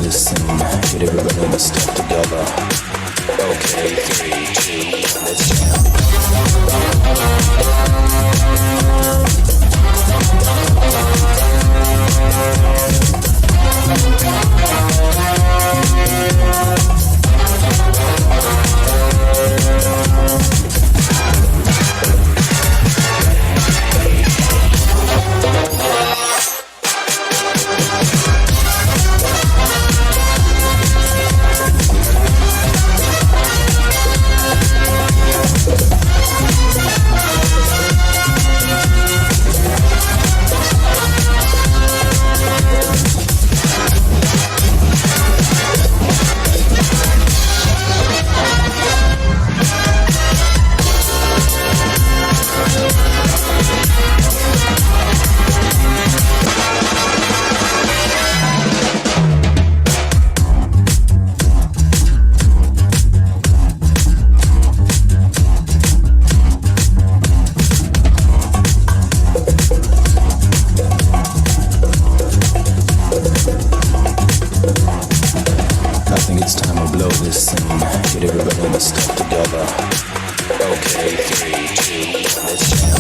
this and get everybody in the stuff together. Okay, 3, 2, 1, let's jam. I think it's time to blow this and get everybody in the stuff together. Okay, 3, 2, 1, let's jam.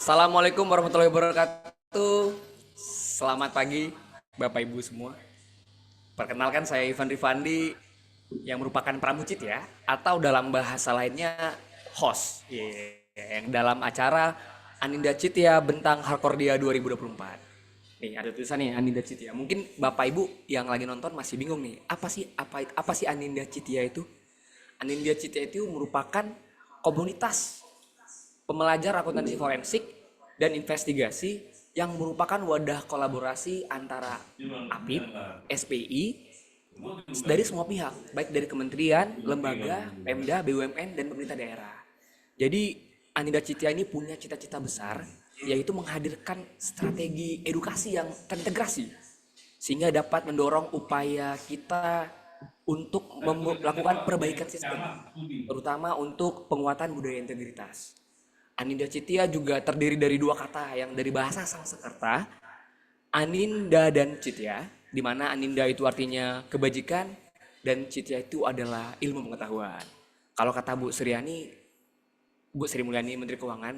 Assalamualaikum warahmatullahi wabarakatuh. Selamat pagi Bapak Ibu semua. Perkenalkan saya Ivan Rifandi yang merupakan pramucit ya, atau dalam bahasa lainnya host yang dalam acara Aninda Citya Bentang Harkordia 2024. Nih ada tulisan nih Aninda Citya. Mungkin Bapak Ibu yang lagi nonton masih bingung nih, apa sih Aninda Citya itu? Aninda Citya itu merupakan komunitas pembelajar akuntansi forensik dan investigasi yang merupakan wadah kolaborasi antara APIP, SPI, dari semua pihak, baik dari kementerian, lembaga, Pemda, BUMN, dan pemerintah daerah. Jadi Aninda Citya ini punya cita-cita besar, yaitu menghadirkan strategi edukasi yang terintegrasi, sehingga dapat mendorong upaya kita untuk melakukan perbaikan sistem, terutama untuk penguatan budaya integritas. Aninda Citya juga terdiri dari dua kata yang dari bahasa Sanskerta, Aninda dan Citya, di mana Aninda itu artinya kebajikan dan Citya itu adalah ilmu pengetahuan. Kalau kata Bu Sri Mulyani Menteri Keuangan,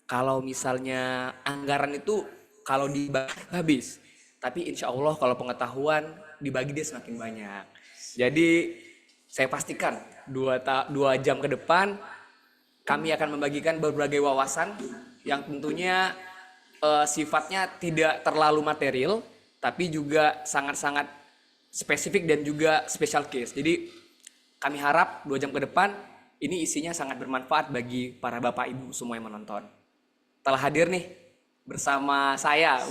kalau misalnya anggaran itu kalau dibagi habis, tapi insya Allah kalau pengetahuan dibagi dia semakin banyak. Jadi saya pastikan 2 jam ke depan kami akan membagikan berbagai wawasan yang tentunya sifatnya tidak terlalu material, tapi juga sangat-sangat spesifik dan juga special case. Jadi kami harap 2 jam ke depan ini isinya sangat bermanfaat bagi para bapak ibu semua yang menonton. Telah hadir nih bersama saya,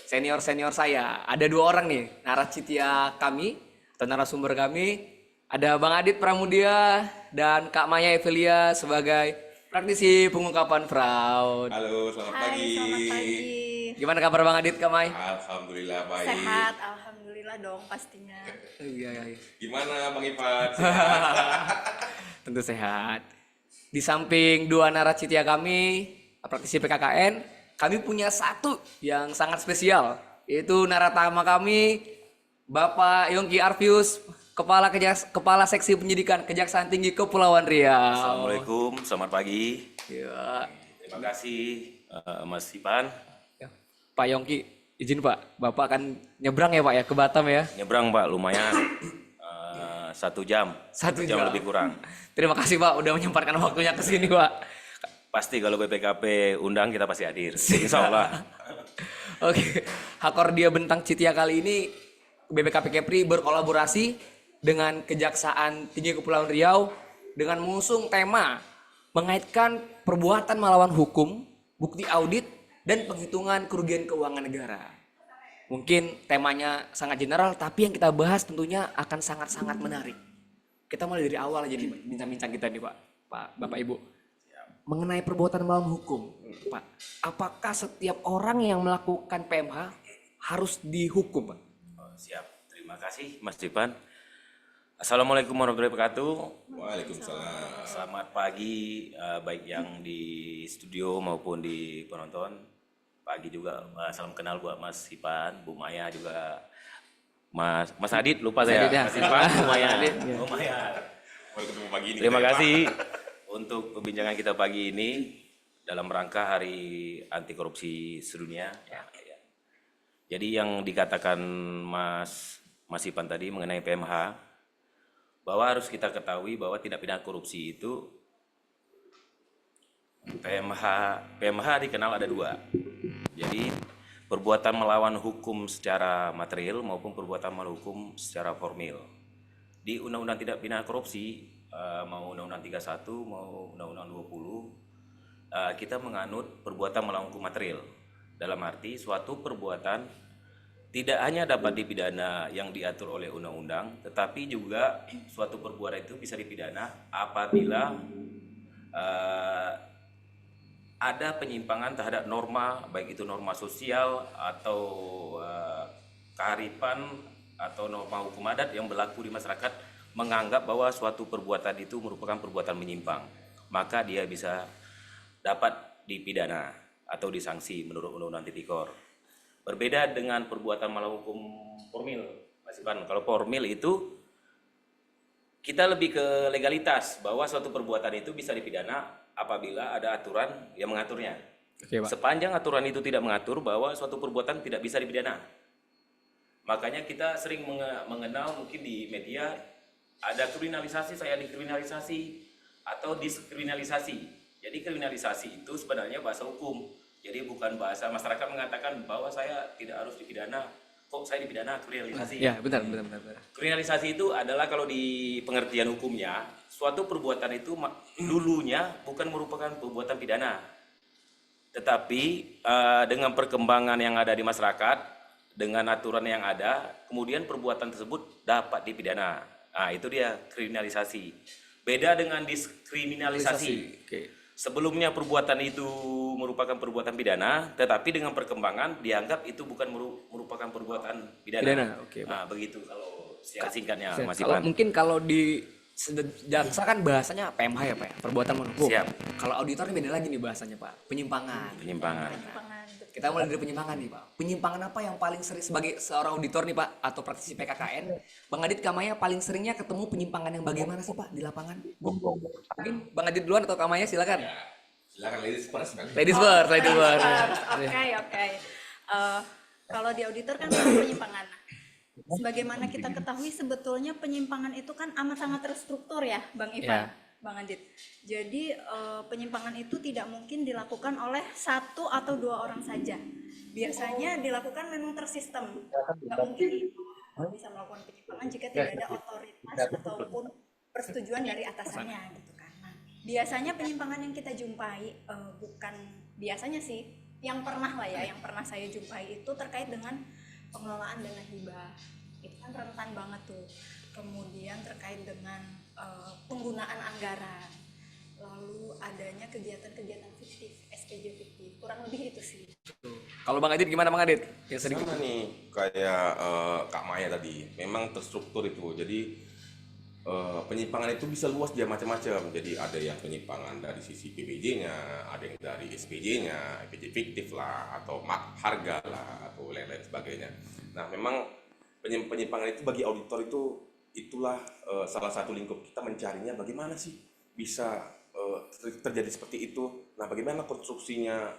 senior saya. Ada 2 orang nih naracitya kami atau narasumber kami. Ada Bang Adit Pramudia dan Kak Maya Evelia sebagai praktisi pengungkapan fraud. Halo, selamat pagi. Selamat pagi. Gimana kabar Bang Adit, Kak May? Alhamdulillah baik. Sehat, alhamdulillah dong pastinya. Iya. Gimana Bang Ivan? Sehat? Tentu sehat. Di samping 2 naracitya kami, praktisi PKKN, kami punya satu yang sangat spesial, yaitu naratama kami, Bapak Yongki Arvius, Kepala Seksi Penyidikan Kejaksaan Tinggi Kepulauan Riau. Assalamualaikum, selamat pagi. Ya. Terima kasih Mas Ivan. Ya. Pak Yongki, izin Pak, Bapak akan nyebrang ya Pak ya ke Batam ya? Nyebrang Pak, lumayan. 1 jam. 1 jam lebih kurang. Terima kasih Pak udah menyempatkan waktunya ke sini Pak. Pasti kalau BPKP undang kita pasti hadir. Insya Allah. Oke, Hakordia Bentang Citia kali ini BPKP Kepri berkolaborasi dengan Kejaksaan Tinggi Kepulauan Riau dengan mengusung tema mengaitkan perbuatan melawan hukum, bukti audit, dan penghitungan kerugian keuangan negara. Mungkin temanya sangat general, tapi yang kita bahas tentunya akan sangat-sangat menarik. Kita mulai dari awal aja nih, bincang-bincang kita nih Bapak Ibu. Mengenai perbuatan melawan hukum, Pak. Apakah setiap orang yang melakukan PMH harus dihukum, Pak? Oh, siap, terima kasih Mas Dipan. Assalamualaikum warahmatullahi wabarakatuh. Waalaikumsalam. Selamat pagi, baik yang di studio maupun di penonton. Pagi juga, salam kenal buat Mas Dipan, Bu Maya juga, Mas Adit, lupa saya. Adit, ya. Mas Dipan, Bu Maya. Adit, ya. Bu Maya. Baru ketemu pagi ini. Terima kita, kasih Pak. untuk perbincangan kita pagi ini dalam rangka Hari Anti Korupsi Sedunia. Ya. Jadi yang dikatakan Mas Ipan tadi mengenai PMH, bahwa harus kita ketahui bahwa tindak pidana korupsi itu PMH dikenal ada dua. Jadi perbuatan melawan hukum secara material maupun perbuatan melawan hukum secara formil. Di Undang-Undang Tindak Pidana Korupsi, mau Undang-Undang 31 mau Undang-Undang 20, kita menganut perbuatan melawan hukum material. Dalam arti suatu perbuatan tidak hanya dapat dipidana yang diatur oleh undang-undang, tetapi juga suatu perbuatan itu bisa dipidana apabila ada penyimpangan terhadap norma, baik itu norma sosial atau kearifan atau norma hukum adat yang berlaku di masyarakat, menganggap bahwa suatu perbuatan itu merupakan perbuatan menyimpang, maka dia bisa dapat dipidana atau disanksi menurut Undang-Undang Tipikor. Berbeda dengan perbuatan melawan hukum formil, Mas Ivan. Kalau formil itu kita lebih ke legalitas, bahwa suatu perbuatan itu bisa dipidana apabila ada aturan yang mengaturnya. Oke, Pak. Sepanjang aturan itu tidak mengatur bahwa suatu perbuatan tidak bisa dipidana. Makanya kita sering mengenal mungkin di media ada kriminalisasi, saya dikriminalisasi, atau diskriminalisasi. Jadi kriminalisasi itu sebenarnya bahasa hukum. Jadi bukan bahasa masyarakat mengatakan bahwa saya tidak harus dipidana. Kok saya dipidana kriminalisasi? Ya, benar. Kriminalisasi itu adalah kalau di pengertian hukumnya, suatu perbuatan itu dulunya bukan merupakan perbuatan pidana. Tetapi dengan perkembangan yang ada di masyarakat, dengan aturan yang ada, kemudian perbuatan tersebut dapat dipidana. Nah, itu dia kriminalisasi. Beda dengan diskriminalisasi. Oke. Sebelumnya perbuatan itu merupakan perbuatan pidana, tetapi dengan perkembangan dianggap itu bukan merupakan perbuatan pidana. Oke, nah, begitu kalau secara singkatnya, Mas Kalau Ivan. mungkin kalau di jaksa kan bahasanya PMH ya, Pak, ya? Perbuatan melawan hukum. Siap. Kalau auditor ini beda lagi nih bahasanya, Pak. Penyimpangan. Penyimpangan. Kita mulai dari penyimpangan nih, Pak. Penyimpangan apa yang paling sering sebagai seorang auditor nih, Pak, atau praktisi PKKN? Bang Adit, Kamaya paling seringnya ketemu penyimpangan yang bagaimana sih, Pak, di lapangan? Mungkin Bang Adit duluan atau Kamaya, silakan. Silakan ladies first. Ladies first. Oke. Kalau di auditor kan penyimpangan. Sebagaimana kita ketahui sebetulnya penyimpangan itu kan amat sangat terstruktur ya, Bang Ivan, Bang Adit. Jadi penyimpangan itu tidak mungkin dilakukan oleh satu atau dua orang saja. Biasanya dilakukan memang tersistem. Nggak mungkin bisa melakukan penyimpangan jika tidak ada otoritas ataupun persetujuan dari atasannya gitu kan. Nah, biasanya penyimpangan yang kita jumpai bukan biasanya sih, yang pernah saya jumpai itu terkait dengan pengelolaan dana hibah. Itu kan rentan banget tuh. Kemudian terkait dengan penggunaan anggaran, lalu adanya kegiatan-kegiatan fiktif, SPJ fiktif, kurang lebih itu sih. Kalau Bang Adit gimana, Bang Adit? Yang sering Sama nih kayak Kak Maya tadi, memang terstruktur itu. Jadi penyimpangan itu bisa luas dia macam-macam. Jadi ada yang penyimpangan dari sisi PBJ-nya, ada yang dari SPJ-nya, SPJ fiktif lah, atau harga lah, atau lain-lain sebagainya. Nah, memang penyimpangan itu bagi auditor itulah salah satu lingkup kita mencarinya bagaimana sih bisa terjadi seperti itu. Nah, bagaimana konstruksinya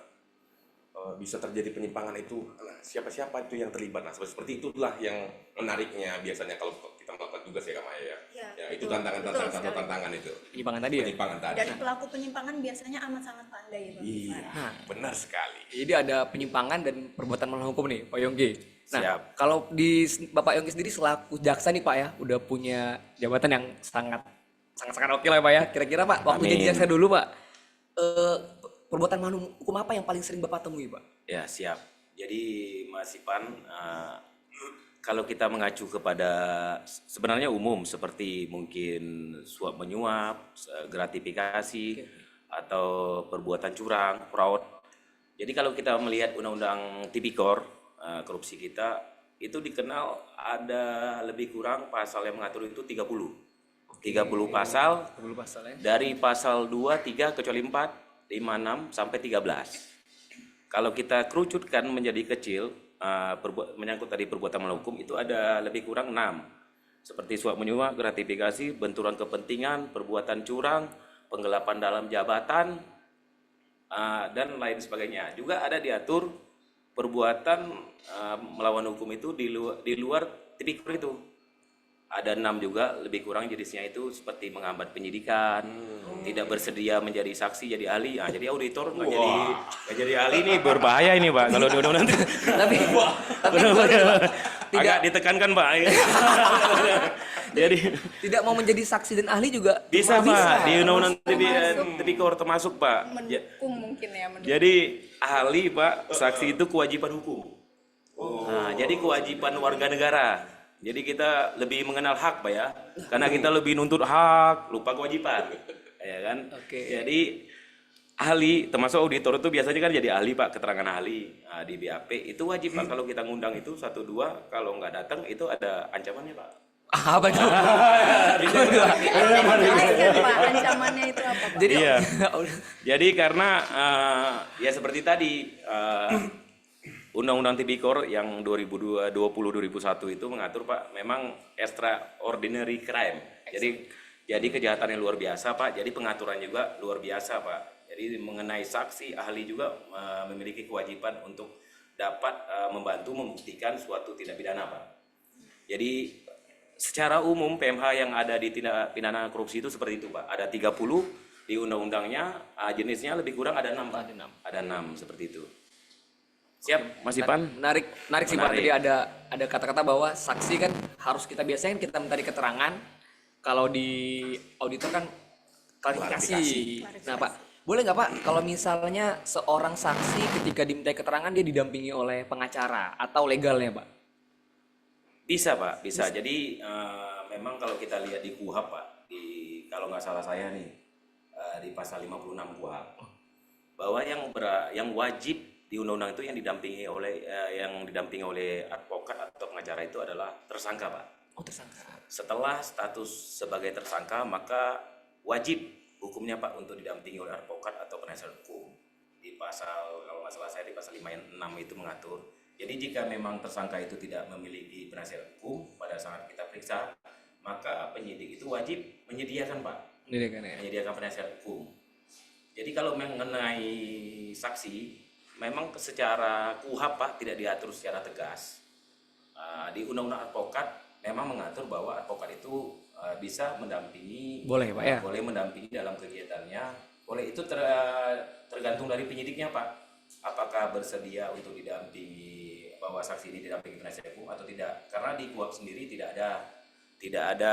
bisa terjadi penyimpangan itu. Nah, siapa-siapa itu yang terlibat. Nah, seperti itulah yang menariknya biasanya kalau kita melakukan juga sih Kak Maya ya. Ya, Ya, itu betul. Betul sekali. tantangan itu. Penyimpangan tadi ya. Penyimpangan tadi. Dan pelaku penyimpangan biasanya amat sangat pandai ya Bang Iya, Ivan. benar sekali. Jadi ada penyimpangan dan perbuatan melawan hukum nih, Pak Yongki. Nah, Siap. kalau di Bapak Yongki sendiri selaku jaksa nih Pak ya, udah punya jabatan yang sangat oke lah ya Pak ya. Kira-kira Pak, waktu Amin. jadi jaksa dulu Pak, perbuatan melawan hukum apa yang paling sering Bapak temui Pak? Ya, siap. Jadi Mas Ipan, kalau kita mengacu kepada sebenarnya umum seperti mungkin suap menyuap, gratifikasi, atau perbuatan curang, fraud. Jadi kalau kita melihat Undang-Undang Tipikor, korupsi kita itu dikenal ada lebih kurang pasal yang mengatur itu 30. 30 pasal, Dulu pasalnya. dari pasal 2, 3 kecuali 4, 5, 6 sampai 13. Kalau kita kerucutkan menjadi kecil, menyangkut tadi perbuatan melawan hukum itu ada lebih kurang 6. Seperti suap menyuap, gratifikasi, benturan kepentingan, perbuatan curang, penggelapan dalam jabatan, dan lain sebagainya. Juga ada diatur perbuatan melawan hukum itu di luar tipikor itu. Ada 6 juga lebih kurang jenisnya itu seperti menghambat penyidikan, tidak bersedia menjadi saksi jadi ahli. Jadi auditor nggak jadi ahli ini berbahaya ini Pak kalau nanti. Tapi Agak ditekankan Pak. Jadi tidak mau menjadi saksi dan ahli juga bisa Pak di undang-undang Termasuk. tipikor termasuk Pak. Mendukung mungkin ya, mendukung. Jadi ahli Pak, saksi itu kewajiban hukum. Nah, jadi kewajiban warga negara. Jadi kita lebih mengenal hak Pak ya, karena kita lebih nuntut hak, lupa kewajiban, ya kan? Oke. Jadi ahli, termasuk auditor itu biasanya kan jadi ahli Pak, keterangan ahli di BAP itu wajib Pak kalau kita ngundang itu 1-2, kalau nggak datang itu ada ancamannya Pak. apa itu? Jelaskan, Pak, ancamannya itu apa Pak? Jadi Iya. Jadi karena ya seperti tadi Undang-Undang Tipikor yang 2020-2001 itu mengatur Pak, memang extraordinary crime. Jadi kejahatan yang luar biasa Pak. Jadi pengaturan juga luar biasa Pak. Jadi mengenai saksi ahli juga memiliki kewajiban untuk dapat membantu membuktikan suatu tindak pidana Pak. Jadi secara umum PMH yang ada di tindak pidana korupsi itu seperti itu Pak. Ada 30 di undang-undangnya, jenisnya lebih kurang ada 6 Pak. Ada 6 seperti itu. Siap, Mas Ipan? menarik sih Pak. Menarik. Tadi ada kata-kata bahwa saksi kan harus kita biasain kita mencari keterangan. Kalau di auditor kan klarifikasi. Nah Pak, boleh nggak Pak kalau misalnya seorang saksi ketika dimintai keterangan dia didampingi oleh pengacara atau legalnya Pak? Bisa Pak, bisa. Jadi memang kalau kita lihat di KUHP Pak, kalau nggak salah saya nih, di pasal 56 KUHP, bahwa yang wajib di undang-undang itu yang didampingi oleh advokat atau pengacara itu adalah tersangka Pak. Oh tersangka. Setelah status sebagai tersangka maka wajib hukumnya Pak untuk didampingi oleh advokat atau penasihat hukum. Di pasal, kalau nggak salah saya di pasal 56 itu mengatur. Jadi jika memang tersangka itu tidak memiliki penasihat hukum pada saat kita periksa, maka penyidik itu wajib menyediakan Pak, Ini kan ya. menyediakan penasihat hukum. Jadi kalau mengenai saksi, memang secara KUHP Pak tidak diatur secara tegas. Di Undang-Undang Advokat memang mengatur bahwa advokat itu bisa mendampingi, Boleh, Pak, ya? boleh mendampingi dalam kegiatannya. Boleh itu tergantung dari penyidiknya Pak. Apakah bersedia untuk didampingi, bahwa saksi ini didampingi penasihat hukum atau tidak? Karena di KUHP sendiri tidak ada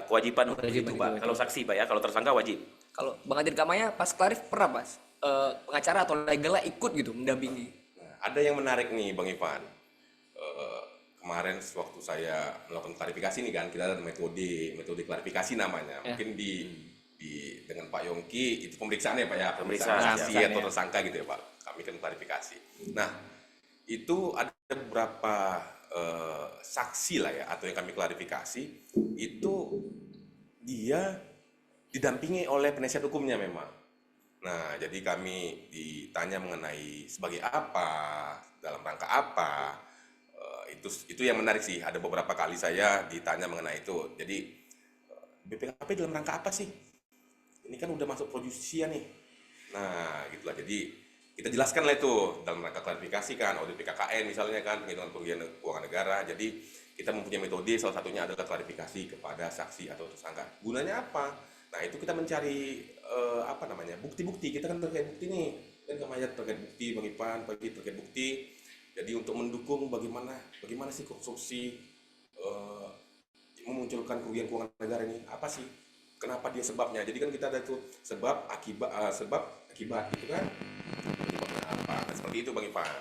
kewajiban untuk itu Pak. Kalau saksi Pak ya, kalau tersangka wajib. Kalau Bang Adin Kamaya pas klarif pernah Mas pengacara atau legalnya ikut gitu mendampingi. Nah, ada yang menarik nih Bang Ivan. Kemarin waktu saya melakukan klarifikasi nih kan, kita ada metode klarifikasi namanya. Mungkin dengan Pak Yongki itu pemeriksaan ya Pak ya, pemeriksaan saksi atau tersangka gitu ya Pak. Kami kan klarifikasi. Nah, itu ada beberapa saksi lah ya, atau yang kami klarifikasi itu dia didampingi oleh penasihat hukumnya memang. Nah, jadi kami ditanya mengenai sebagai apa, dalam rangka apa. Itu yang menarik sih. Ada beberapa kali saya ditanya mengenai itu. Jadi BPKP dalam rangka apa sih? Ini kan udah masuk pro justisia nih. Nah, gitulah. Jadi kita jelaskan lah itu dalam rangka klarifikasi kan, audit PKKN misalnya kan, penghitungan kerugian keuangan negara. Jadi kita mempunyai metode, salah satunya adalah klarifikasi kepada saksi atau tersangka. Gunanya apa? Nah, itu kita mencari bukti-bukti. Kita kan terkait bukti nih, kan Kak Maya terkait bukti, Bang Ipan terkait bukti. Jadi untuk mendukung bagaimana sih konstruksi memunculkan kerugian keuangan negara ini, apa sih? Kenapa dia sebabnya? Jadi kan kita ada tuh sebab akibat gitu kan? Penyebabnya apa? Nah, seperti itu Bang Ipan.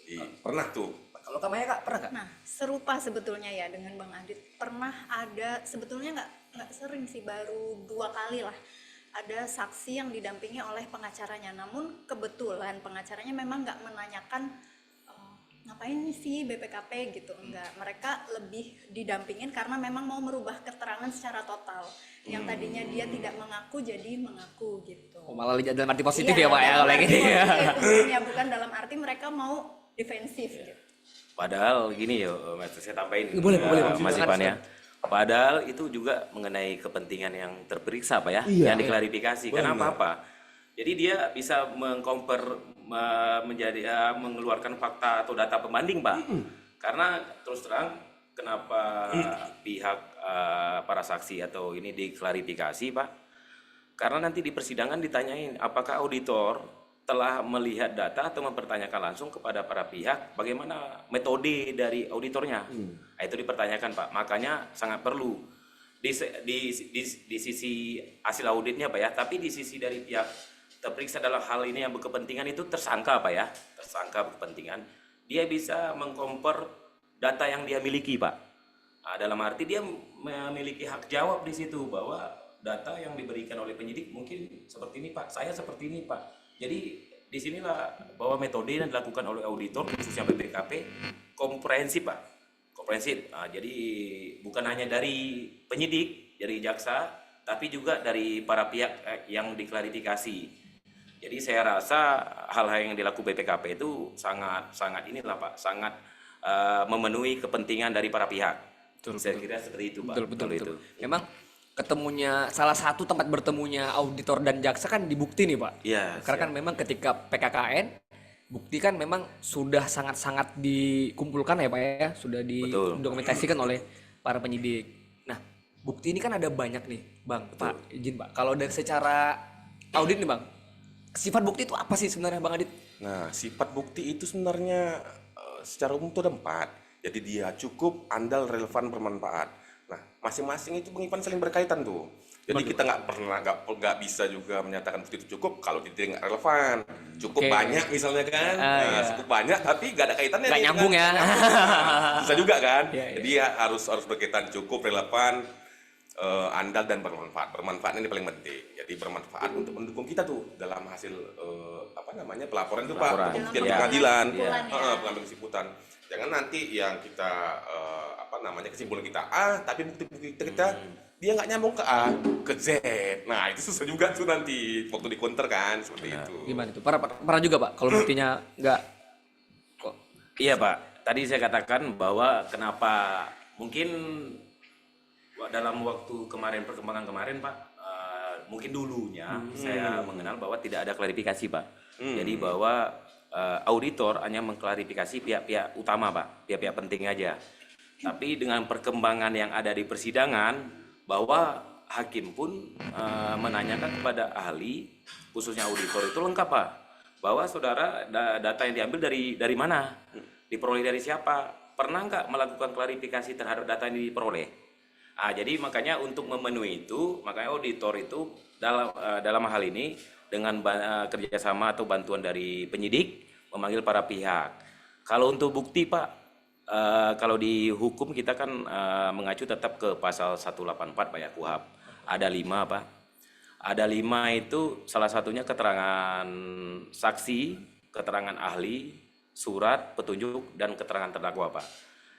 Jadi, pernah tuh. Kalau Kak Maya, Kak, pernah nggak? Nah, serupa sebetulnya ya dengan Bang Adit. Pernah ada, sebetulnya nggak sering sih, baru 2 kali lah. Ada saksi yang didampingi oleh pengacaranya. Namun kebetulan pengacaranya memang nggak menanyakan ngapain sih BPKP gitu. Enggak, mereka lebih didampingin karena memang mau merubah keterangan secara total. Yang tadinya dia tidak mengaku jadi mengaku gitu. Oh, malah lihat dalam arti positif Iya, ya Pak ya, dalam kalau kayak arti gini ya. positif, khususnya bukan dalam arti mereka mau defensif gitu. Padahal gini ya, Mas, saya tambahin Boleh, boleh, Pak. Mas Silakan, Ipan ya. Padahal itu juga mengenai kepentingan yang terperiksa Pak ya, yang diklarifikasi. Kenapa apa? Jadi dia bisa mengeluarkan fakta atau data pembanding Pak. Karena terus terang kenapa pihak para saksi atau ini diklarifikasi Pak? Karena nanti di persidangan ditanyain apakah auditor telah melihat data atau mempertanyakan langsung kepada para pihak bagaimana metode dari auditornya. Nah, itu dipertanyakan Pak. Makanya sangat perlu di sisi hasil auditnya Pak ya, tapi di sisi dari pihak terperiksa dalam hal ini yang berkepentingan itu tersangka Pak ya, tersangka berkepentingan, dia bisa mengcompare data yang dia miliki Pak. Nah, dalam arti dia memiliki hak jawab di situ bahwa data yang diberikan oleh penyidik mungkin seperti ini Pak, saya seperti ini Pak. Jadi disinilah bahwa metode yang dilakukan oleh auditor khususnya BPKP komprehensif Pak, komprehensif. Nah, jadi bukan hanya dari penyidik, dari jaksa, tapi juga dari para pihak yang diklarifikasi. Jadi saya rasa hal-hal yang dilakukan BPKP itu sangat inilah Pak, sangat memenuhi kepentingan dari para pihak. Saya kira seperti itu Pak. Betul. Memang ketemunya salah satu tempat bertemunya auditor dan jaksa kan di bukti nih Pak. Iya. Karena kan memang ketika PKKN bukti kan memang sudah sangat-sangat dikumpulkan ya Pak ya, sudah didokumentasikan oleh para penyidik. Nah, bukti ini kan ada banyak nih, Bang. Pak, izin Pak. Kalau dari secara audit nih Bang, sifat bukti itu apa sih sebenarnya Bang Adit? Nah, sifat bukti itu sebenarnya secara umum itu ada 4. Jadi dia cukup, andal, relevan, bermanfaat. Nah, masing-masing itu Bang Ipan saling berkaitan tuh. Jadi kita nggak bisa juga menyatakan bukti itu cukup kalau dia nggak relevan. Cukup banyak misalnya kan, cukup banyak tapi nggak ada kaitannya. Nggak nyambung ya. Bisa juga kan. Iya. Jadi ya harus berkaitan, cukup, relevan, andal dan bermanfaat. Bermanfaat ini paling penting. Jadi bermanfaat untuk mendukung kita tuh dalam hasil pelaporan itu Pak, pembuktian pengadilan, pengambilan kesimpulan. Jangan nanti yang kita kesimpulan kita A, tapi bukti kita dia nggak nyambung ke A, ke Z. Nah itu susah juga tuh nanti waktu di counter kan seperti itu. Gimana itu? Parah juga Pak kalau buktinya nggak kok. Iya Pak, tadi saya katakan bahwa kenapa mungkin dalam waktu perkembangan kemarin Pak, mungkin dulunya saya mengenal bahwa tidak ada klarifikasi Pak. Jadi bahwa auditor hanya mengklarifikasi pihak-pihak utama Pak, pihak-pihak penting aja. Tapi dengan perkembangan yang ada di persidangan, bahwa hakim pun menanyakan kepada ahli, khususnya auditor itu lengkap Pak, bahwa saudara data yang diambil dari mana, diperoleh dari siapa, pernah nggak melakukan klarifikasi terhadap data yang diperoleh. Jadi makanya untuk memenuhi itu, makanya auditor itu dalam hal ini dengan kerjasama atau bantuan dari penyidik memanggil para pihak. Kalau untuk bukti Pak, kalau di hukum kita kan mengacu tetap ke pasal 184 Pak ya, KUHP. Ada 5 Pak. Ada 5 itu salah satunya keterangan saksi, keterangan ahli, surat, petunjuk, dan keterangan terdakwa Pak.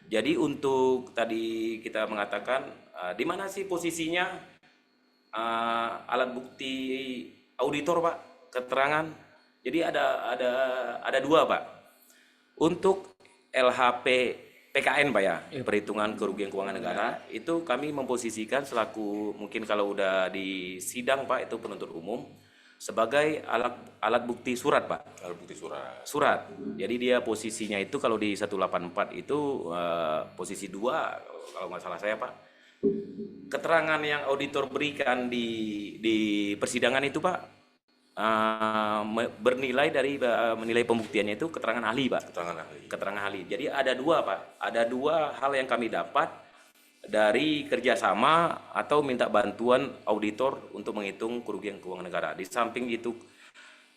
Jadi untuk tadi kita mengatakan di mana sih posisinya alat bukti auditor Pak, keterangan. Jadi ada 2 Pak. Untuk LHP PKN Pak ya, perhitungan kerugian keuangan negara, itu kami memposisikan selaku, mungkin kalau udah di sidang Pak, itu penuntut umum, sebagai alat bukti surat, Pak. Alat bukti surat. Surat. Jadi dia posisinya itu kalau di 184 itu posisi 2 kalau nggak salah saya, Pak. Keterangan yang auditor berikan di persidangan itu, Pak, bernilai dari menilai pembuktiannya itu keterangan ahli, Pak. Keterangan ahli. Keterangan ahli. Jadi ada 2, Pak. Ada 2 hal yang kami dapat dari kerjasama atau minta bantuan auditor untuk menghitung kerugian keuangan negara. Di samping itu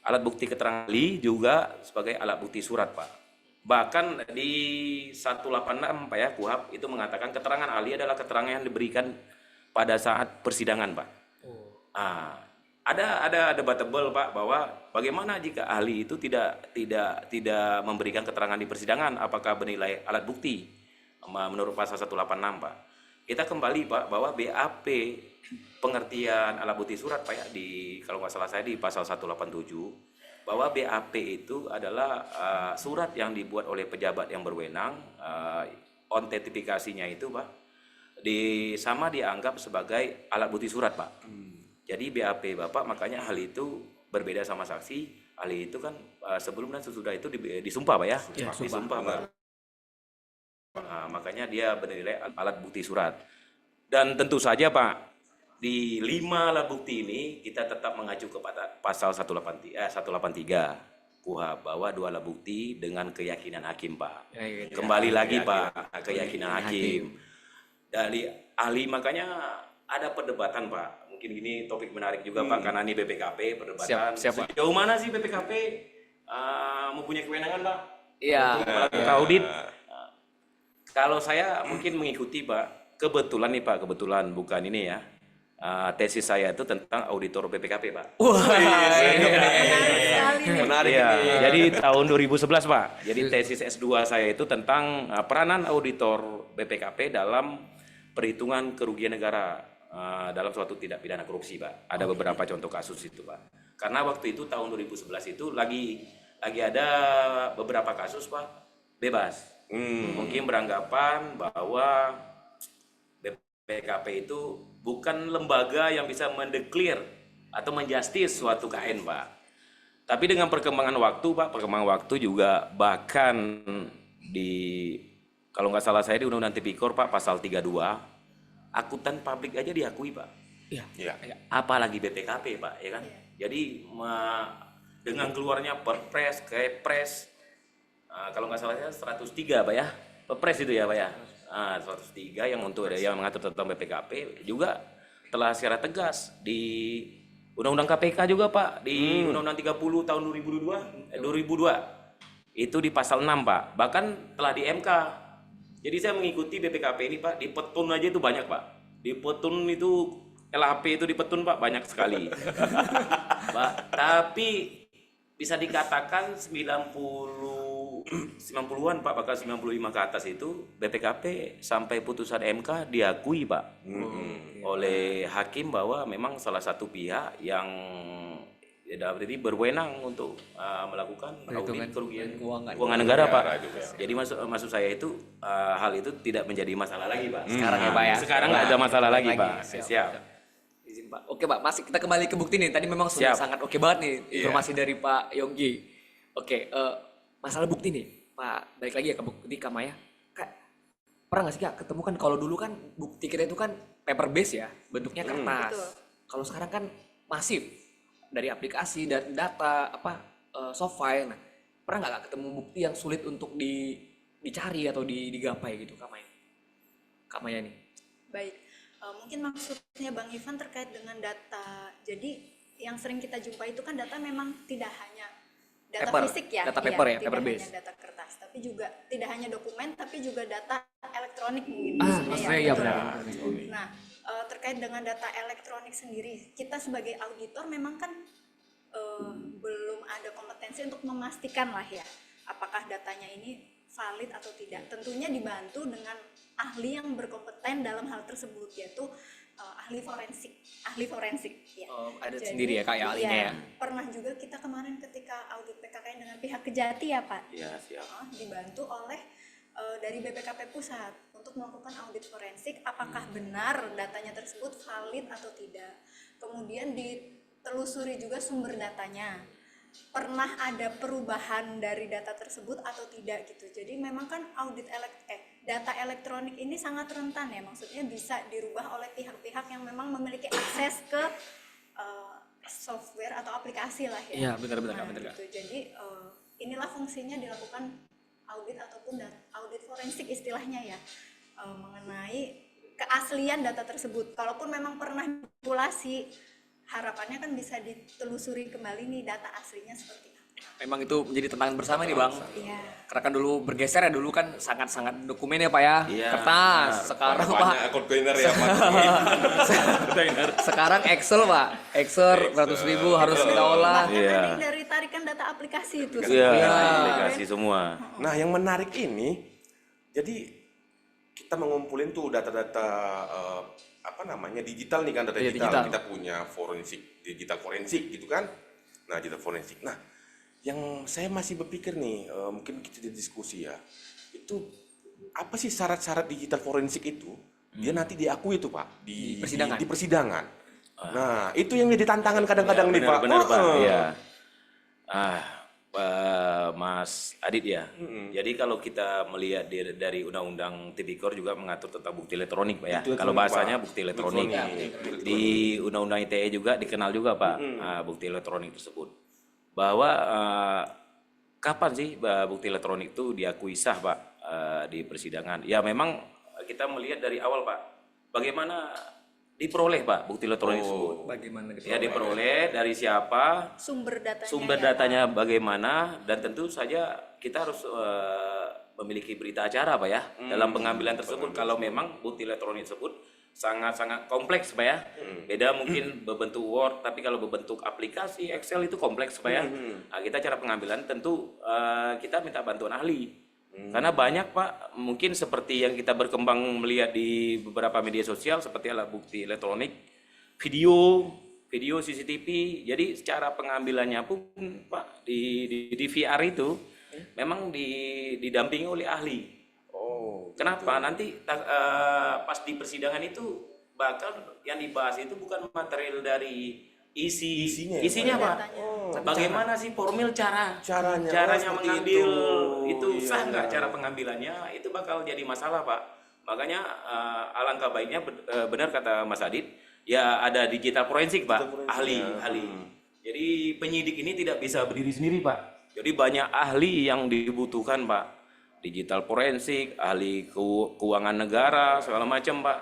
alat bukti keterangan ahli juga sebagai alat bukti surat, Pak. Bahkan di 186 Pak ya, KUHP itu mengatakan keterangan ahli adalah keterangan yang diberikan pada saat persidangan, Pak. Ada debatable, Pak, bahwa bagaimana jika ahli itu tidak memberikan keterangan di persidangan, apakah bernilai alat bukti menurut pasal 186, Pak. Kita kembali, Pak, bahwa BAP pengertian alat bukti surat, Pak ya, kalau nggak salah saya di pasal 187 bahwa BAP itu adalah surat yang dibuat oleh pejabat yang berwenang, autentifikasinya itu, Pak, sama dianggap sebagai alat bukti surat, Pak. Jadi BAP Bapak, makanya hal itu berbeda sama saksi. Ahli itu kan sebelum dan sesudah itu disumpah, Pak ya, disumpah, Pak. Makanya dia bernilai alat bukti surat. Dan tentu saja, Pak, di 5 alat bukti ini kita tetap mengacu kepada pasal 183 KUHP bahwa 2 alat bukti dengan keyakinan hakim, Pak. Kembali lagi, Pak, keyakinan hakim. Dari ahli, makanya ada perdebatan, Pak. Mungkin ini topik menarik juga, Pak, karena ini BPKP perdebatan. Siap, Pak. Sejauh mana sih BPKP mempunyai kewenangan, Pak? Iya. Untuk melakukan audit. Kalau saya mungkin mengikuti, Pak, kebetulan nih, Pak, kebetulan bukan ini ya. Tesis saya itu tentang auditor BPKP, Pak. Menarik. Iya, jadi tahun 2011, Pak. Jadi tesis S2 saya itu tentang peranan auditor BPKP dalam perhitungan kerugian negara dalam suatu tindak pidana korupsi, Pak. Ada beberapa contoh kasus itu, Pak. Karena waktu itu tahun 2011 itu lagi ada beberapa kasus, Pak, bebas. Mungkin beranggapan bahwa BPKP itu bukan lembaga yang bisa mendeklar atau menjustis suatu KN, Pak. Tapi dengan perkembangan waktu juga bahkan kalau nggak salah saya di Undang-Undang Tipikor, Pak, pasal 32, akuntan publik aja diakui, Pak. Iya. Apalagi BPKP, Pak, ya kan? Jadi dengan keluarnya Perpres, Kepres, kalau nggak salah 103, Pak ya, Perpres itu ya, Pak ya, 103 yang mengatur tentang BPKP juga telah secara tegas di Undang-Undang KPK juga, Pak, di Undang-Undang 30 tahun 2002 itu di pasal 6, Pak, bahkan telah di MK. Jadi saya mengikuti BPKP ini, Pak, di petun aja itu banyak, Pak, di petun itu LHP itu di petun, Pak, banyak sekali. Pak, tapi bisa dikatakan 90-an, Pak, bahkan 95 ke atas itu BPKP sampai putusan MK diakui, Pak, oleh hakim bahwa memang salah satu pihak yang berarti berwenang untuk melakukan audit kerugian keuangan negara, Pak. Jadi maksud saya itu hal itu tidak menjadi masalah lagi, Pak. Sekarang ya, Pak ya. Sekarang nggak ada masalah lagi, Pak. Siap. Izin, Pak. Oke, Pak, masih kita kembali ke bukti nih. Tadi memang sudah sangat oke banget nih informasi dari Pak Yonggi. Oke, masalah bukti nih, Pak. Balik lagi ya ke bukti Kamaya. Kak, pernah nggak sih, Kak, ketemu kan kalau dulu kan bukti kita itu kan paper base ya, bentuknya kertas. Kalau sekarang kan masif dari aplikasi dan data soft file. Nah, pernah nggak, Kak, ketemu bukti yang sulit untuk dicari atau digapai gitu, Kamaya nih? Baik, mungkin maksudnya Bang Ivan terkait dengan data. Jadi yang sering kita jumpai itu kan data memang tidak hanya data Paper, fisik ya, data paper ya, tidak paper hanya base. data kertas, tapi juga tidak hanya dokumen, tapi juga data elektronik mungkin. Maksudnya ya betul. benar. Nah, terkait dengan data elektronik sendiri, kita sebagai auditor memang kan belum ada kompetensi untuk memastikan lah ya, apakah datanya ini valid atau tidak. Tentunya dibantu dengan ahli yang berkompeten dalam hal tersebut, yaitu ahli forensik ya. Ada sendiri ya, Kak, ya, ahlinya ya. Pernah juga kita kemarin ketika audit PKKN dengan pihak Kejati ya, Pak. Iya, siap. Dibantu oleh dari BPKP Pusat untuk melakukan audit forensik apakah benar datanya tersebut valid atau tidak. Kemudian telusuri juga sumber datanya. Pernah ada perubahan dari data tersebut atau tidak gitu. Jadi memang kan data elektronik ini sangat rentan ya, maksudnya bisa dirubah oleh pihak-pihak yang memang memiliki akses ke software atau aplikasi lah ya. Iya, benar-benar Nah, benar. gitu. Jadi inilah fungsinya dilakukan audit ataupun audit forensik istilahnya ya, mengenai keaslian data tersebut. Kalaupun memang pernah manipulasi, harapannya kan bisa ditelusuri kembali nih data aslinya seperti apa. Memang itu menjadi tantangan bersama nih Bang. Iya. Karena kan dulu bergeser ya, dulu kan sangat-sangat dokumen ya Pak ya, Iya, kertas. Sekarang Pak, banyak kontainer ya Pak. sekarang Excel Pak, Excel beratus ribu harus kita olah. Bahkan Iya. ada yang dari tarikan data aplikasi itu. Iya, Iya. aplikasi semua. Nah, yang menarik ini, jadi kita mengumpulin tuh data-data digital nih kan, data Iya, digital. digital. Kita punya digital forensik gitu kan. Nah, digital forensik. Nah, yang saya masih berpikir nih, mungkin kita diskusi ya, itu apa sih syarat-syarat digital forensik itu? Dia nanti diakui tuh Pak Di persidangan. di persidangan. Nah, itu yang jadi tantangan kadang-kadang nih Pak. Benar Pak. Oh. Iya. Mas Adit ya. Jadi kalau kita melihat dari Undang-Undang Tipikor juga mengatur tentang bukti elektronik Pak ya. Bukti Kalau elektronik, bahasanya Pak. bukti elektronik. Elektronik. Di Undang-Undang ITE juga dikenal juga Pak bukti elektronik tersebut. Bahwa kapan sih bukti elektronik itu diakui sah Pak di persidangan? Ya memang kita melihat dari awal Pak. Bagaimana diperoleh Pak bukti elektronik tersebut? Bagaimana gitu? Ya diperoleh dari siapa? Sumber Ya, datanya bagaimana, dan tentu saja kita harus memiliki berita acara Pak ya dalam pengambilan tersebut. Kalau memang bukti elektronik tersebut sangat-sangat kompleks Pak ya. Beda mungkin berbentuk Word, tapi kalau berbentuk aplikasi Excel itu kompleks Pak ya. Nah, kita cara pengambilan tentu kita minta bantuan ahli. Karena banyak Pak, mungkin seperti yang kita berkembang melihat di beberapa media sosial seperti alat bukti elektronik, video CCTV. Jadi secara pengambilannya pun Pak di VR itu memang didampingi oleh ahli. Oh. Kenapa? Nanti pas di persidangan itu bakal yang dibahas itu bukan material dari isinya Pak. Bagaimana sih formil caranya seperti mengambil itu Iya, sah nggak iya. cara pengambilannya, itu bakal jadi masalah Pak. Makanya alangkah baiknya benar kata Mas Adit, ya ada digital forensik Pak, ahli. Jadi penyidik ini tidak bisa berdiri sendiri Pak. Jadi banyak ahli yang dibutuhkan Pak. Digital forensik, ahli keuangan negara, segala macam Pak.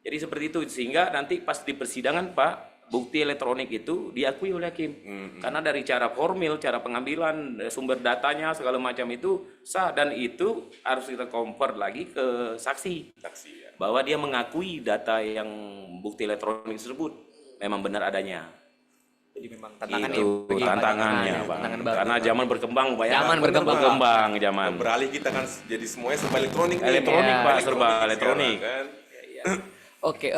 Jadi seperti itu, sehingga nanti pas di persidangan Pak, bukti elektronik itu diakui oleh hakim. Karena dari cara formil, cara pengambilan, sumber datanya, segala macam itu sah, dan itu harus kita convert lagi ke saksi. ya. Bahwa dia mengakui data yang bukti elektronik tersebut memang benar adanya. Jadi memang tantangan Itu tantangannya Pak. Tantangan baru. Karena zaman berkembang Pak ya. Zaman berkembang. Zaman. Beralih kita kan jadi semuanya serba elektronik nih. Elektronik, Ya. Pak, serba elektronik. Sekarang, kan. Oke,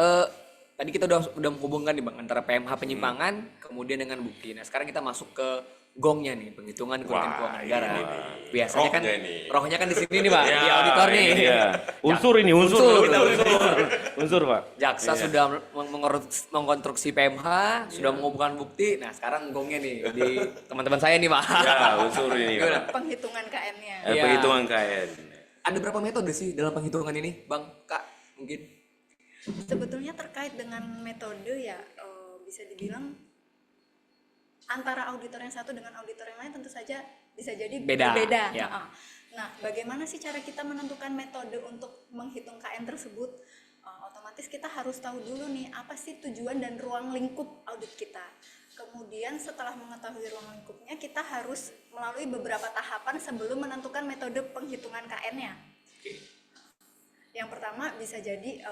tadi kita udah menghubungkan nih Bang antara PMH penyimpangan kemudian dengan bukti. Nah, sekarang kita masuk ke gongnya nih, penghitungan kerugian keuangan negara. ini Biasanya kan rohnya ini. rohnya kan di sini nih Pak, di auditor nih. Iya. Unsur Unsur. Unsur Pak. Jaksa sudah mengkonstruksi PMH, sudah mengumpulkan bukti. Nah, sekarang gongnya nih di teman-teman saya nih Pak. Ya, unsur ini Gimana? Pak. Penghitungan KN-nya. Iya. Penghitungan KN. Ada berapa metode sih dalam penghitungan ini, Bang? Kak, mungkin? Sebetulnya terkait dengan metode ya, bisa dibilang antara auditor yang satu dengan auditor yang lain tentu saja bisa jadi Beda, berbeda. ya. Nah, bagaimana sih cara kita menentukan metode untuk menghitung KN tersebut? Otomatis kita harus tahu dulu nih apa sih tujuan dan ruang lingkup audit kita. Kemudian setelah mengetahui ruang lingkupnya, kita harus melalui beberapa tahapan sebelum menentukan metode penghitungan KN-nya. Yang pertama bisa jadi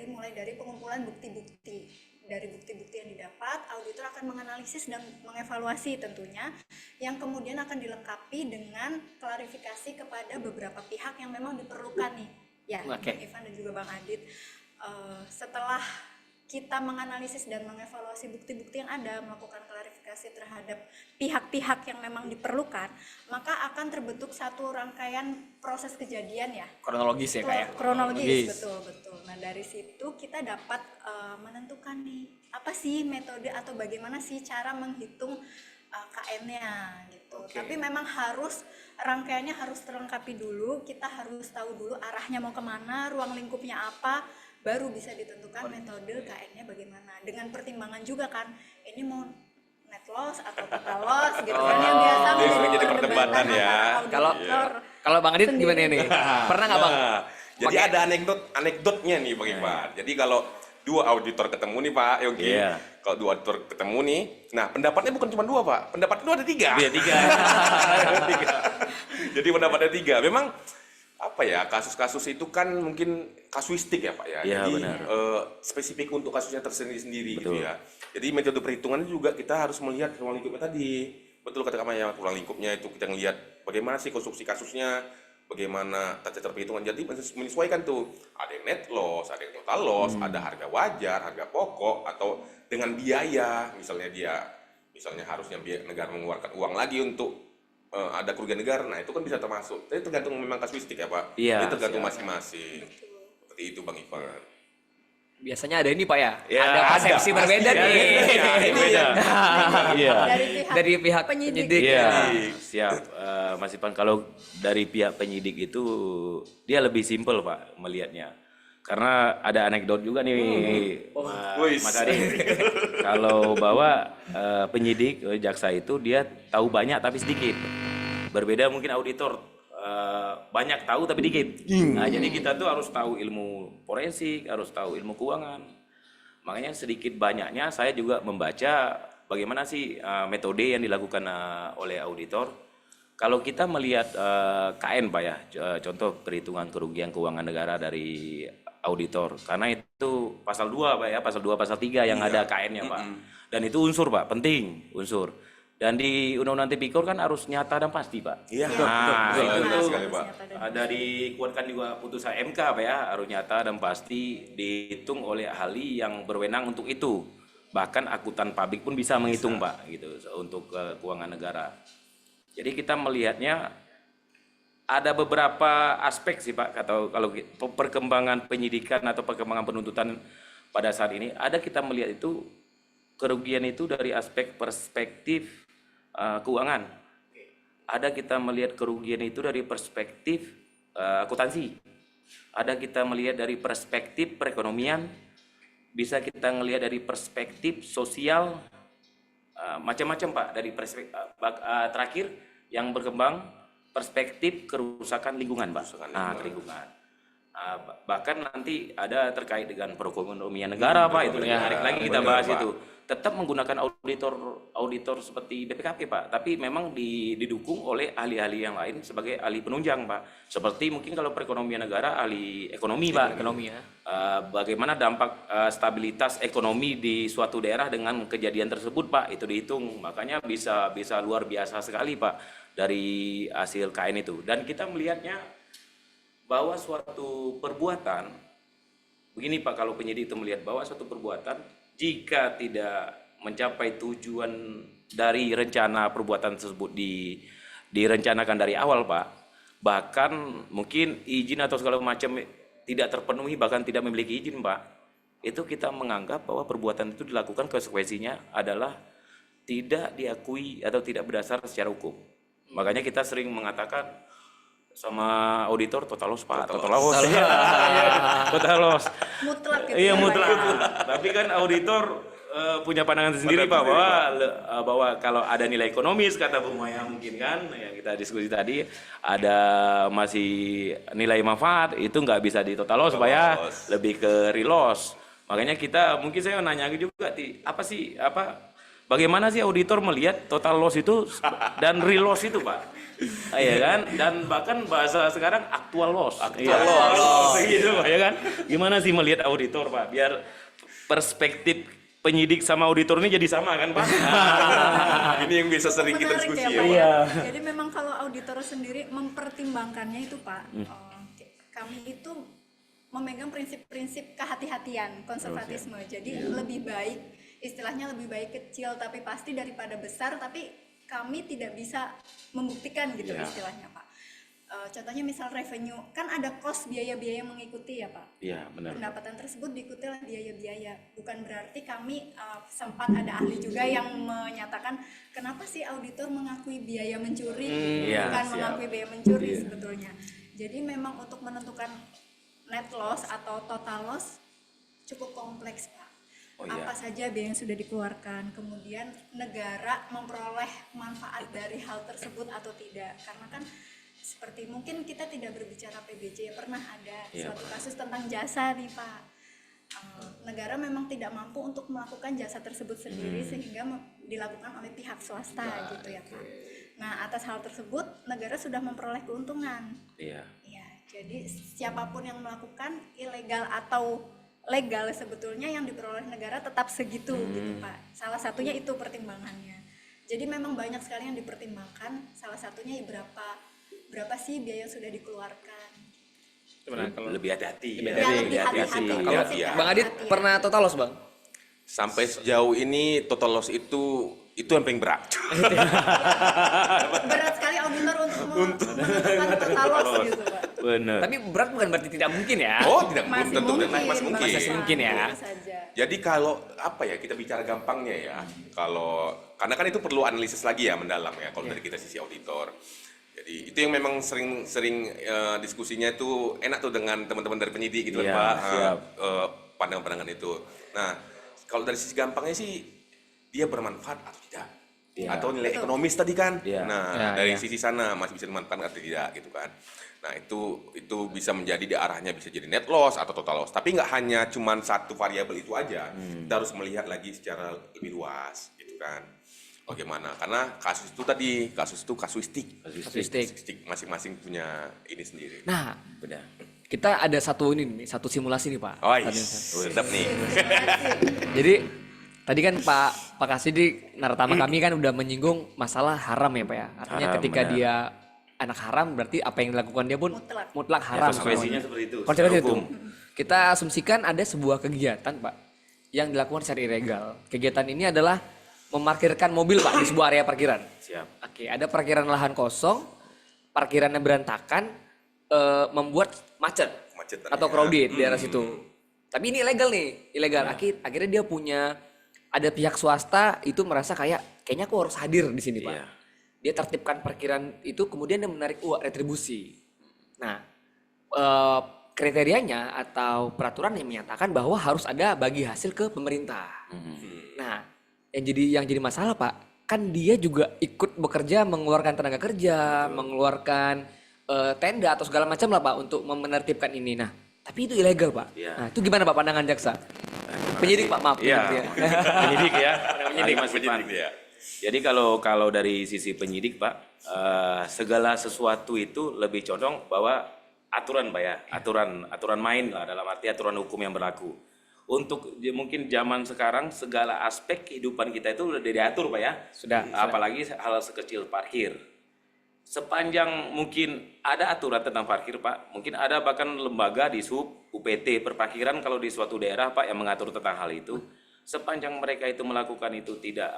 mulai dari pengumpulan bukti-bukti. Dari bukti-bukti yang didapat, auditor akan menganalisis dan mengevaluasi tentunya, yang kemudian akan dilengkapi dengan klarifikasi kepada beberapa pihak yang memang diperlukan nih. Ya, Oke. Bang Ivan dan juga Bang Adit. Setelah kita menganalisis dan mengevaluasi bukti-bukti yang ada, melakukan klarifikasi terhadap pihak-pihak yang memang diperlukan, maka akan terbentuk satu rangkaian proses kejadian ya. Kronologis ya kayak. Kronologis, betul. Nah dari situ kita dapat menentukan nih apa sih metode atau bagaimana sih cara menghitung KN-nya gitu. Tapi memang harus rangkaiannya harus terlengkapi dulu. Kita harus tahu dulu arahnya mau kemana, ruang lingkupnya apa, baru bisa ditentukan metode KN-nya bagaimana. Dengan pertimbangan juga kan, ini mau net loss atau total loss gitu kan yang biasa Ini sering jadi perdebatan ya. Kalau Bang Adit gimana nih? Pernah nggak Bang? Jadi ada anekdotnya nih Bang Ivan. Jadi kalau dua auditor ketemu nih Pak Yogi, kalau dua auditor ketemu nih, nah pendapatnya bukan cuma dua Pak, pendapatnya itu ada tiga. Iya, 3. Jadi pendapatnya tiga. Memang apa ya, kasus-kasus itu kan mungkin kasuistik ya Pak ya. Iya, Jadi benar. spesifik untuk kasusnya tersendiri-sendiri gitu ya. Jadi metode perhitungannya juga kita harus melihat ruang lingkupnya tadi. Betul kata Kak Maya, ruang lingkupnya itu kita ngelihat bagaimana sih konstruksi kasusnya, bagaimana tata cara perhitungan. Jadi menyesuaikan tuh, ada yang net loss, ada yang total loss, ada harga wajar, harga pokok, atau dengan biaya, misalnya harusnya negara mengeluarkan uang lagi untuk ada kerugian negara, nah itu kan bisa termasuk. Tapi tergantung memang kasuistik ya Pak. Iya, Jadi tergantung masing-masing. Seperti itu Bang Ivan. Biasanya ada ini Pak ya? Ya, ada persepsi ada, berbeda pasti nih. ada. Ini beda. Iya. Dari pihak penyidik. Iya, siap. Mas Ipan, kalau dari pihak penyidik itu dia lebih simpel Pak melihatnya. Karena ada anekdot juga nih, Mas Adi. Kalau bahwa penyidik, jaksa itu dia tahu banyak tapi sedikit. Berbeda mungkin auditor, banyak tahu tapi dikit. Nah, jadi kita tuh harus tahu ilmu forensik, harus tahu ilmu keuangan. Makanya sedikit banyaknya saya juga membaca bagaimana sih metode yang dilakukan oleh auditor. Kalau kita melihat KN Pak ya, contoh perhitungan kerugian keuangan negara dari auditor. Karena itu pasal 2 Pak ya, pasal 2, pasal 3 yang ada KN-nya Pak. Dan itu unsur Pak, penting unsur. Dan di Undang-Undang Tipikor kan harus nyata dan pasti Pak. Iya, Nah, betul itu sekali, Pak. ada dikuatkan juga putusan MK Pak ya, harus nyata dan pasti dihitung oleh ahli yang berwenang untuk itu. Bahkan akuntan publik pun bisa menghitung Pak gitu untuk keuangan negara. Jadi kita melihatnya ada beberapa aspek sih Pak, atau kalau perkembangan penyidikan atau perkembangan penuntutan pada saat ini ada kita melihat itu kerugian itu dari aspek perspektif keuangan. Ada kita melihat kerugian itu dari perspektif akuntansi. Ada kita melihat dari perspektif perekonomian. Bisa kita melihat dari perspektif sosial, macam-macam Pak. Dari perspektif terakhir yang berkembang perspektif kerusakan lingkungan Pak. Lingkungan. Bahkan nanti ada terkait dengan perekonomian negara Pak, itu menarik lagi kita bahas Pak. Itu tetap menggunakan auditor seperti BPKP Pak, tapi memang didukung oleh ahli-ahli yang lain sebagai ahli penunjang Pak, seperti mungkin kalau perekonomian negara ahli ekonomi Pak, ekonomi ya. Bagaimana dampak stabilitas ekonomi di suatu daerah dengan kejadian tersebut Pak, itu dihitung, makanya bisa luar biasa sekali Pak dari hasil KN itu. Dan kita melihatnya bahwa suatu perbuatan, begini Pak, kalau penyidik itu melihat bahwa suatu perbuatan jika tidak mencapai tujuan dari rencana perbuatan tersebut direncanakan dari awal Pak, bahkan mungkin izin atau segala macam tidak terpenuhi, bahkan tidak memiliki izin Pak, itu kita menganggap bahwa perbuatan itu dilakukan konsekuensinya adalah tidak diakui atau tidak berdasar secara hukum. Makanya kita sering mengatakan sama auditor total loss Pak, total loss. Total loss. Mutlak gitu. Iya ya, mutlak. Pak, ya. Tapi kan auditor punya pandangan sendiri Pak bahwa kalau ada nilai ekonomis kata Bu Maya mungkin kan yang kita diskusi tadi ada masih nilai manfaat itu nggak bisa di total loss Pak ya, lebih ke real loss. Makanya kita mungkin saya nanya juga bagaimana sih auditor melihat total loss itu dan real loss itu Pak? Iya kan, dan bahkan bahasa sekarang actual loss. Gitu Pak ya kan. Gimana sih melihat auditor Pak biar perspektif penyidik sama auditor ini jadi sama kan Pak? Ini yang bisa sering kita Menarik diskusi ya, ya Pak. Pak. Jadi memang kalau auditor sendiri mempertimbangkannya itu Pak, kami itu memegang prinsip-prinsip kehati-hatian, konservatisme. Jadi lebih baik, istilahnya lebih baik kecil tapi pasti daripada besar tapi kami tidak bisa membuktikan gitu istilahnya Pak. Contohnya misal revenue, kan ada cost biaya-biaya mengikuti ya Pak. Iya, benar. Pendapatan tersebut diikuti oleh biaya-biaya. Bukan berarti kami sempat ada ahli juga yang menyatakan kenapa sih auditor mengakui biaya mencuri, bukan mengakui biaya mencuri sebetulnya. Jadi memang untuk menentukan net loss atau total loss cukup kompleks Pak. Apa saja biaya yang sudah dikeluarkan, kemudian negara memperoleh manfaat dari hal tersebut atau tidak. Karena kan seperti mungkin kita tidak berbicara PBJ, pernah ada suatu kasus tentang jasa nih Pak. Negara memang tidak mampu untuk melakukan jasa tersebut sendiri sehingga dilakukan oleh pihak swasta gitu ya Pak. Nah atas hal tersebut negara sudah memperoleh keuntungan. Iya. Jadi siapapun yang melakukan ilegal atau legal sebetulnya yang diperoleh negara tetap segitu gitu Pak. Salah satunya itu pertimbangannya. Jadi memang banyak sekali yang dipertimbangkan. Salah satunya berapa sih biaya yang sudah dikeluarkan. Lebih hati-hati. Lebih hati-hati. Kalau Bang Adit pernah total loss Bang? Sampai sejauh ini total loss itu yang paling berat. Berat sekali auditor untuk menentukan total loss gitu Pak. Benar. Tapi berat bukan berarti tidak mungkin ya. Oh, tidak Masih tentu mungkin, masih mungkin. Masih mungkin ya. Tentu saja. Jadi kalau apa ya kita bicara gampangnya ya, karena kan itu perlu analisis lagi ya mendalam ya kalau dari kita sisi auditor. Jadi itu yang memang sering diskusinya itu enak tuh dengan teman-teman dari penyidik gitu kan Pak, pandangan-pandangan itu. Nah kalau dari sisi gampangnya sih dia bermanfaat atau tidak, atau nilai ekonomis tadi kan. Nah dari sisi sana masih bisa dimanfaatkan atau tidak gitu kan. Nah itu bisa menjadi di arahnya bisa jadi net loss atau total loss. Tapi nggak hanya cuman satu variabel itu aja, kita harus melihat lagi secara lebih luas gitu kan. Bagaimana? Karena kasus itu kasuistik. Masing-masing punya ini sendiri. Nah, kita ada satu simulasi nih Pak. Oh, sedap nih. Jadi tadi kan Pak Kasidi narasumber kami kan udah menyinggung masalah haram ya Pak ya. Artinya ketika dia anak haram berarti apa yang dilakukan dia pun mutlak haram. Konsekuensinya seperti itu. Konsekuensinya itu. Kita asumsikan ada sebuah kegiatan Pak yang dilakukan secara ilegal. Kegiatan ini adalah memarkirkan mobil Pak di sebuah area parkiran. Siap. Oke, ada parkiran lahan kosong, parkirannya berantakan, membuat macet atau crowded di daerah situ. Tapi ini ilegal nih, Akhirnya dia punya, ada pihak swasta itu merasa kayaknya aku harus hadir di sini Pak. Dia tertibkan parkiran itu, kemudian dia menarik uang retribusi. Nah, kriterianya atau peraturan yang menyatakan bahwa harus ada bagi hasil ke pemerintah. Nah, yang jadi masalah Pak, kan dia juga ikut bekerja, mengeluarkan tenaga kerja, mengeluarkan tenda atau segala macam lah Pak untuk menertibkan ini. Nah, tapi itu ilegal Pak. Nah, itu gimana Pak pandangan jaksa? Penyidik Pak, maaf. Penyidik ya. Penyidik ya. Jadi kalau dari sisi penyidik Pak, segala sesuatu itu lebih condong bahwa aturan Pak ya, aturan main lah, dalam arti aturan hukum yang berlaku. Untuk mungkin zaman sekarang segala aspek kehidupan kita itu udah diatur Pak ya. Sudah. Apalagi hal sekecil parkir. Sepanjang mungkin ada aturan tentang parkir Pak, mungkin ada bahkan lembaga di SUB, UPT, perparkiran kalau di suatu daerah Pak yang mengatur tentang hal itu. Sepanjang mereka itu melakukan itu tidak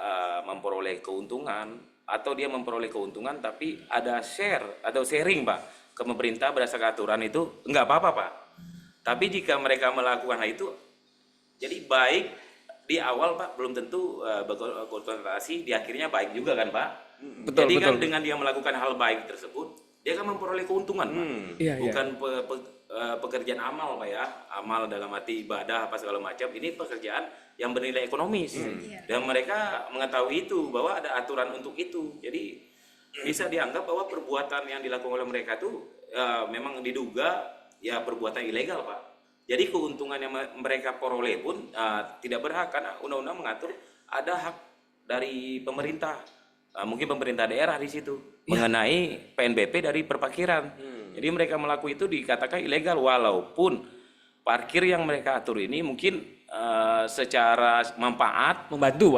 memperoleh keuntungan, atau dia memperoleh keuntungan tapi ada share atau sharing Pak ke pemerintah berdasarkan aturan itu, enggak apa-apa Pak. Tapi jika mereka melakukan hal itu, jadi baik di awal Pak belum tentu berkonsultasi, di akhirnya baik juga kan Pak. Jadi kan dengan dia melakukan hal baik tersebut, dia akan memperoleh keuntungan Pak. Bukan pekerjaan amal Pak ya, amal dalam arti ibadah apa segala macam. Ini pekerjaan yang bernilai ekonomis. Dan mereka mengetahui itu bahwa ada aturan untuk itu. Jadi bisa dianggap bahwa perbuatan yang dilakukan oleh mereka itu memang diduga ya perbuatan ilegal Pak. Jadi keuntungan yang mereka peroleh pun tidak berhak, karena undang-undang mengatur ada hak dari pemerintah, mungkin pemerintah daerah di situ mengenai PNBP dari perparkiran. Jadi mereka melakukan itu dikatakan ilegal, walaupun parkir yang mereka atur ini mungkin secara manfaat membantu.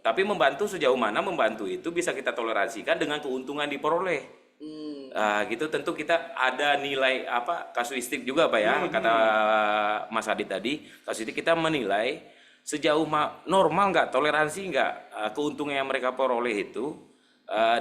Tapi membantu sejauh mana membantu itu bisa kita toleransikan dengan keuntungan diperoleh. Gitu tentu kita ada nilai apa kasuistik juga Pak ya, kata Mas Adit tadi, kasuistik kita menilai sejauh normal nggak, toleransi nggak keuntungan yang mereka peroleh itu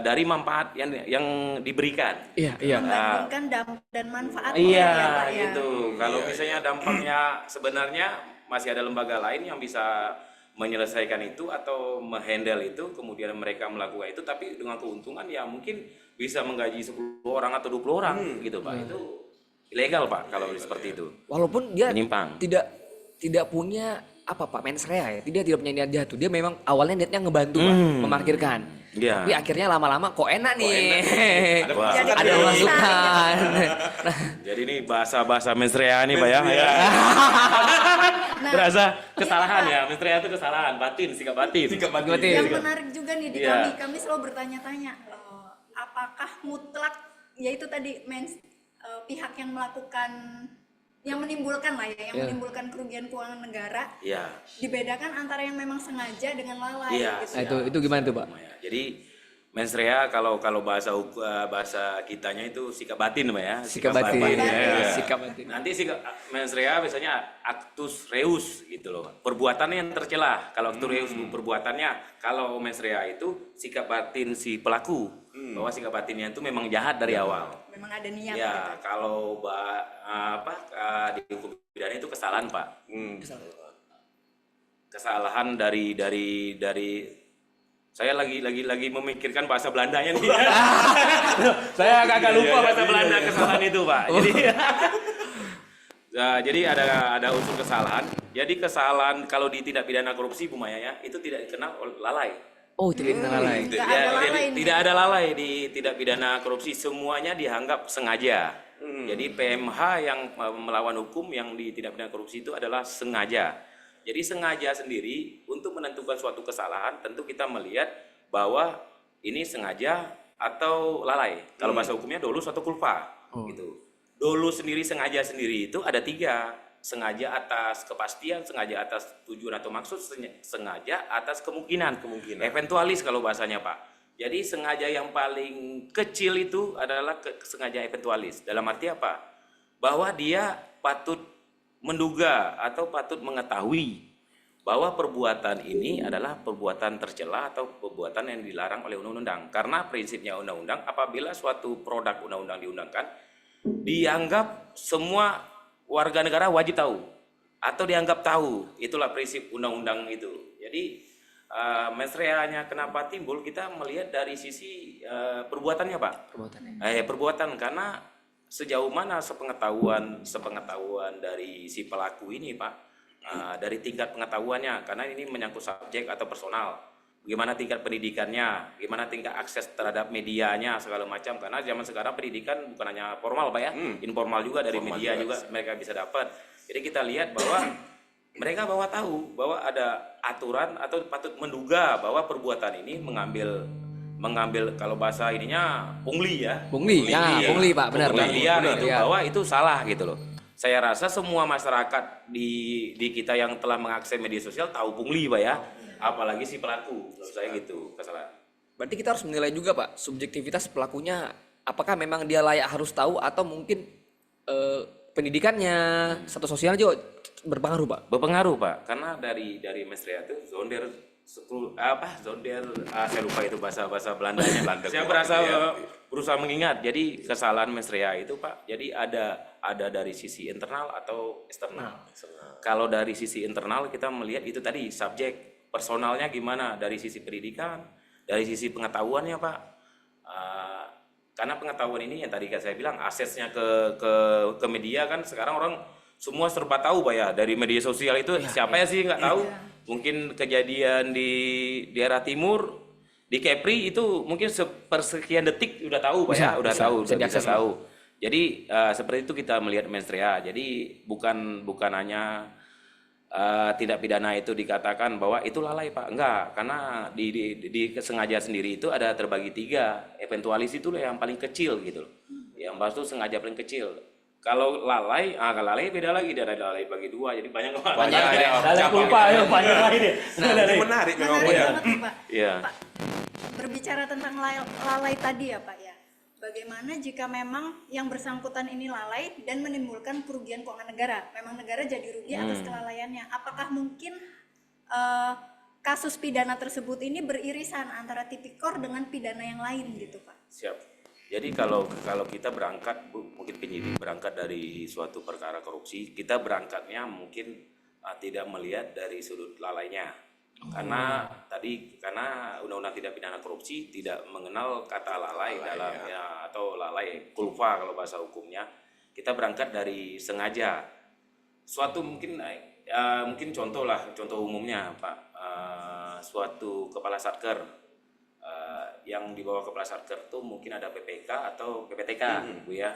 dari manfaat yang diberikan. Iya, iya. Membandingkan dampak dan manfaat Iya, ya, Pak, ya. gitu. Kalau misalnya dampaknya sebenarnya masih ada lembaga lain yang bisa menyelesaikan itu atau menghandle itu, kemudian mereka melakukan itu, tapi dengan keuntungan ya mungkin bisa menggaji 10 orang atau 20 orang gitu Pak. Itu ilegal Pak kalau seperti itu. Walaupun dia Menyimpang. tidak punya apa Pak, mens rea ya. Dia tidak punya niat jahat tuh. Dia memang awalnya niatnya ngebantu Pak, memarkirkan. Iya. Tapi akhirnya lama-lama kok enak nih. Ada Wah. masukan Ada nih. masukan. Nah, Jadi ini bahasa-bahasa mensrea nih Pak ya. Nah, Berasa kesalahan ya, mensrea itu kesalahan, batin, sikap batin. Sikap batin. Batin. yang menarik juga nih di Iya. kami selalu bertanya-tanya, apakah mutlak, yaitu tadi pihak yang melakukan, yang menimbulkan lah ya, yang Iya. menimbulkan kerugian keuangan negara, Iya. dibedakan antara yang memang sengaja dengan lalai Iya. gitu. Nah, itu gimana tuh Pak? Jadi mensrea kalau bahasa kitanya itu sikap batin Pak ya. Sikap batin. Ya. Sikap batin. Nanti sikap mensrea biasanya actus reus gitu loh. Perbuatannya yang tercela. Kalau actus reus perbuatannya, kalau mensrea itu sikap batin si pelaku. Bahwa sikap batinnya itu memang jahat dari awal. Memang ada niat Ya, gitu. kalau di hukum pidana itu kesalahan Pak. Kesalahan dari saya lagi memikirkan bahasa Belandanya nih. Saya agak lupa bahasa Belanda kesalahan itu Pak. Jadi ada unsur kesalahan. Jadi kesalahan kalau di tindak pidana korupsi Bu Maya ya, itu tidak dikenal lalai. Oh, tidak dikenal lalai. Nggak ada lalai Jadi nih. tidak ada lalai di tindak pidana korupsi, semuanya dianggap sengaja. Jadi PMH yang melawan hukum yang di tindak pidana korupsi itu adalah sengaja. Jadi sengaja sendiri untuk menentukan suatu kesalahan tentu kita melihat bahwa ini sengaja atau lalai. Kalau bahasa hukumnya dolus atau culpa gitu. Dolus sendiri, sengaja sendiri itu ada 3. Sengaja atas kepastian, sengaja atas tujuan atau maksud, sengaja atas kemungkinan. Eventualis kalau bahasanya Pak. Jadi sengaja yang paling kecil itu adalah sengaja eventualis. Dalam arti apa? Bahwa dia patut menduga atau patut mengetahui bahwa perbuatan ini adalah perbuatan tercela atau perbuatan yang dilarang oleh undang-undang. Karena prinsipnya undang-undang, apabila suatu produk undang-undang diundangkan, dianggap semua warga negara wajib tahu atau dianggap tahu. Itulah prinsip undang-undang itu. Jadi mensreanya kenapa timbul, kita melihat dari sisi perbuatannya Pak. Perbuatan, karena sejauh mana sepengetahuan dari si pelaku ini Pak, dari tingkat pengetahuannya, karena ini menyangkut subjek atau personal. Bagaimana tingkat pendidikannya, bagaimana tingkat akses terhadap medianya segala macam, karena zaman sekarang pendidikan bukan hanya formal Pak ya, informal juga dari media juga mereka bisa dapat. Jadi kita lihat bahwa mereka tahu bahwa ada aturan atau patut menduga bahwa perbuatan ini mengambil kalau bahasa ininya pungli ya. Pungli Pak, benar. Pengembalian itu Iya. bahwa itu salah gitu loh. Saya rasa semua masyarakat di kita yang telah mengakses media sosial tahu pungli Pak ya. Apalagi si pelaku, menurut saya gitu kesalahan. Berarti kita harus menilai juga Pak, subjektivitas pelakunya, apakah memang dia layak harus tahu atau mungkin pendidikannya, status sosial juga berpengaruh Pak. Berpengaruh Pak, karena dari mensrea itu zonder saya lupa itu bahasa Belandanya. Saya berusaha mengingat. Jadi kesalahan mensrea itu Pak, jadi ada dari sisi internal atau eksternal. Kalau dari sisi internal kita melihat itu tadi subjek personalnya gimana, dari sisi pendidikan, dari sisi pengetahuannya Pak. Karena pengetahuan ini yang tadi saya bilang aksesnya ke media kan sekarang orang semua serba tahu Pak ya, dari media sosial itu siapa ya sih nggak tahu. Mungkin kejadian di daerah timur di Kepri itu mungkin sepersekian detik udah tahu Pak ya, udah bisa tahu. Jadi seperti itu kita melihat mensrea. Jadi bukan hanya tindak pidana itu dikatakan bahwa itu lalai Pak, enggak, karena di sengaja sendiri itu ada terbagi 3. Eventualis itu yang paling kecil gitu loh. Yang itu sengaja paling kecil. Kalau lalai beda lagi, dari lalai bagi 2, jadi banyak Lalai lupa ya, banyak lagi deh. Ini menarik memang Pak ya. banget nih, Pak. Iya. Pak, berbicara tentang lalai tadi ya Pak ya, Bagaimana jika memang yang bersangkutan ini lalai dan menimbulkan kerugian keuangan negara? Memang negara jadi rugi atas kelalaiannya. Apakah mungkin kasus pidana tersebut ini beririsan antara tipikor dengan pidana yang lain gitu, Pak? Siap. Jadi kalau kita berangkat, Bu, mungkin penyidik berangkat dari suatu perkara korupsi, kita berangkatnya mungkin tidak melihat dari sudut lalainya. Karena undang-undang tidak pidana korupsi tidak mengenal kata lalai dalamnya, atau lalai kulfa kalau bahasa hukumnya. Kita berangkat dari sengaja. Suatu mungkin contoh umumnya Pak, suatu kepala satker yang di bawah kepala satker itu mungkin ada PPK atau PPTK, Bu ya.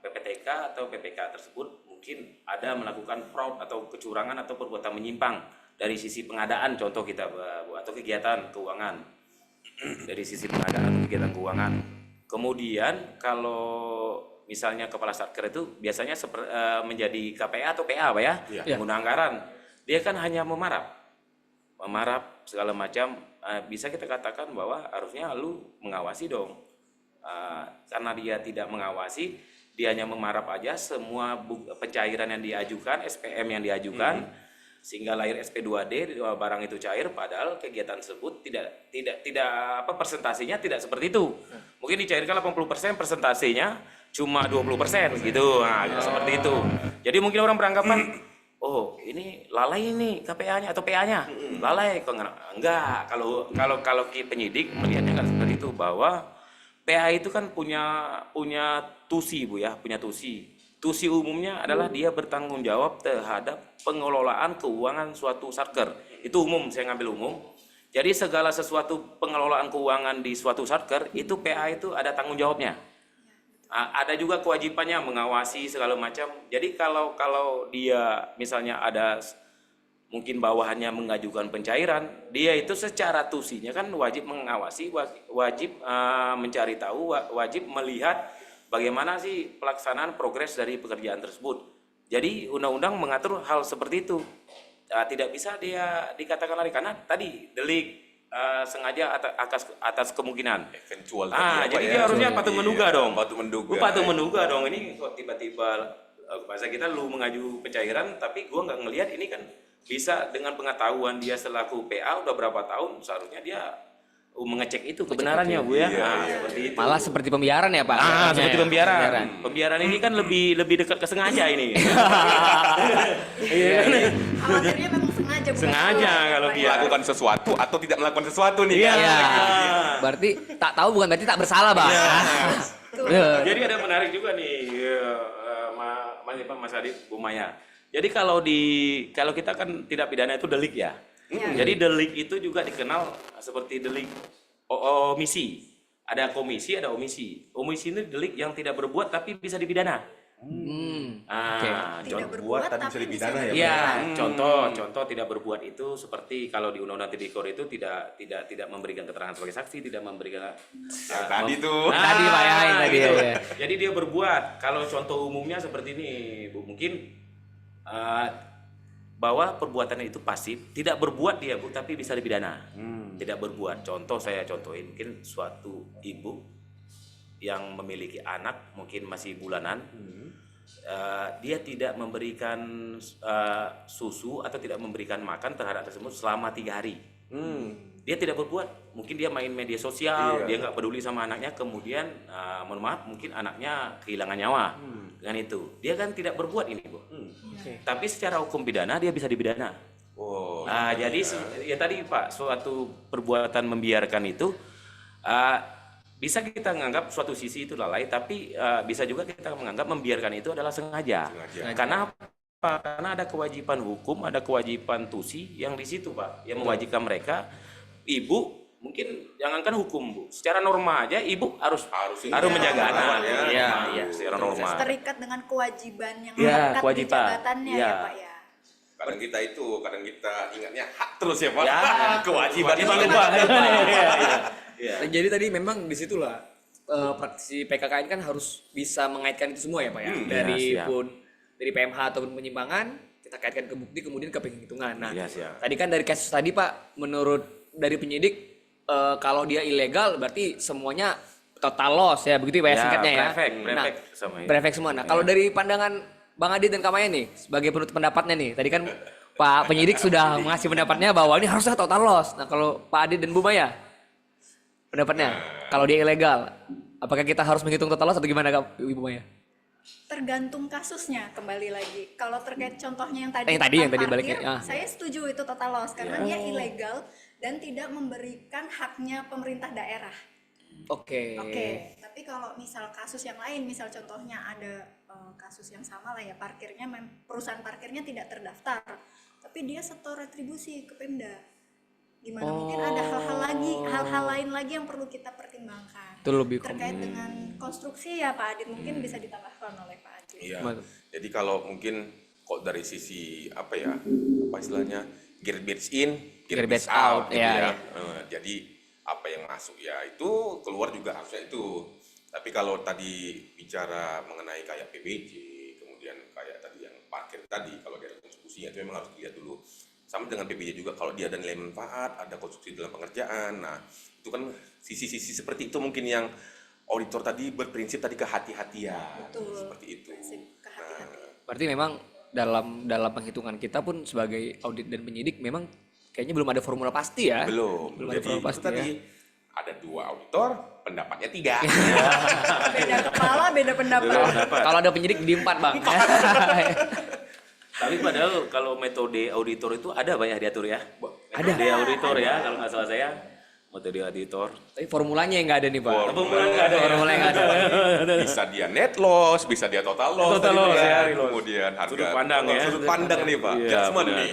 PPTK atau PPK tersebut mungkin ada melakukan fraud atau kecurangan atau perbuatan menyimpang dari sisi pengadaan, contoh kita, Bu, atau kegiatan keuangan. Dari sisi pengadaan atau kegiatan keuangan. Kemudian kalau misalnya kepala satker itu biasanya menjadi KPA atau PA, Pak ya, pengguna anggaran. Dia kan hanya memarap segala macam. Bisa kita katakan bahwa harusnya lu mengawasi dong. Karena dia tidak mengawasi, dia hanya memarap aja semua pencairan yang diajukan, SPM yang diajukan, sehingga lahir SP2D, barang itu cair, padahal kegiatan tersebut tidak presentasinya tidak seperti itu. Mungkin dicairkan 80%, presentasinya cuma 20% gitu. Nah, seperti itu. Jadi mungkin orang beranggapan, oh ini lalai ini KPA-nya atau PA-nya. Lalai. Enggak, kalau penyidik melihatnya enggak seperti itu, bahwa PA itu kan punya tusi, Bu ya, punya tusi. Tusi umumnya adalah dia bertanggung jawab terhadap pengelolaan keuangan suatu satker. Itu umum, saya ngambil umum. Jadi segala sesuatu pengelolaan keuangan di suatu satker, itu PA itu ada tanggung jawabnya. Ada juga kewajibannya mengawasi segala macam. Jadi kalau dia misalnya ada mungkin bawahannya mengajukan pencairan, dia itu secara tusinya kan wajib mengawasi, wajib mencari tahu, wajib melihat bagaimana sih pelaksanaan progres dari pekerjaan tersebut. Jadi undang-undang mengatur hal seperti itu. Tidak bisa dia dikatakan lari karena tadi delik sengaja atas kemungkinan. Eventual jadi dia harusnya patut menduga dong. Patut menduga dong. Ini kok tiba-tiba bahasa kita lu mengaju pencairan tapi gua nggak ngelihat ini kan bisa dengan pengetahuan dia selaku PA udah berapa tahun, seharusnya dia mengecek itu kebenarannya, Bu ya. Seperti itu. Malah seperti pembiaran ya, Pak? Seperti pembiaran. Pembiaran ini kan lebih dekat ke sengaja ini. Khawatirnya memang sengaja. Sengaja kalau dia melakukan sesuatu atau tidak melakukan sesuatu nih. Berarti tak tahu bukan berarti tak bersalah, Bang. Jadi ada menarik juga nih, Mas Adit, Bu Maya. Jadi kalau kita kan tidak pidana itu delik ya. Jadi delik itu juga dikenal seperti delik omisi. Ada komisi, ada omisi. Omisi ini delik yang tidak berbuat tapi bisa dipidana. Tidak berbuat tapi bisa dipidana ya. Iya, contoh tidak berbuat itu seperti kalau di Undang-Undang Tipikor itu tidak memberikan keterangan sebagai saksi, tidak memberikan tadi tuh. Tadi Pak ya, tadi ya. Jadi dia berbuat. Kalau contoh umumnya seperti ini, Bu, mungkin bahwa perbuatannya itu pasif, tidak berbuat dia, Bu, tapi bisa dipidana. Tidak berbuat. Contoh saya contohin, mungkin suatu ibu yang memiliki anak mungkin masih bulanan, dia tidak memberikan susu atau tidak memberikan makan terhadap tersebut selama 3 hari. Dia tidak berbuat, mungkin dia main media sosial, dia nggak peduli sama anaknya, kemudian mohon maaf mungkin anaknya kehilangan nyawa dengan itu. Dia kan tidak berbuat ini, Bu. Tapi secara hukum pidana dia bisa dipidana. Jadi ya tadi Pak, suatu perbuatan membiarkan itu bisa kita menganggap suatu sisi itu lalai, tapi bisa juga kita menganggap membiarkan itu adalah sengaja. Karena apa? Karena ada kewajiban hukum, ada kewajiban tusi yang di situ, Pak, yang mewajibkan mereka. Ibu mungkin jangankan hukum, Bu, secara norma aja ibu harus menjaga anak. Iya, secara norma. Terikat dengan kewajiban yang melekat di jabatannya ya, Pak ya. Kadang kita ingatnya hak terus ya, Pak. Kewajiban itu Jadi tadi memang disitulah praktisi PKKN kan harus bisa mengaitkan itu semua ya, Pak ya. Dari PMH ataupun penyimpangan kita kaitkan ke bukti kemudian ke penghitungan. Nah, tadi kan dari kasus tadi Pak, menurut dari penyidik kalau dia ilegal berarti semuanya total loss ya, begitu ya, singkatnya ya. Prefek sama ini. Prefek semua. Nah, kalau dari pandangan Bang Adit dan Kak Maya nih, sebagai penutup pendapatnya nih, tadi kan Pak penyidik sudah mengasih pendapatnya bahwa ini harusnya total loss. Nah, kalau Pak Adit dan Bu Maya, pendapatnya, kalau dia ilegal, apakah kita harus menghitung total loss atau gimana Kak Ibu Maya? Tergantung kasusnya, kembali lagi. Kalau terkait contohnya yang tadi, yang tadi tentang baliknya, parkir, saya setuju itu total loss karena dia ilegal dan tidak memberikan haknya pemerintah daerah. Oke. Tapi kalau misal kasus yang lain, misal contohnya ada kasus yang sama lah ya, parkirnya perusahaan parkirnya tidak terdaftar, tapi dia setor retribusi ke Pemda. Gimana mungkin ada hal-hal lain lagi yang perlu kita pertimbangkan. Itu lebih terkait dengan konstruksi ya Pak Adit, mungkin bisa ditambahkan oleh Pak Adit. Iya. Jadi kalau mungkin kok dari sisi apa istilahnya gearbage in, gearbage out gitu ya. Jadi apa yang masuk ya itu keluar juga harusnya itu. Tapi kalau tadi bicara mengenai kayak PBJ, kemudian kayak tadi yang parkir tadi, kalau dia ada konstruksinya itu memang harus dilihat dulu. Sama dengan PBJ juga, kalau dia ada nilai manfaat, ada konstruksi dalam pengerjaan, nah itu kan sisi-sisi seperti itu mungkin yang auditor tadi berprinsip tadi kehati-hatian. Betul. Seperti itu. Berarti memang dalam penghitungan kita pun sebagai audit dan penyidik memang kayaknya belum ada formula pasti ya. Belum ada jadi formula itu pasti tadi ya. ada 2 auditor, pendapatnya 3. Beda kepala, beda pendapat. Kalau ada penyidik di 4 Bang. Tapi padahal kalau metode auditor itu ada Pak ya diatur ya. Ada. Metode auditor ya kalau nggak salah saya. Metode auditor. Tapi formulanya yang nggak ada nih Pak. Formulanya nggak ada. Formulanya nggak ada. Bisa dia net loss, bisa dia total loss, Total loss, ya. ya. Kemudian harga Sudut pandang ya. Sudut pandang nih Pak. Iya, Judgment benar. nih.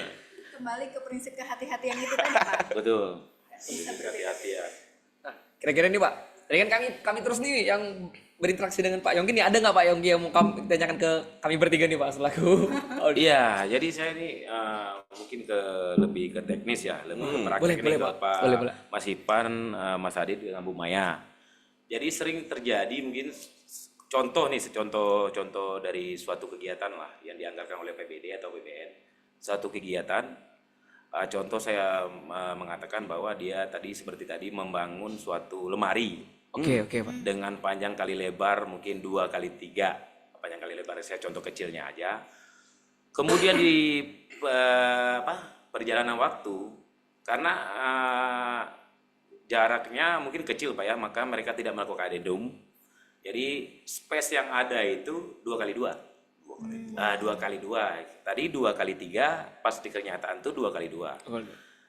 Kembali ke prinsip kehati-hatian itu tadi Pak. Betul. Bisa berbeda. Hati-hati ya. Nah, kira-kira nih Pak. Tadi kan kami terus nih yang berinteraksi dengan Pak Yongki nih, ada nggak Pak Yongki yang mau kami tanyakan ke kami bertiga nih Pak selaku Iya, jadi saya ini mungkin lebih ke teknis ya, lebih ke praktik boleh, ini boleh, ke Pak. Pak Boleh. Mas Ipan, Mas Adit dengan Bu Maya. Jadi sering terjadi mungkin contoh dari suatu kegiatan lah yang dianggarkan oleh PBD atau BPN. Suatu kegiatan, contoh saya mengatakan bahwa dia seperti tadi membangun suatu lemari. Oke Pak. Dengan panjang kali lebar mungkin 2 kali 3. Panjang kali lebar saya contoh kecilnya aja. Kemudian di perjalanan waktu karena jaraknya mungkin kecil Pak ya, maka mereka tidak melakukan addendum. Jadi space yang ada itu 2 kali 2. 2 kali 2. Tadi 2 kali 3, pas di kenyataan tuh 2 kali 2.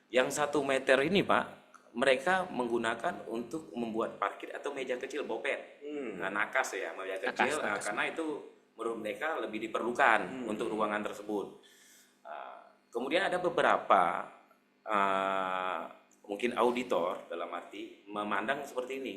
Yang 1 meter ini Pak, mereka menggunakan untuk membuat parkir atau meja kecil bopet. Nakas ya, meja kecil. Nakas. Karena itu menurut mereka lebih diperlukan untuk ruangan tersebut. Kemudian ada beberapa mungkin auditor dalam arti memandang seperti ini,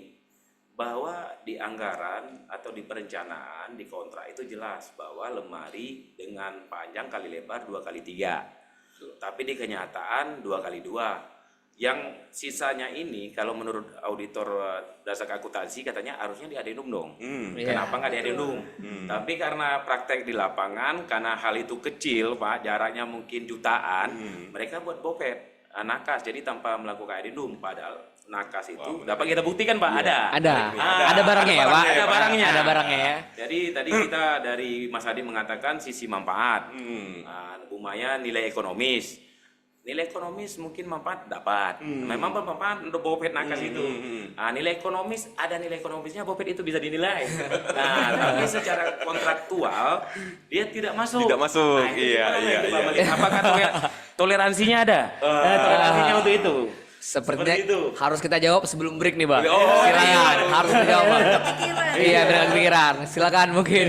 bahwa di anggaran atau di perencanaan di kontrak itu jelas bahwa lemari dengan panjang kali lebar 2 kali 3. Tapi di kenyataan 2 kali 2. Yang sisanya ini kalau menurut auditor dasar akuntansi katanya harusnya di addendum dong. Kenapa nggak di addendum? Tapi karena praktek di lapangan, karena hal itu kecil Pak, jaraknya mungkin jutaan, mereka buat bopet, nakas, jadi tanpa melakukan addendum. Padahal nakas itu dapat kita buktikan Pak, ada barangnya ya Pak. Ada barangnya ya. Jadi tadi kita dari Mas Adi mengatakan sisi manfaat, Bu Maya nilai ekonomis. Nilai ekonomis mungkin manfaat dapat. Memang bermanfaat untuk bopet nakas itu. Nilai ekonomis, ada nilai ekonomisnya, bopet itu bisa dinilai. Tapi secara kontraktual dia tidak masuk. Tidak masuk. Nah, itu Iya. Apakah toleransinya ada? Toleransinya untuk itu. Sepertinya Seperti itu. harus kita jawab sebelum break nih Bang. Oh, Silakan, harus dijawab Bang. Pikiran. Iya, benar pikiran. Silakan mungkin.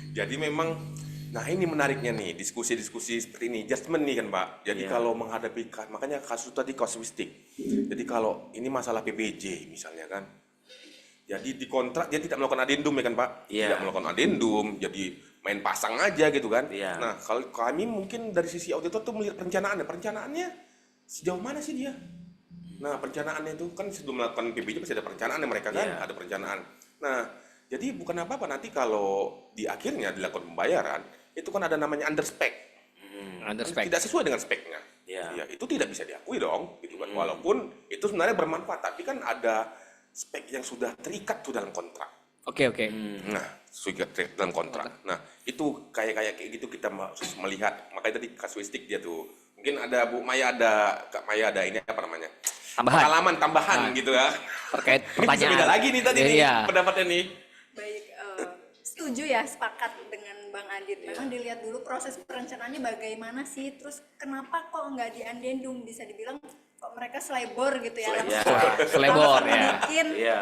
Jadi memang, nah ini menariknya nih, diskusi-diskusi seperti ini, judgment nih kan Pak. Jadi kalau menghadapi, makanya kasus tadi kasuistik. Jadi kalau ini masalah PBJ misalnya kan, jadi di kontrak dia tidak melakukan addendum ya kan Pak? Tidak melakukan addendum, jadi main pasang aja gitu kan. Nah kalau kami mungkin dari sisi auditor tuh melihat perencanaannya sejauh mana sih dia? Nah perencanaannya itu kan sebelum melakukan PBJ pasti ada perencanaan mereka kan, ada perencanaan. Nah jadi bukan apa-apa nanti kalau di akhirnya dilakukan pembayaran, itu kan ada namanya underspec. Underspec. Tidak sesuai dengan speknya. Ya, itu tidak bisa diakui dong, gitu kan. Walaupun itu sebenarnya bermanfaat, tapi kan ada spek yang sudah terikat tuh dalam kontrak. Oke. Nah, sudah terikat dalam kontrak. Nah, itu kayak gitu kita melihat. Makanya tadi kasuistik dia tuh. Mungkin ada Kak Maya ada ini apa namanya? Pengalaman tambahan gitu ya. Terkait Bisa pertanyaan. beda lagi nih tadi nih pendapatnya nih. Baik, setuju ya, sepakat dengan Bang Adit. Memang dilihat dulu proses perencanaannya bagaimana sih, terus kenapa kok nggak di addendum, bisa dibilang kok mereka selebor gitu ya, Selebor ya. mungkin Iya.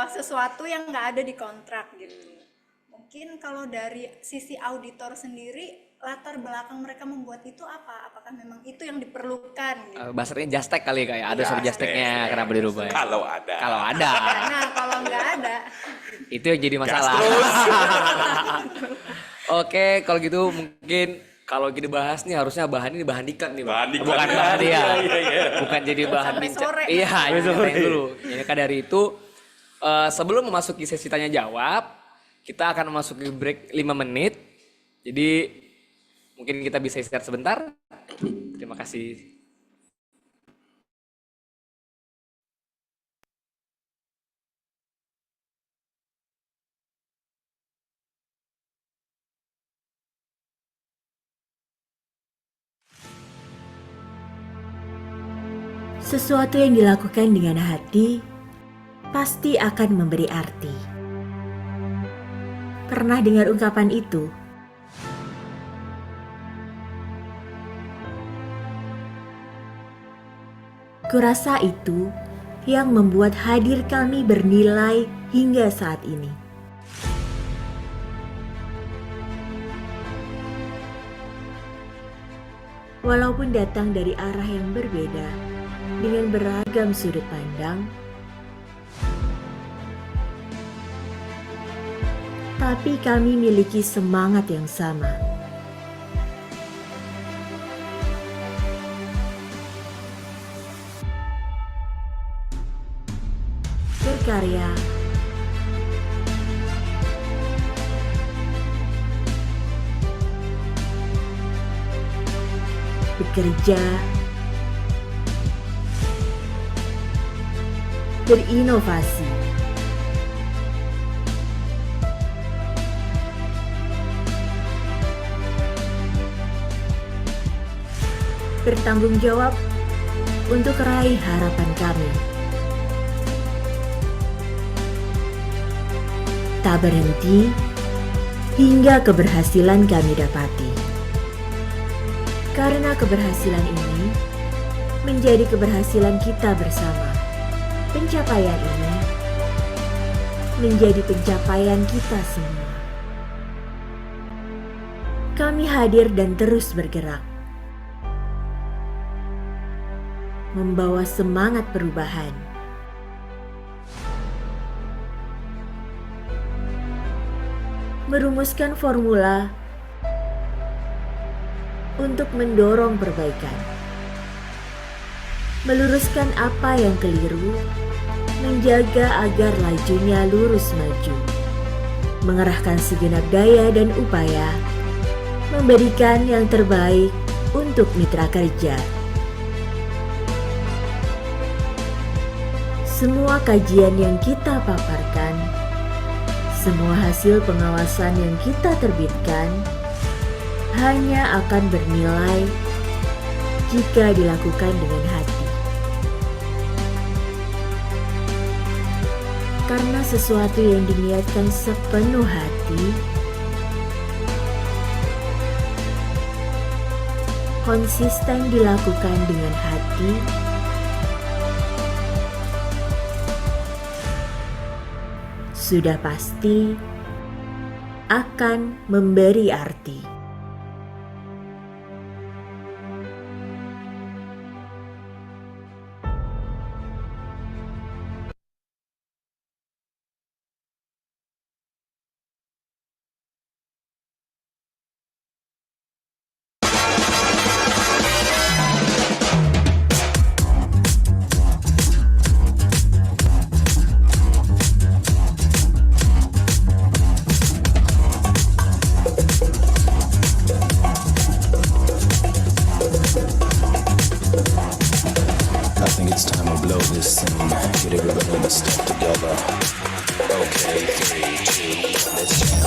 sesuatu yang nggak ada di kontrak gitu. Mungkin kalau dari sisi auditor sendiri, latar belakang mereka membuat itu apa? Apakah memang itu yang diperlukan gitu? Bahasanya justek kali kayak ada surat justeknya kenapa dirubah ya? Kalau ada. Kalau ada. Nah, kalau nggak ada, Itu yang jadi masalah. Oke, kalau gitu mungkin kalau gini bahas nih harusnya bahan ini bahan diklat nih, Bang. Bahan diklat. Bukan bahan dia. Iya. Bukan jadi bahan Sampai bincang. sore. Iya, nyantain dulu. Ya, maka dari itu sebelum memasuki sesi tanya jawab, kita akan memasuki break 5 menit. Jadi mungkin kita bisa istirahat sebentar. Terima kasih. Sesuatu yang dilakukan dengan hati pasti akan memberi arti. Pernah dengar ungkapan itu? Kurasa itu yang membuat hadir kami bernilai hingga saat ini. Walaupun datang dari arah yang berbeda, dengan beragam sudut pandang, tapi kami miliki semangat yang sama. Berkarya, bekerja, berinovasi, bertanggung jawab untuk raih harapan kami. Tak berhenti hingga keberhasilan kami dapati. Karena keberhasilan ini menjadi keberhasilan kita bersama. Pencapaian ini menjadi pencapaian kita semua. Kami hadir dan terus bergerak, membawa semangat perubahan. Merumuskan formula untuk mendorong perbaikan. Meluruskan apa yang keliru, menjaga agar lajunya lurus maju. Mengerahkan segenap daya dan upaya, memberikan yang terbaik untuk mitra kerja. Semua kajian yang kita paparkan, semua hasil pengawasan yang kita terbitkan hanya akan bernilai jika dilakukan dengan hati. Karena sesuatu yang diniatkan sepenuh hati, konsisten dilakukan dengan hati, sudah pasti akan memberi arti. Okay, 3, 2, 1, let's jam.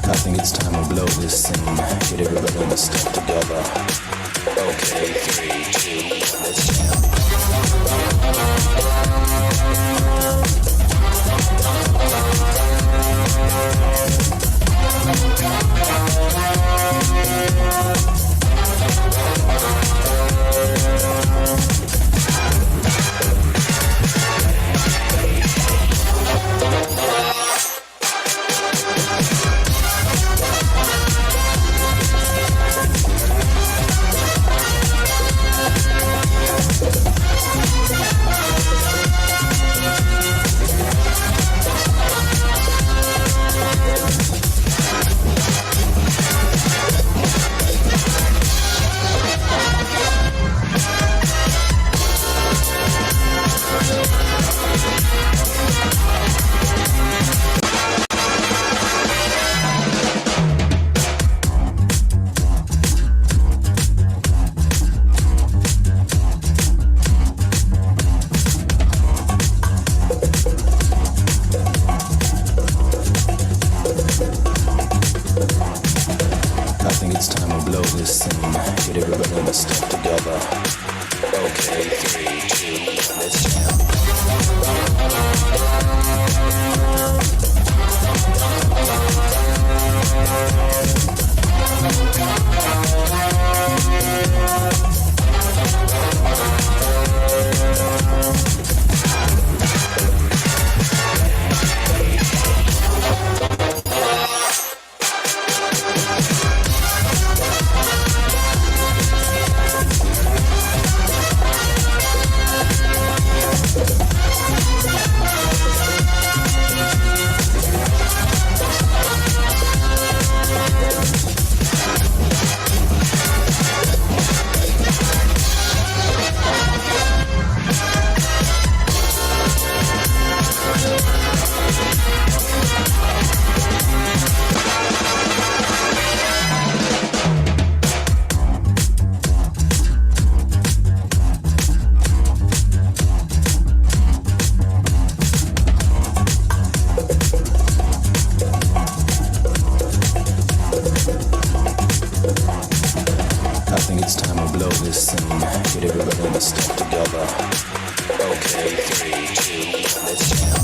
I think it's time to blow this scene. Get everybody in the stuff together. Okay, 3, 2, 1, let's jam. I think it's time to blow this scene. Get everybody in the stuff together. Okay, 3, 2, 1, let's jam. I think it's time to blow this scene. Get everybody in the stuff together. Okay, 3, 2, 1, let's jam.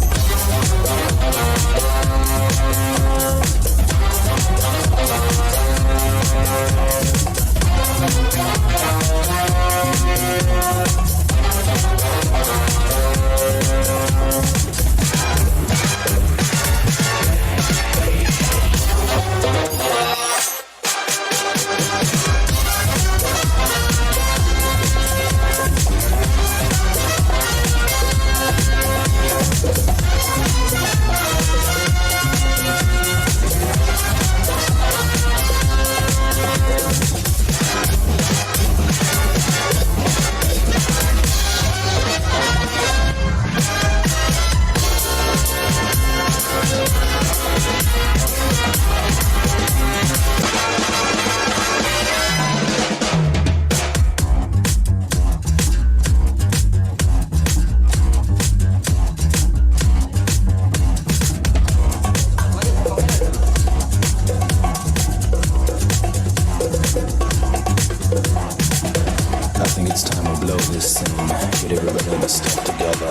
I think it's time we blow this scene. Get everybody in the stuff together.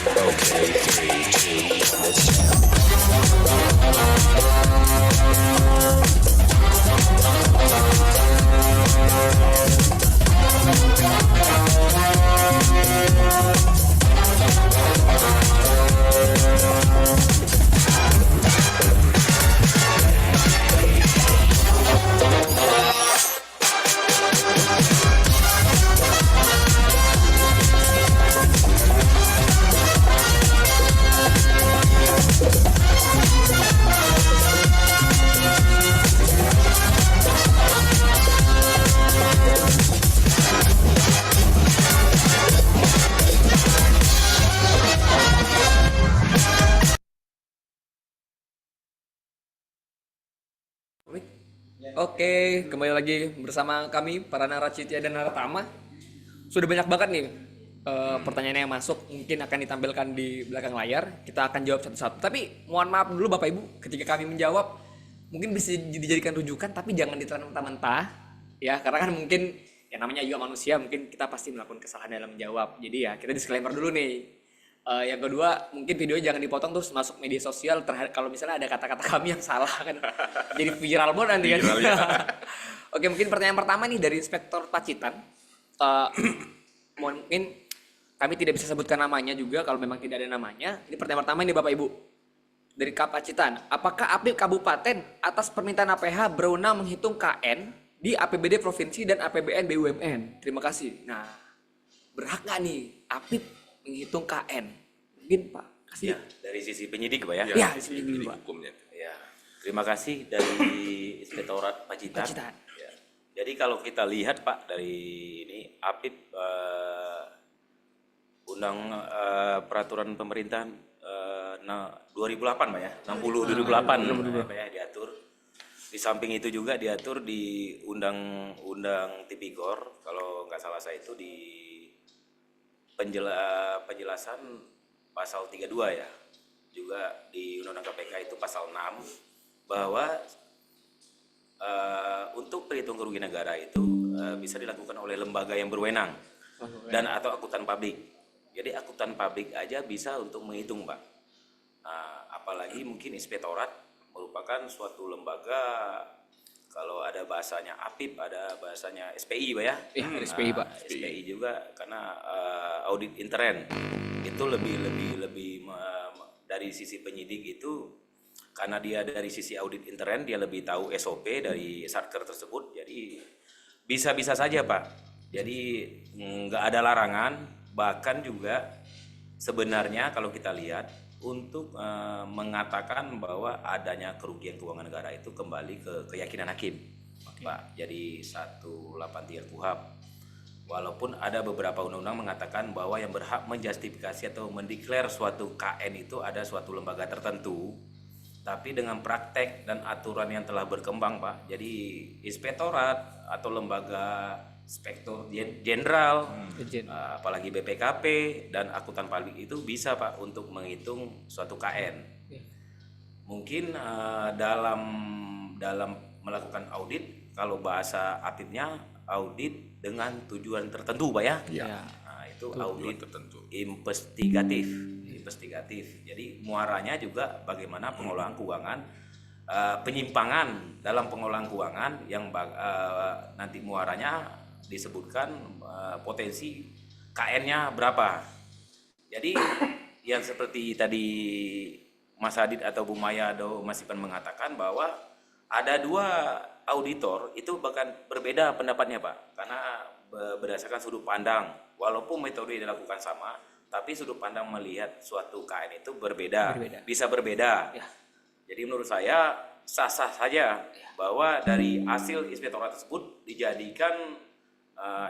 Okay, 3, 2, 1, let's jam. Oke, kembali lagi bersama kami para Naracitya dan Naratama. Sudah banyak banget nih pertanyaan yang masuk, mungkin akan ditampilkan di belakang layar. Kita akan jawab satu-satu. Tapi mohon maaf dulu Bapak Ibu, ketika kami menjawab mungkin bisa dijadikan rujukan, tapi jangan ditelan mentah-mentah, ya. Karena kan mungkin yang namanya juga manusia, mungkin kita pasti melakukan kesalahan dalam menjawab. Jadi ya kita disclaimer dulu nih. Yang kedua, mungkin videonya jangan dipotong terus masuk media sosial kalau misalnya ada kata-kata kami yang salah kan. Jadi viral banget nanti kan. Oke, mungkin pertanyaan pertama nih dari Inspektor Pacitan. Mungkin kami tidak bisa sebutkan namanya juga kalau memang tidak ada namanya. Ini pertanyaan pertama ini Bapak Ibu. Dari Kak Pacitan, apakah APIP Kabupaten atas permintaan APH berwenang menghitung KN di APBD Provinsi dan APBN BUMN? Terima kasih. Nah, berhak nggak nih APIP menghitung KN? Mungkin Pak kasih. Ya, dari sisi penyidik Pak ya. Ya, sisi ini, Pak. hukumnya. Ya, terima kasih dari Inspektorat Pacitan. Ya. Jadi kalau kita lihat Pak dari ini APIP peraturan pemerintahan 2008 Pak ya, 60 2008 Pak ya diatur. Di samping itu juga diatur di Undang-Undang Tipikor, kalau nggak salah saya itu di penjelasan pasal 32 ya. Juga di Undang-Undang KPK itu pasal 6 bahwa untuk perhitungan kerugian negara itu bisa dilakukan oleh lembaga yang berwenang dan atau akuntan publik. Jadi akuntan publik aja bisa untuk menghitung Pak. Apalagi mungkin inspektorat merupakan suatu lembaga, kalau ada bahasanya APIP, ada bahasanya SPI Pak ya. SPI Pak. SPI juga karena audit intern itu lebih dari sisi penyidik itu, karena dia dari sisi audit intern dia lebih tahu SOP dari satker tersebut. Jadi bisa-bisa saja Pak. Jadi nggak ada larangan, bahkan juga sebenarnya kalau kita lihat untuk mengatakan bahwa adanya kerugian keuangan negara itu kembali ke keyakinan hakim, Pak. Jadi 183 KUHP. Walaupun ada beberapa undang-undang mengatakan bahwa yang berhak menjustifikasi atau mendeklar suatu KN itu ada suatu lembaga tertentu, tapi dengan praktek dan aturan yang telah berkembang Pak, jadi inspektorat atau lembaga inspektur jenderal, apalagi BPKP dan akuntan publik itu bisa Pak untuk menghitung suatu KN. Mungkin dalam melakukan audit, kalau bahasa APIP-nya audit dengan tujuan tertentu Pak ya. Nah, itu audit tertentu. Investigatif. Jadi muaranya juga bagaimana pengelolaan keuangan, penyimpangan dalam pengelolaan keuangan yang nanti muaranya disebutkan potensi KN-nya berapa. Jadi yang seperti tadi Mas Adit atau Bu Maya atau Mas Ipan mengatakan bahwa ada dua auditor itu bahkan berbeda pendapatnya Pak, karena berdasarkan sudut pandang, walaupun metode yang dilakukan sama, tapi sudut pandang melihat suatu KN itu berbeda. Bisa berbeda. Ya. Jadi menurut saya sah-sah saja bahwa dari hasil inspektorat tersebut dijadikan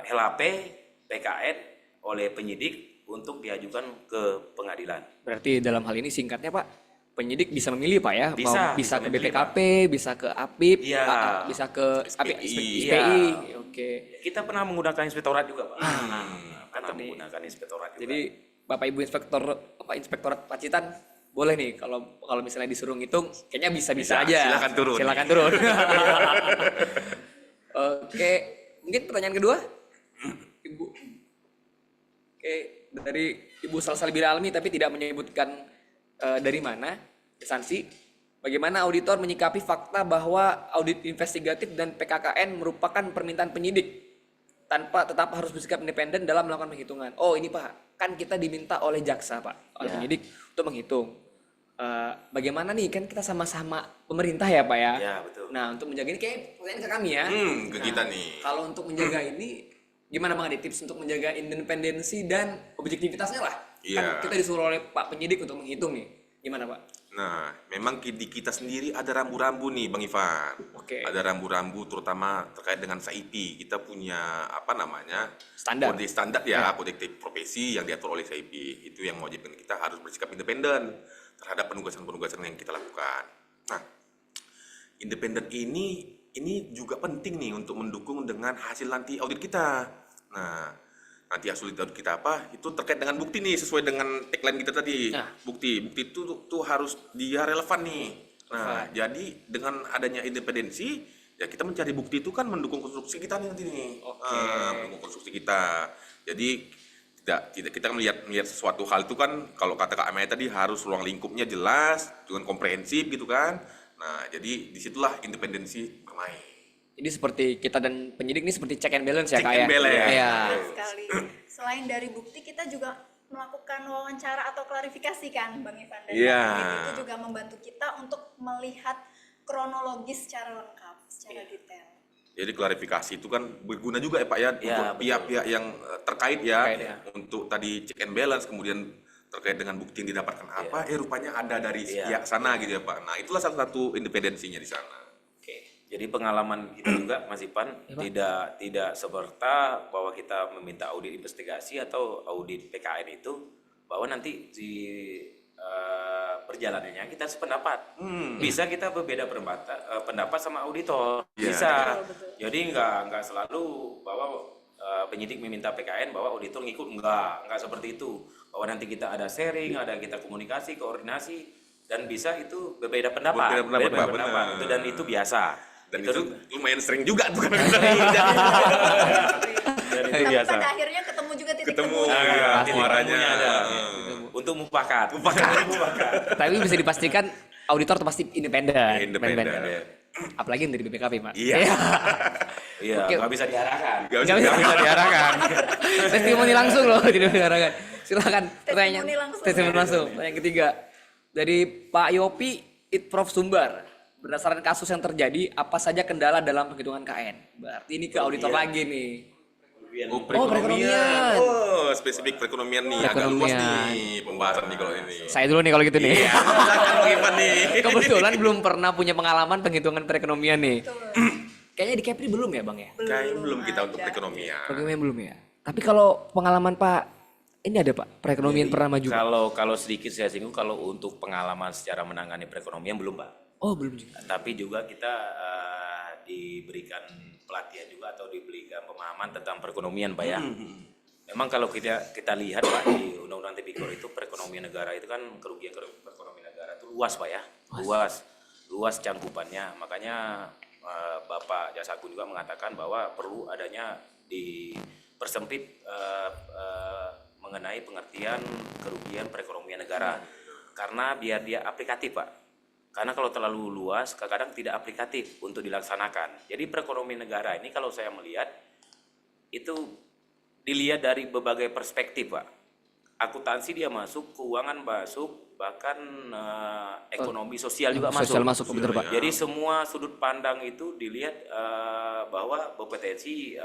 LHP PKN oleh penyidik untuk diajukan ke pengadilan. Berarti dalam hal ini singkatnya Pak, penyidik bisa memilih Pak ya, bisa ke BPKP, bisa ke APIP, bisa ke SPI. Oke. Kita pernah menggunakan inspektorat juga Pak. Pernah menggunakan inspektorat juga. Jadi Bapak Ibu Inspektorat Pacitan boleh nih kalau misalnya disuruh ngitung, kayaknya bisa aja. Silakan turun. Oke, mungkin pertanyaan kedua. Oke, dari Ibu Salsalibila Almi tapi tidak menyebutkan dari mana instansi. Bagaimana auditor menyikapi fakta bahwa audit investigatif dan PKKN merupakan permintaan penyidik tanpa tetap harus bersikap independen dalam melakukan penghitungan. Oh ini Pak, kan kita diminta oleh jaksa Pak, oleh penyidik untuk menghitung. Bagaimana nih, kan kita sama-sama pemerintah ya Pak ya? Ya, betul. Nah untuk menjaga ini kayak pertanyaan ke kami ya. Ke kita nih. Kalau untuk menjaga ini, gimana Bang Adi tips untuk menjaga independensi dan objektivitasnya lah? Kan Iya. kita disuruh oleh Pak penyidik untuk menghitung nih. Gimana Pak? Nah, memang di kita sendiri ada rambu-rambu nih, Bang Ivan. Oke. Ada rambu-rambu terutama terkait dengan SAIP. Kita punya apa namanya? Standar. Kode standar ya, kode etik profesi yang diatur oleh SAIP. Itu yang mewajibkan kita harus bersikap independen terhadap penugasan-penugasan yang kita lakukan. Nah, independen ini juga penting nih untuk mendukung dengan hasil nanti audit kita. Nah, nanti hasil audit kita apa? Itu terkait dengan bukti nih, sesuai dengan tagline kita tadi. Nah. Bukti itu tuh harus dia relevan nih. Nah, jadi dengan adanya independensi, ya kita mencari bukti itu kan mendukung konstruksi kita nih nanti nih. Mendukung konstruksi kita. Jadi tidak kita melihat sesuatu hal itu kan, kalau kata Kak Amaya tadi harus ruang lingkupnya jelas, dengan komprehensif gitu kan. Nah, jadi disitulah independensi bermain. Jadi seperti kita dan penyidik ini seperti check and balance ya Check Kak and ya? balance. Iya. Betul sekali. Selain dari bukti, kita juga melakukan wawancara atau klarifikasi kan, Bang Ivan. Dan Iya. itu juga membantu kita untuk melihat kronologis secara lengkap, secara detail. Jadi klarifikasi itu kan berguna juga ya Pak ya, Ya, untuk pihak-pihak yang terkait ya, Terkait, ya. untuk tadi check and balance, kemudian terkait dengan bukti yang didapatkan apa, rupanya ada dari pihak sana gitu ya Pak. Nah itulah salah satu independensinya di sana. Oke, jadi pengalaman kita juga Mas Ipan tidak seperta bahwa kita meminta audit investigasi atau audit PKN itu bahwa nanti di perjalanannya kita sependapat. Bisa kita berbeda pendapat sama auditor. Iya. Bisa. Betul. Jadi nggak selalu bahwa penyidik meminta PKN bahwa auditor ngikut, nggak seperti itu. Bahwa nanti kita ada sharing, ada kita komunikasi, koordinasi, dan bisa itu berbeda pendapat. Berbeda pendapat, Pak, benar. Itu dan itu biasa. Dan itu lumayan sering juga tuh kan. Dan itu Tapi biasa. pada akhirnya ketemu juga titik Ketemu temu. Titik muaranya. temunya ada. Untuk mufakat. Tapi bisa dipastikan auditor itu pasti independen. Independen. Apalagi yang dari BPKP Pak. Iya. Iya, Oke. nggak bisa diarahkan. Gak Nggak bisa diarahkan. Testimoni langsung loh, tidak diarahkan. Silakan pertanyaan. Testimoni langsung. Pertanyaan ketiga dari Pak Yopi Itprof Sumbar. Berdasarkan kasus yang terjadi, apa saja kendala dalam penghitungan KN? Berarti ini ke auditor lagi nih. Oh, perekonomian. Oh, spesifik perekonomian nih, agak luas Perekonomian. nih pembahasan nih kalau ini. Saya dulu nih kalau gitu nih. Silakan Ivan nih. Kebetulan belum pernah punya pengalaman penghitungan perekonomian nih. Kayaknya di Kepri belum ya Bang ya? Kayaknya belum kita untuk perekonomian. Perekonomian belum ya? Tapi kalau pengalaman Pak, ini ada Pak, perekonomian pernah maju. Kalau sedikit saya singgung, kalau untuk pengalaman secara menangani perekonomian belum, Pak. Oh belum juga. Tapi juga kita diberikan pelatihan juga atau diberikan pemahaman tentang perekonomian, Pak ya. Memang kalau kita lihat Pak di Undang-Undang Tipikor itu perekonomian negara itu kan kerugian perekonomian negara itu luas Pak ya, luas cangkupannya. Makanya Bapak Jaksagung juga mengatakan bahwa perlu adanya dipersempit mengenai pengertian kerugian perekonomian negara, karena biar dia aplikatif Pak. Karena kalau terlalu luas, kadang-kadang tidak aplikatif untuk dilaksanakan. Jadi perekonomian negara ini kalau saya melihat itu dilihat dari berbagai perspektif, Pak. Akuntansi dia masuk, keuangan masuk, bahkan ekonomi sosial juga Sosial masuk. masuk, bener Pak. Jadi semua sudut pandang itu dilihat bahwa berpotensi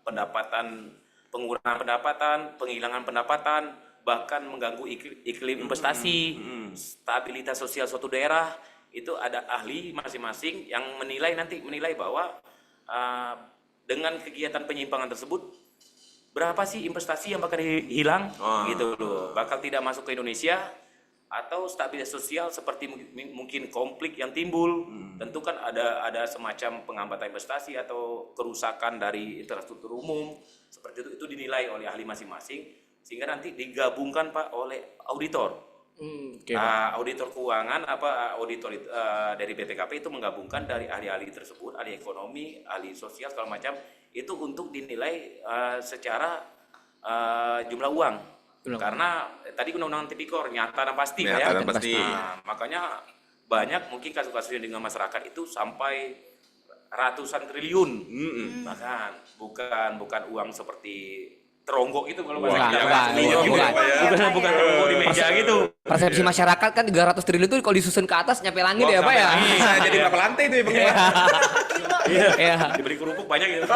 pendapatan, pengurangan pendapatan, penghilangan pendapatan, bahkan mengganggu iklim investasi, stabilitas sosial suatu daerah. Itu ada ahli masing-masing yang menilai bahwa dengan kegiatan penyimpangan tersebut berapa sih investasi yang bakal hilang gitu loh, bakal tidak masuk ke Indonesia, atau stabilitas sosial seperti mungkin konflik yang timbul. Tentu kan ada semacam penghambatan investasi atau kerusakan dari infrastruktur umum, seperti itu dinilai oleh ahli masing-masing, sehingga nanti digabungkan Pak oleh auditor. Auditor keuangan auditor dari BPKP itu menggabungkan dari ahli-ahli tersebut, ahli ekonomi, ahli sosial segala macam, itu untuk dinilai secara jumlah uang. Karena tadi undang-undang tipikor nyata dan pasti Pak, ya. Nyata dan pasti. Nah, makanya banyak mungkin kasus-kasus yang dengan masyarakat itu sampai ratusan triliun. Bahkan bukan uang seperti teronggok itu kalau bahasa Jawa. Bukan teronggok di meja gitu. Persepsi masyarakat kan 300 triliun itu kalau disusun ke atas nyampe langit ya Pak ya. Jadi berapa lantai itu ya Bang? Iya. Diberi kerupuk banyak gitu.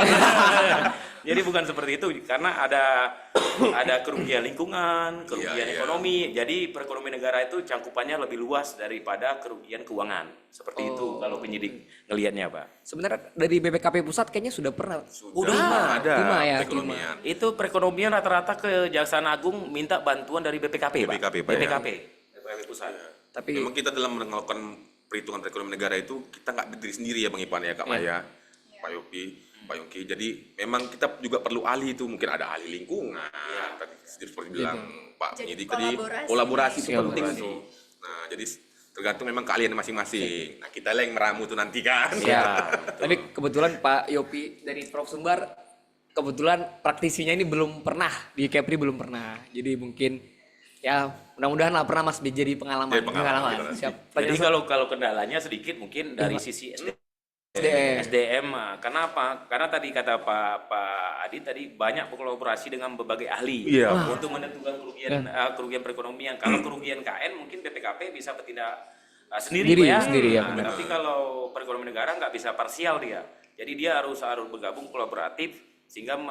Jadi bukan seperti itu karena ada kerugian lingkungan, kerugian ekonomi. Jadi perekonomian negara itu cangkupannya lebih luas daripada kerugian keuangan. Seperti itu kalau penyidik ngelihatnya, Pak. Sebenarnya dari BPKP pusat kayaknya sudah pernah. Udah ada Lima ya, perekonomian. Itu perekonomian rata-rata Kejaksaan Agung minta bantuan dari BPKP, Pak. BPKP, Pak, ya. BPKP pusat. Tapi Memang kita dalam melakukan perhitungan perekonomian negara itu kita nggak berdiri sendiri ya Bang Ipan ya, Kak Maya, Pak Yopi, Pak Yongki. Jadi memang kita juga perlu ahli itu, mungkin ada ahli lingkungan. Tadi seperti bilang Pak Jadi penyidik tadi, kolaborasi. kolaborasi itu Iya, penting kolaborasi. tuh. Nah, jadi tergantung memang keahlian masing-masing. Nah, kita lah yang meramu tuh nanti kan. ya, tapi kebetulan Pak Yopi dari Prof Sumbar kebetulan praktisinya ini belum pernah di Kepri, belum pernah. Jadi mungkin ya mudah-mudahan lah pernah Mas jadi pengalaman. Jadi pengalaman kita nanti. Siap. Jadi kalau kendalanya sedikit mungkin dari sisi SDM. Kenapa? Karena tadi kata Pak Adi tadi banyak berkolaborasi dengan berbagai ahli untuk menentukan kerugian perekonomian. Kalau kerugian KN mungkin BPKP bisa bertindak sendiri Pak ya. Sendiri ya. Nah, tapi kalau perekonomian negara nggak bisa parsial dia. Jadi dia harus bergabung kolaboratif sehingga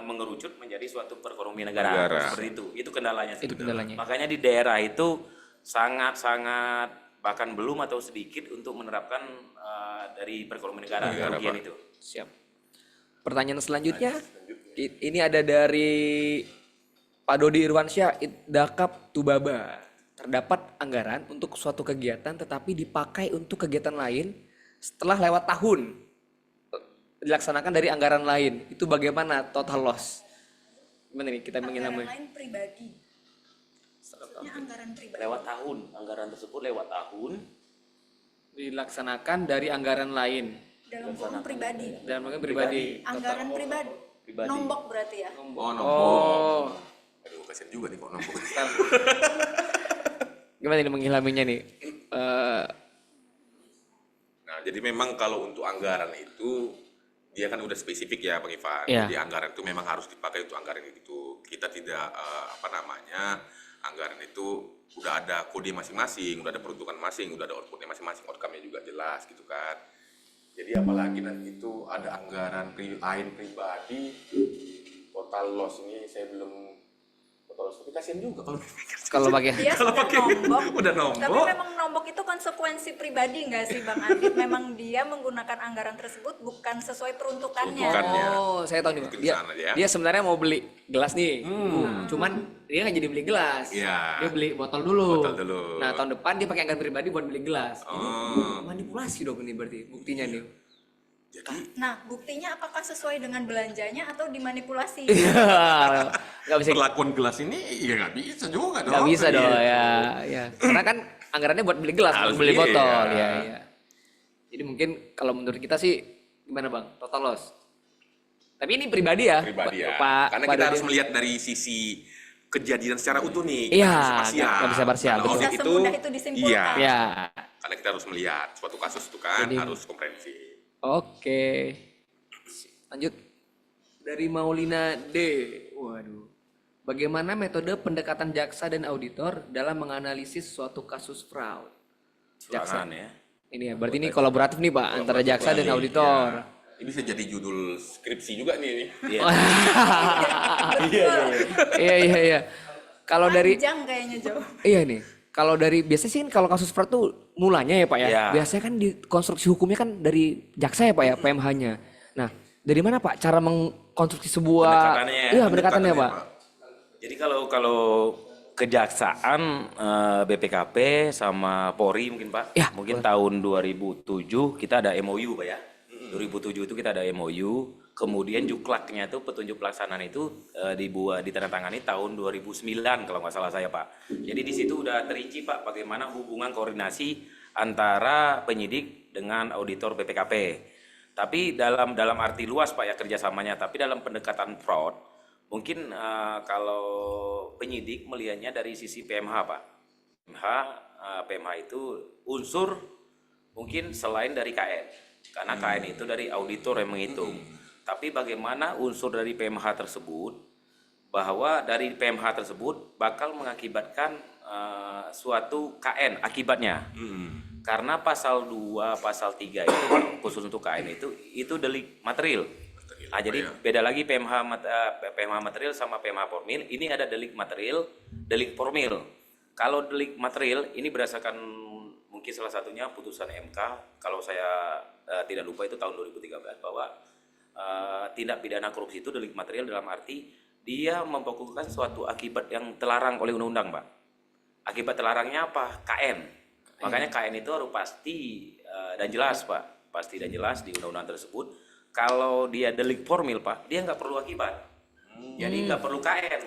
mengerucut menjadi suatu perekonomian negara. Seperti itu. Itu kendalanya. Itu kendalanya. Makanya di daerah itu sangat bahkan belum atau sedikit untuk menerapkan dari perekonomian negara kerugian itu. Siap. Pertanyaan selanjutnya, ini ada dari Pak Dodi Irwansyah, Dakap Tubaba. Terdapat anggaran untuk suatu kegiatan tetapi dipakai untuk kegiatan lain setelah lewat tahun dilaksanakan dari anggaran lain. Itu bagaimana total loss? Gimana nih kita Anggaran mengingatnya? lain pribadi. Maksudnya anggaran pribadi. Lewat tahun, anggaran tersebut lewat tahun Dilaksanakan dari anggaran lain. Dalam forum pribadi. Dan mungkin pribadi. Anggaran pribadi. Nombok berarti ya. Oh, nombok. Oh, Aduh, kasihan juga nih kok nombok. gimana ini menghilaminya nih? Nah, jadi memang kalau untuk anggaran itu dia kan udah spesifik ya Bang Ivan. Iya. Jadi anggaran itu memang harus dipakai untuk anggaran itu. Kita tidak anggaran itu udah ada kode masing-masing, udah ada peruntukan masing, udah ada outputnya masing-masing, outcome-nya juga jelas gitu kan. Jadi apalagi nanti itu ada anggaran lain pribadi, total loss ini saya belum total loss, tapi kasihan juga Kalau pakai Dia sudah nombok. udah nombok. Tapi memang nombok itu konsekuensi pribadi nggak sih Bang Adit? Memang dia menggunakan anggaran tersebut bukan sesuai peruntukannya. Peruntukannya. Oh, saya tahu nih. Mungkin Dia, sana dia. dia sebenarnya mau beli gelas nih. Cuman dia nggak jadi beli gelas. Iya. Dia beli botol dulu. Botol dulu. Nah, tahun depan dia pakai anggaran pribadi buat beli gelas. Oh. Manipulasi dong ini berarti buktinya nih. Nah, buktinya apakah sesuai dengan belanjanya atau dimanipulasi? Nggak bisa. Perlakuan gelas ini ya nggak bisa juga dong. Nggak bisa dong Iya. ya. Karena kan anggarannya buat beli gelas, bukan beli Iya. botol. Ya. Jadi mungkin kalau menurut kita sih gimana Bang? Total loss. Tapi ini pribadi ya. Pribadi ya. Pak, Karena Pak kita Dodi. harus melihat dari sisi kejadian secara utuh nih. Iya, nggak nggak bisa parsial. Karena Bisa audit semudah itu disimpulkan. Iya. Ya. Karena kita harus melihat suatu kasus itu kan Jadi- harus komprehensif. Oke. Lanjut. Dari Maulina D. Waduh. Bagaimana metode pendekatan jaksa dan auditor dalam menganalisis suatu kasus fraud? Silakan ya. Ini ya, berarti ini kolaboratif nih Pak antara jaksa dan auditor. Ini bisa jadi judul skripsi juga nih. Iya. Iya. Kalau dari Panjang kayaknya Jo. iya nih. Kalau dari biasanya sih kan kalau kasus fraud tuh mulanya ya Pak ya. Iya. Biasanya kan di konstruksi hukumnya kan dari jaksa ya Pak ya, PMH-nya. Nah, dari mana Pak cara mengkonstruksi sebuah Pendekatannya ya. Iya, pendekatannya Pak. Jadi kalau kejaksaan BPKP sama Polri mungkin Pak, Ya, mungkin tahun 2007 kita ada MOU Pak ya. 2007 itu kita ada MOU, kemudian juklaknya itu petunjuk pelaksanaan itu ditandatangani tahun 2009 kalau nggak salah saya Pak. Jadi di situ udah terinci Pak bagaimana hubungan koordinasi antara penyidik dengan auditor BPKP. Tapi dalam arti luas Pak ya kerjasamanya, tapi dalam pendekatan fraud Mungkin kalau penyidik melihatnya dari sisi PMH, Pak. PMH itu unsur mungkin selain dari KN, karena KN itu dari auditor yang menghitung. Tapi bagaimana unsur dari PMH tersebut, bahwa dari PMH tersebut bakal mengakibatkan suatu KN akibatnya. Karena pasal 2, pasal 3 itu khusus untuk KN itu delik material. Nah, jadi beda lagi PMH material sama PMH formil. Ini ada delik material, delik formil. Kalau delik material ini berdasarkan mungkin salah satunya putusan MK, kalau saya tidak lupa itu tahun 2013, bahwa tindak pidana korupsi itu delik material dalam arti dia memfokuskan suatu akibat yang terlarang oleh undang-undang, Pak. Akibat terlarangnya apa? KN. Makanya KN itu harus pasti dan jelas, Pak. Pasti dan jelas di undang-undang tersebut. Kalau dia delik formil, Pak, dia nggak perlu akibat. Jadi nggak perlu KN.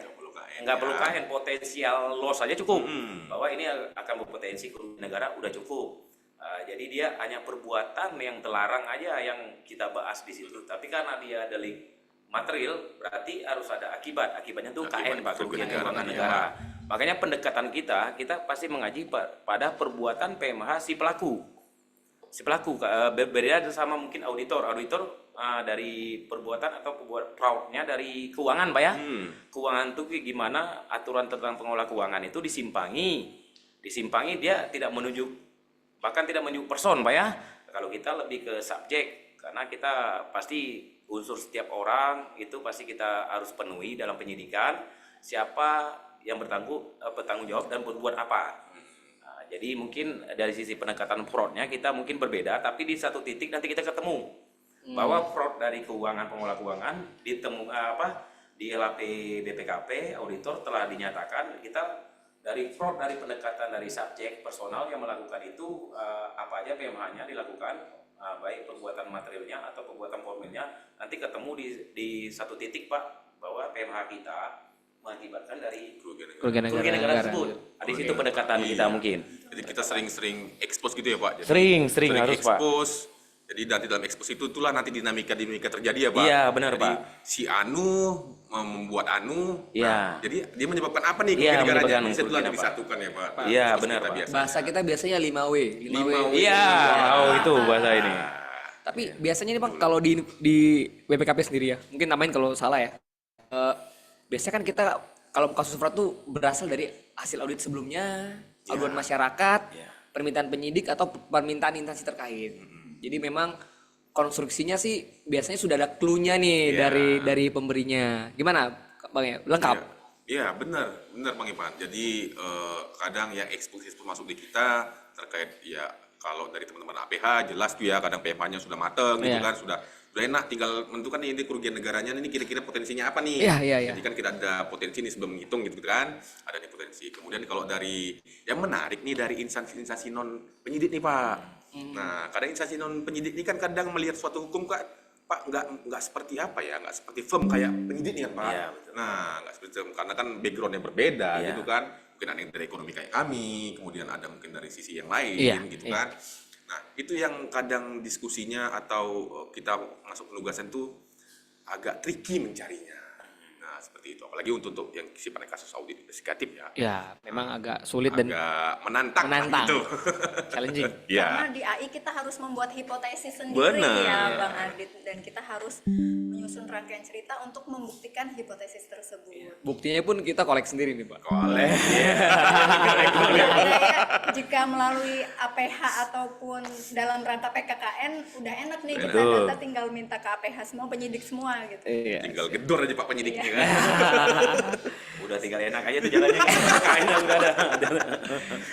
Nggak perlu KN, potensial loss saja cukup. Bahwa ini akan berpotensi kerugian negara udah cukup. Jadi dia hanya perbuatan yang terlarang aja yang kita bahas di situ. Tapi karena dia delik material, berarti harus ada akibat. Akibatnya tuh KN, Pak, kerugian keuangan negara. Makanya pendekatan kita pasti mengaji pada perbuatan PMH si pelaku. Berbeda sama mungkin auditor dari perbuatan atau fraudnya dari keuangan, Pak ya. Keuangan itu gimana aturan tentang pengelola keuangan itu disimpangi dia tidak menunjuk, bahkan tidak menunjuk person, Pak ya. Kalau kita lebih ke subjek, karena kita pasti unsur setiap orang itu pasti kita harus penuhi dalam penyidikan, siapa yang bertanggung jawab dan berbuat apa. Jadi mungkin dari sisi pendekatan fraudnya kita mungkin berbeda, tapi di satu titik nanti kita ketemu bahwa fraud dari pengelola keuangan di LHP BPKP auditor telah dinyatakan kita dari fraud dari pendekatan dari subjek personal yang melakukan itu apa aja PMH-nya dilakukan, baik perbuatan materialnya atau perbuatan formilnya, nanti ketemu di satu titik, Pak, bahwa PMH kita mengakibatkan dari kerugian negara tersebut. Di situ pendekatan kita mungkin. Jadi kita sering-sering expose gitu ya, Pak. Jadi Sering harus, Pak. Jadi nanti dalam expose itulah nanti dinamika terjadi ya, Pak. Iya, benar, jadi, Pak. Si Anu membuat Anu. Iya. Nah, jadi dia menyebabkan apa nih Iya, kerugian negaranya? menyebabkan Bisa dulu kerugian disatukan ya, Pak. Iya, Expose benar, kita Pak. biasanya. Bahasa kita biasanya 5W. Iya, itu bahasa ini. Tapi biasanya nih Bang, kalau di BPKP sendiri ya, mungkin namain kalau salah ya. Biasanya kan kita kalau kasus fraud tuh berasal dari hasil audit sebelumnya, aduan masyarakat, permintaan penyidik atau permintaan instansi terkait. Jadi memang konstruksinya sih biasanya sudah ada clue-nya nih dari pemberinya. Gimana Bang ya? Lengkap? Iya, benar Bang Ivan. Jadi kadang yang eksklusif masuk di kita terkait ya kalau dari teman-teman APH jelas tuh ya kadang PMH-nya sudah mateng gitu kan, sudah enak, tinggal menentukan ini kerugian negaranya ini kira-kira potensinya apa nih. Iya. Jadi kan kita ada potensi nih sebelum menghitung gitu kan, ada nih potensi. Kemudian kalau dari yang menarik nih dari instansi non penyidik nih, Pak. Nah, kadang instansi non penyidik ini kan kadang melihat suatu hukum Pak nggak seperti apa ya, nggak seperti firm kayak penyidik nih kan, Pak. Iya, betul. Nah, nggak seperti firm karena kan background yang berbeda gitu kan. Mungkin ada yang dari ekonomi kayak kami, kemudian ada mungkin dari sisi yang lain gitu kan. Nah, itu yang kadang diskusinya atau kita masuk penugasan itu agak tricky mencarinya. Nah, seperti itu. Apalagi untuk yang sifatnya kasus audit investigatif ya. Ya, memang agak sulit dan agak menantang. Gitu. Challenging. Karena di AI kita harus membuat hipotesis sendiri Benar. ya Bang Adit, dan kita harus menyusun rangkaian cerita untuk membuktikan hipotesis tersebut. Buktinya pun kita kolek sendiri nih, Pak. Jika melalui APH ataupun dalam rangka PKKN udah enak nih kita Betul. tinggal minta ke APH semua, penyidik semua gitu. Iya. Tinggal gedor aja Pak penyidiknya kan. Udah tinggal enak aja tuh jalannya. Kayaknya udah ada.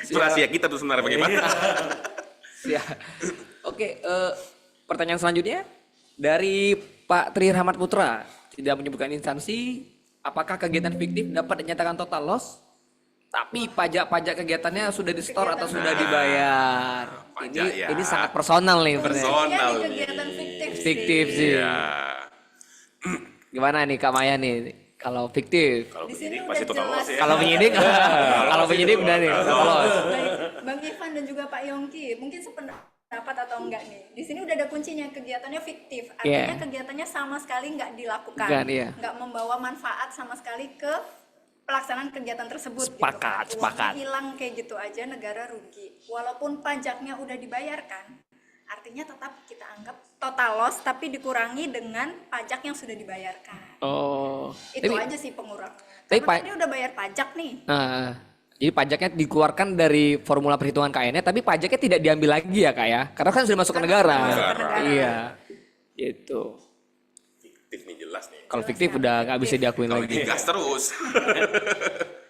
Itu rahasia kita tuh sebenarnya bagaimana. Ya. Oke, pertanyaan selanjutnya dari Pak Tri Rahmat Putra, tidak menyebutkan instansi, apakah kegiatan fiktif dapat dinyatakan total loss? Tapi pajak kegiatannya sudah di-store atau sudah dibayar. Pajak ya. Ini sangat personal nih, Personal Iya, di kegiatan fiktif. fiktif sih. Iya. Gimana nih Kak Maya nih? Kalau fiktif, Kalau Di sini penyidik udah pasti total jelas. loss ya. kalau penyidik, kalau penyidik udah nih total loss. Baik, Bang Ivan dan juga Pak Yongki, mungkin sependapat dapat atau enggak nih. Di sini udah ada kuncinya, kegiatannya fiktif. Artinya kegiatannya sama sekali nggak dilakukan. Nggak membawa manfaat sama sekali ke pelaksanaan kegiatan tersebut. Sepakat, gitu kan. sepakat. Uangnya hilang kayak gitu aja, negara rugi. Walaupun pajaknya udah dibayarkan, artinya tetap kita anggap total loss tapi dikurangi dengan pajak yang sudah dibayarkan. Oh. Itu aja sih pengurang. Tapi Karena tadi udah bayar pajak nih. Jadi pajaknya dikeluarkan dari formula perhitungan KN-nya, tapi pajaknya tidak diambil lagi ya kak ya? Karena kan sudah masuk ke negara. Iya, gitu. Fiktif nih jelas nih. Kalau fiktif udah nggak bisa diakuin Kalau lagi. digas terus.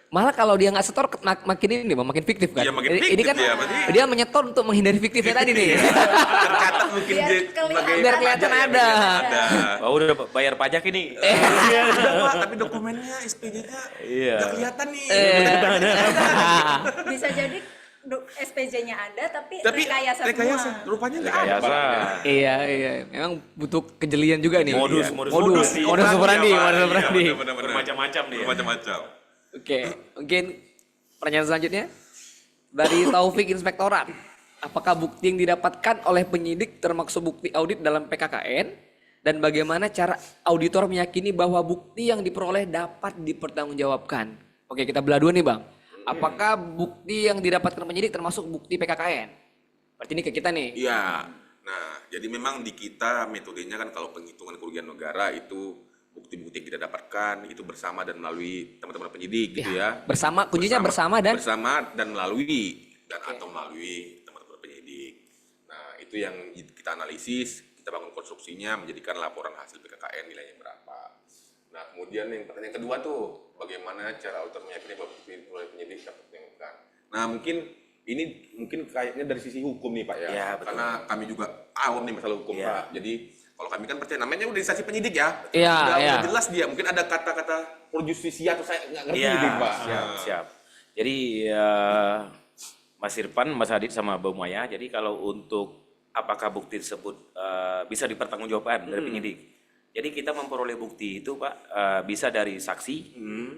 Malah kalau dia nggak setor makin ini nih, makin fiktif kan? Iya, makin Ini fiktif kan dia, berarti. dia menyetor untuk menghindari fiktifnya tadi nih. Tercatat mungkin Biar dia kelihatan Biar kelihatan pajak ya, ada. Oh, udah bayar pajak ini. Ada, Pak, tapi dokumennya SPJ-nya Iya. nggak kelihatan nih. Bisa jadi SPJ-nya ada tapi Tapi rekayasa rekayasa semua. rupanya nggak ada. Rekayasa. Pak. Iya, memang butuh kejelian juga nih. Modus Modus operandi, Iya, Pak. modus Iya, operandi. benar-benar. Bermacam-macam dia. Bermacam-macam. Oke, mungkin pertanyaan selanjutnya dari Taufik Inspektorat. Apakah bukti yang didapatkan oleh penyidik termasuk bukti audit dalam PKKN? Dan bagaimana cara auditor meyakini bahwa bukti yang diperoleh dapat dipertanggungjawabkan? Oke, kita belah dua nih Bang. Apakah bukti yang didapatkan penyidik termasuk bukti PKKN? Berarti ini ke kita nih. Iya. Nah, jadi memang di kita metodenya kan kalau penghitungan kerugian negara itu bukti-bukti yang kita dapatkan itu bersama dan melalui teman-teman penyidik gitu ya. Bersama, kuncinya bersama dan melalui atau melalui teman-teman penyidik. Nah, itu yang kita analisis, kita bangun konstruksinya menjadikan laporan hasil PKKN nilainya berapa. Nah, kemudian yang pertanyaan kedua tuh, bagaimana cara auditor meyakini bahwa bukti oleh penyidik dapat ditemukan. Nah, mungkin kayaknya dari sisi hukum nih Pak ya. Ya, betul. Karena kami juga awam nih masalah hukum Ya. Pak. Jadi kalau kami kan percaya namanya udah instansi penyidik ya. Iya, Udah iya. jelas dia. Mungkin ada kata-kata pro justisia atau saya nggak ngerti Iya, gitu Pak. siap. Jadi Mas Irfan, Mas Adit sama Bu Maya. Jadi kalau untuk apakah bukti tersebut bisa dipertanggungjawabkan dari penyidik. Jadi kita memperoleh bukti itu Pak bisa dari saksi,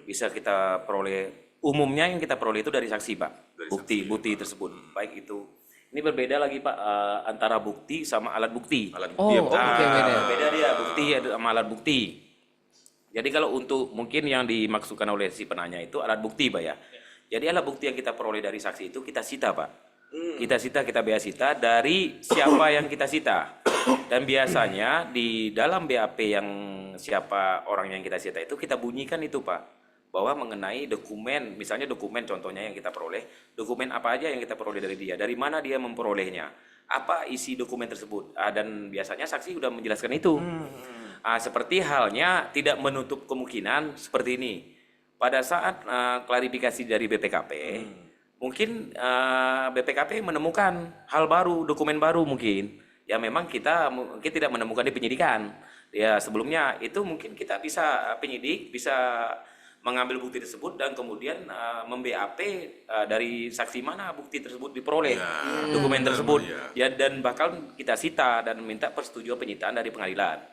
bisa kita peroleh umumnya yang kita peroleh itu dari saksi Pak. Bukti tersebut. Baik itu. Ini berbeda lagi Pak antara bukti sama alat bukti. Alat Oh, bukti yang oke, beda. Beda dia bukti sama alat bukti. Jadi kalau untuk mungkin yang dimaksudkan oleh si penanya itu alat bukti Pak ya. Jadi alat bukti yang kita peroleh dari saksi itu kita sita Pak. Kita bea sita dari siapa yang kita sita. Dan biasanya di dalam BAP yang siapa orang yang kita sita itu kita bunyikan itu Pak. Bahwa mengenai dokumen, misalnya dokumen contohnya yang kita peroleh, dokumen apa aja yang kita peroleh dari dia, dari mana dia memperolehnya, apa isi dokumen tersebut. Dan biasanya saksi sudah menjelaskan itu. Seperti halnya tidak menutup kemungkinan seperti ini. Pada saat klarifikasi dari BPKP, mungkin BPKP menemukan hal baru, dokumen baru mungkin. Ya memang kita mungkin tidak menemukan di penyidikan. Ya sebelumnya itu mungkin kita bisa penyidik bisa mengambil bukti tersebut dan kemudian mem-BAP dari saksi mana bukti tersebut diperoleh, dokumen tersebut. Ya dan bakal kita sita dan minta persetujuan penyitaan dari pengadilan.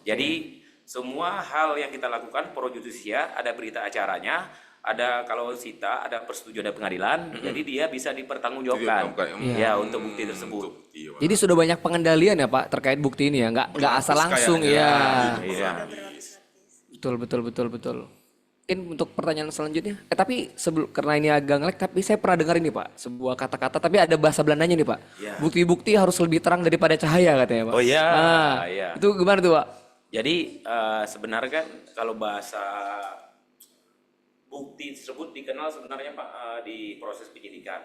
Jadi semua hal yang kita lakukan pro justisia ada berita acaranya, ada kalau sita ada persetujuan dari pengadilan, jadi dia bisa dipertanggungjawabkan ya untuk bukti tersebut. jadi sudah banyak pengendalian ya Pak terkait bukti ini ya, nggak asal langsung ya. Iya. Betul. Mungkin untuk pertanyaan selanjutnya. Tapi karena ini agak ngelek, tapi saya pernah dengar ini Pak, sebuah kata-kata, tapi ada bahasa Belandanya nih Pak. Ya. Bukti-bukti harus lebih terang daripada cahaya katanya Pak. Oh iya. Nah, Iya. itu gimana tuh Pak? Jadi sebenarnya kan kalau bahasa bukti tersebut dikenal sebenarnya Pak di proses penyidikan,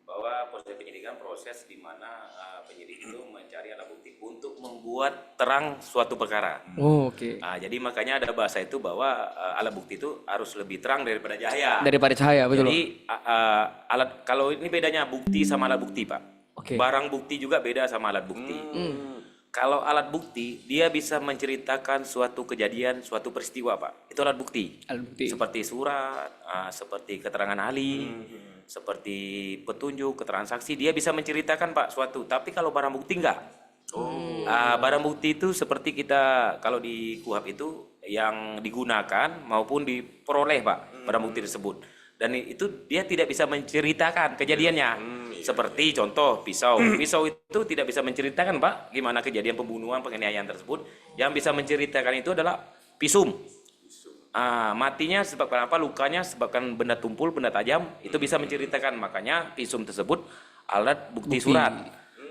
bahwa proses penyidikan proses di mana penyidik itu mencari alat bukti untuk membuat terang suatu perkara. Oh, oke. Jadi makanya ada bahasa itu bahwa alat bukti itu harus lebih terang daripada cahaya. Daripada cahaya, betul. Jadi alat kalau ini bedanya bukti sama alat bukti Pak. Oke. Barang bukti juga beda sama alat bukti. Kalau alat bukti dia bisa menceritakan suatu kejadian, suatu peristiwa Pak. Itu alat bukti. Alat bukti. Seperti surat, seperti keterangan ahli, seperti petunjuk, keterangan saksi, dia bisa menceritakan Pak suatu. Tapi kalau barang bukti enggak. Barang bukti itu seperti kita kalau di KUHP itu yang digunakan maupun diperoleh Pak barang bukti tersebut. dan itu dia tidak bisa menceritakan kejadiannya. Seperti contoh pisau itu tidak bisa menceritakan Pak gimana kejadian pembunuhan penganiayaan tersebut. Yang bisa menceritakan itu adalah visum. Matinya sebabkan apa, lukanya sebabkan benda tumpul, benda tajam, itu bisa menceritakan. Makanya visum tersebut alat bukti surat.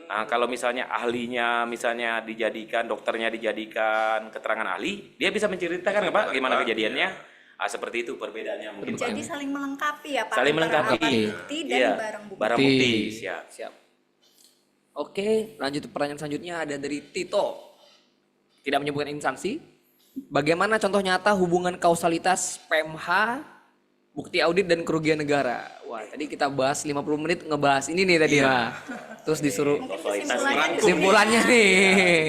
Kalau misalnya ahlinya misalnya dijadikan, dokternya dijadikan keterangan ahli, dia bisa menceritakan Pak gimana kejadiannya. Seperti itu perbedaannya mungkin Pak. Jadi saling melengkapi ya Pak. Saling antara melengkapi. alat bukti dan Iya, barang bukti. barang bukti. Siap. Siap. Oke, lanjut pertanyaan selanjutnya ada dari Tito. Tidak menyebutkan instansi. Bagaimana contoh nyata hubungan kausalitas PMH, bukti audit dan kerugian negara? Wah, tadi kita bahas 50 menit ngebahas ini nih tadi ya. Terus disuruh Mungkin kesimpulannya nih.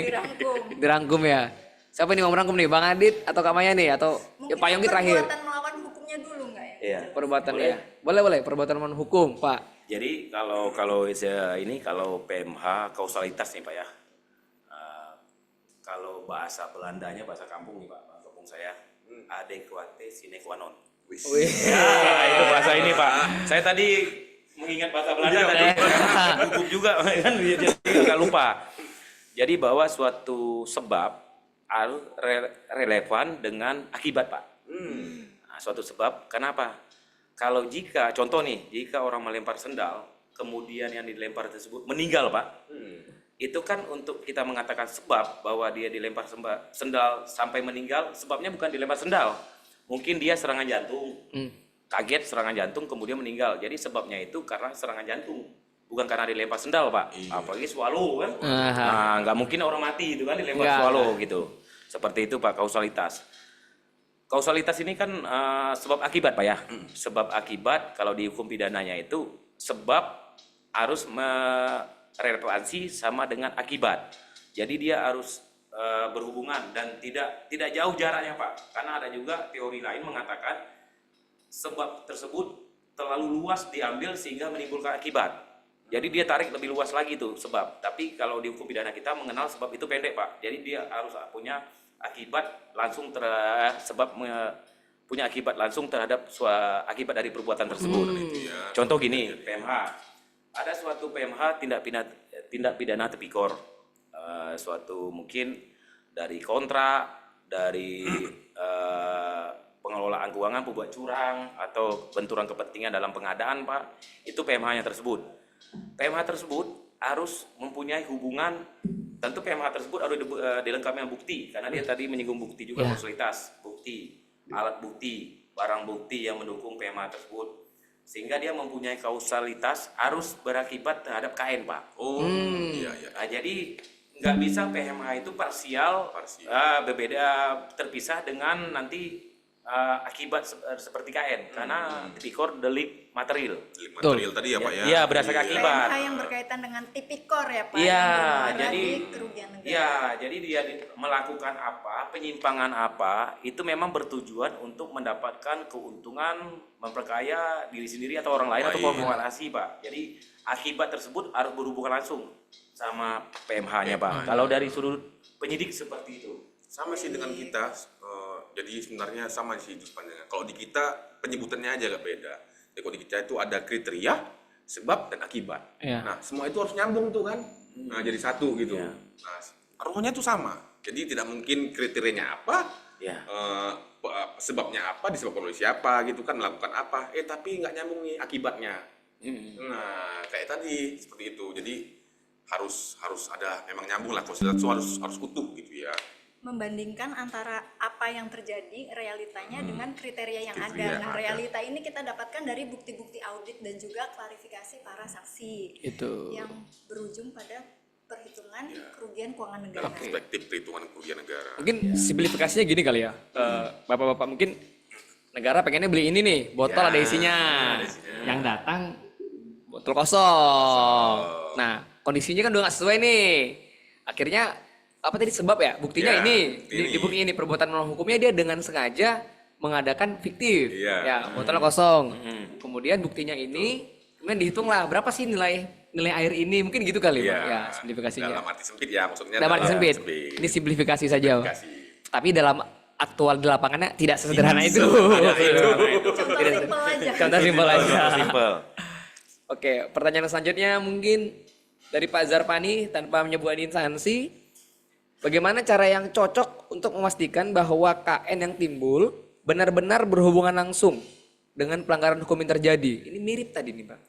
dirangkum. Dirangkum ya. Siapa nih mau merangkum nih? Bang Adit atau Kak Maya nih atau ya Pak Yongki terakhir? Perbuatan melawan hukumnya dulu nggak ya? Iya. Perbuatan ya. Boleh perbuatan melawan hukum, Pak. Jadi kalau ini kalau PMH kausalitas nih Pak ya. Kalau bahasa Belandanya, bahasa kampung nih Pak, bahasa kampung saya, adequate sine qua non. Wih. Ya, itu bahasa ini Pak. Saya tadi mengingat bahasa Belanda tadi, hukum juga kan jadi agak lupa. Jadi bahwa suatu sebab harus relevan dengan akibat Pak. Suatu sebab, kenapa? Kalau contoh nih, jika orang melempar sendal, kemudian yang dilempar tersebut meninggal Pak, itu kan untuk kita mengatakan sebab bahwa dia dilempar sendal sampai meninggal, sebabnya bukan dilempar sendal. Mungkin dia serangan jantung, kaget serangan jantung kemudian meninggal. Jadi sebabnya itu karena serangan jantung, bukan karena dilempar sendal Pak. Apalagi swallow kan, nggak mungkin orang mati itu kan dilempar swallow gitu. Seperti itu Pak kausalitas. Kausalitas ini kan sebab akibat Pak ya. Sebab akibat kalau di hukum pidananya itu sebab harus relevansi sama dengan akibat. Jadi dia harus berhubungan dan tidak jauh jaraknya Pak. Karena ada juga teori lain mengatakan sebab tersebut terlalu luas diambil sehingga menimbulkan akibat. Jadi dia tarik lebih luas lagi tuh sebab. Tapi kalau di hukum pidana kita mengenal sebab itu pendek Pak. Jadi dia harus punya akibat langsung punya akibat langsung terhadap akibat dari perbuatan tersebut. Contoh gini, PMH. Ada suatu PMH tindak pidana tipikor. Suatu mungkin dari kontrak, dari pengelolaan keuangan, pembuat curang atau benturan kepentingan dalam pengadaan Pak. Itu PMH-nya tersebut. PMH tersebut harus mempunyai hubungan, tentu PMH tersebut harus dilengkapi dengan bukti, karena dia tadi menyinggung bukti juga, kausalitas, bukti, alat bukti, barang bukti yang mendukung PMH tersebut, sehingga dia mempunyai kausalitas harus berakibat terhadap KN Pak. Iya. Jadi nggak bisa PMH itu parsial. Berbeda, terpisah dengan nanti akibat seperti KN, karena tipikor delik material. Delik material tadi ya Pak ya. Iya, berdasarkan akibat. PMH yang berkaitan dengan tipikor ya Pak. Iya, yang jadi berarti kerugian negara. iya, jadi dia melakukan apa, penyimpangan apa, itu memang bertujuan untuk mendapatkan keuntungan, memperkaya diri sendiri atau orang lain atau korporasi Pak. Jadi akibat tersebut harus berhubungan langsung sama PMH-nya Pak. Kalau dari sudut penyidik seperti itu. Sama sih dengan kita, jadi sebenarnya sama sih pandangan. Kalau di kita penyebutannya aja agak beda. Jadi kalau di kita itu ada kriteria, sebab dan akibat. Nah semua itu harus nyambung tuh kan. Nah jadi satu gitu. Nah ruhnya tuh sama. Jadi tidak mungkin kriterianya apa, sebabnya apa, disebabkan oleh siapa gitu kan, melakukan apa. Tapi nggak nyambung nih akibatnya. Nah kayak tadi seperti itu. Jadi harus ada memang nyambung lah. Kalau harus utuh gitu ya. Membandingkan antara apa yang terjadi realitanya dengan kriteria yang ada. Nah, realita ini kita dapatkan dari bukti-bukti audit dan juga klarifikasi para saksi. Itu. Yang berujung pada perhitungan kerugian keuangan negara. Dalam perspektif perhitungan kerugian negara. Mungkin simplifikasinya gini kali ya. Bapak-bapak mungkin negara pengennya beli ini nih, botol ada isinya. Yang datang botol kosong. Nah, kondisinya kan udah nggak sesuai nih. Akhirnya apa tadi sebab ya? Buktinya ini. Di bukti ini perbuatan melawan hukumnya dia dengan sengaja mengadakan fiktif. Ya, botolnya kosong. Kemudian buktinya ini, kemudian dihitung lah berapa sih nilai air ini, mungkin gitu kali ya simplifikasinya. Dalam arti sempit ya maksudnya. Dalam arti sempit. Ini simplifikasi saja. Tapi dalam aktual di lapangannya tidak sesederhana itu. Contoh simpel aja. Contoh simpel aja. Simpel. Oke, pertanyaan selanjutnya mungkin dari Pak Zarpani tanpa menyebut instansi. Bagaimana cara yang cocok untuk memastikan bahwa KN yang timbul benar-benar berhubungan langsung dengan pelanggaran hukum yang terjadi? Ini mirip tadi nih, Pak.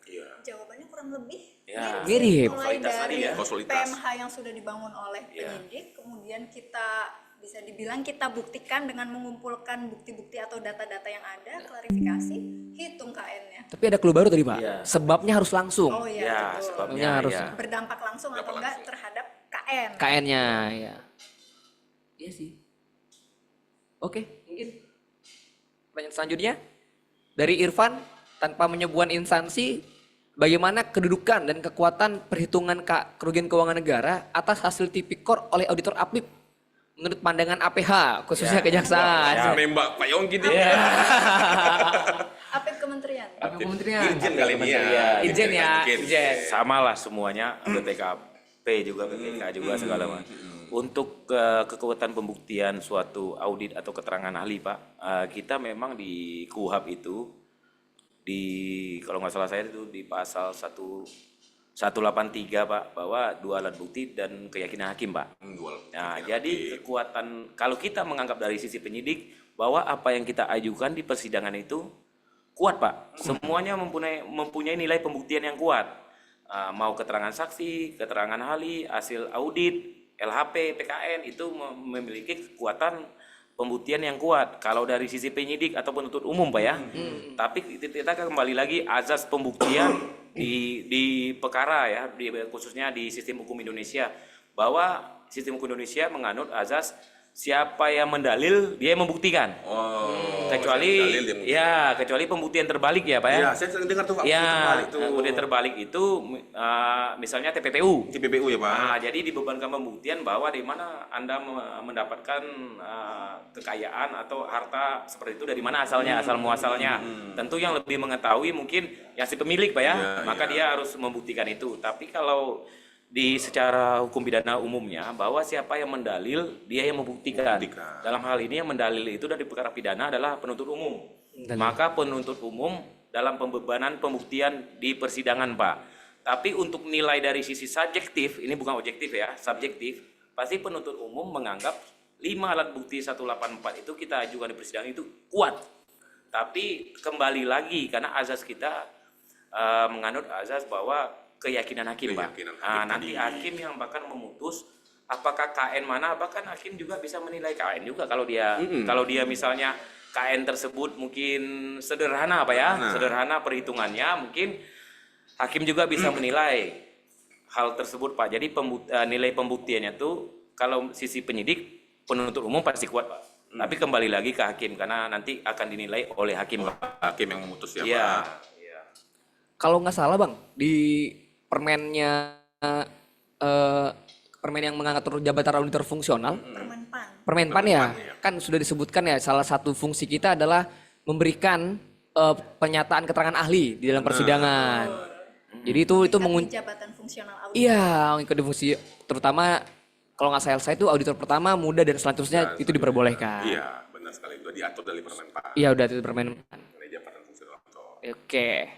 Jawabannya kurang lebih Ya. Mirip. mulai Konsolidas dari tadi ya, konsolidas. PMH yang sudah dibangun oleh Iya. penyidik, kemudian kita bisa dibilang kita buktikan dengan mengumpulkan bukti-bukti atau data-data yang ada, klarifikasi, hitung KN-nya. Tapi ada clue baru tadi, Pak. Iya. Sebabnya harus langsung. Oh iya, Ya, betul. sebabnya Harus. ya. Berdampak langsung atau enggak terhadap KN. KN-nya, ya. Iya sih. Oke, mungkin pertanyaan selanjutnya dari Irfan tanpa menyebutkan instansi, bagaimana kedudukan dan kekuatan perhitungan kerugian keuangan negara atas hasil tipikor oleh auditor APIP menurut pandangan APH khususnya kejaksaan. Nembak Pak Yongki nih. APIP kementerian. APIP kementerian. Irjen kali ini ya. Irjen ya, Irjen. Irjen. Sama lah semuanya, ada TKP juga, PPK juga segala macam. Untuk kekuatan pembuktian suatu audit atau keterangan ahli, Pak, kita memang di KUHAP itu kalau nggak salah saya itu di pasal 183, Pak, bahwa 2 alat bukti dan keyakinan hakim, Pak. Nah, jadi kekuatan kalau kita menganggap dari sisi penyidik bahwa apa yang kita ajukan di persidangan itu kuat, Pak. Semuanya mempunyai nilai pembuktian yang kuat. Mau keterangan saksi, keterangan ahli, hasil audit, LHP, PKN itu memiliki kekuatan pembuktian yang kuat. Kalau dari sisi penyidik atau penuntut umum, Pak ya. Tapi kita kembali lagi azas pembuktian di perkara ya, khususnya di sistem hukum Indonesia, bahwa sistem hukum Indonesia menganut azas siapa yang mendalil dia yang membuktikan. Kecuali kecuali pembuktian terbalik ya, Pak ya. Ya, saya sering dengar tuh Pak. Pembuktian terbalik itu misalnya TPPU. TPPU ya Pak. Nah, jadi dibebankan pembuktian bahwa di mana Anda mendapatkan kekayaan atau harta seperti itu dari mana asalnya, asal muasalnya. Tentu yang lebih mengetahui mungkin yang si pemilik, Pak ya. Maka dia harus membuktikan itu. Tapi kalau di secara hukum pidana umumnya bahwa siapa yang mendalil dia yang membuktikan. Dalam hal ini yang mendalil itu dari perkara pidana adalah penuntut umum. Maka penuntut umum dalam pembebanan pembuktian di persidangan, Pak. Tapi untuk nilai dari sisi subjektif, ini bukan objektif ya, subjektif, pasti penuntut umum menganggap 5 alat bukti 184 itu kita ajukan di persidangan itu kuat. Tapi kembali lagi karena azas kita menganut azas bahwa keyakinan hakim, Pak. Nanti hakim yang bahkan memutus apakah KN mana, bahkan hakim juga bisa menilai KN juga kalau dia misalnya KN tersebut mungkin sederhana, Pak ya, sederhana perhitungannya, mungkin hakim juga bisa menilai hal tersebut, Pak. Jadi nilai pembuktiannya tuh kalau sisi penyidik penuntut umum pasti kuat, Pak. Tapi kembali lagi ke hakim karena nanti akan dinilai oleh hakim, Pak. Hakim yang memutus ya, Iya. Pak. Kalau nggak salah, Bang, di permennya permen yang mengatur jabatan auditor fungsional, Permenpan ya, kan sudah disebutkan ya salah satu fungsi kita adalah memberikan pernyataan keterangan ahli di dalam persidangan. Jadi itu mengunci jabatan fungsional auditor. iya, mengikuti fungsi terutama kalau nggak salah saya itu auditor pertama, muda dan selanjutnya itu diperbolehkan. Iya, benar sekali itu diatur dari Permenpan. Iya, udah itu Permenpan. Mengenai jabatan fungsional auditor. Oke.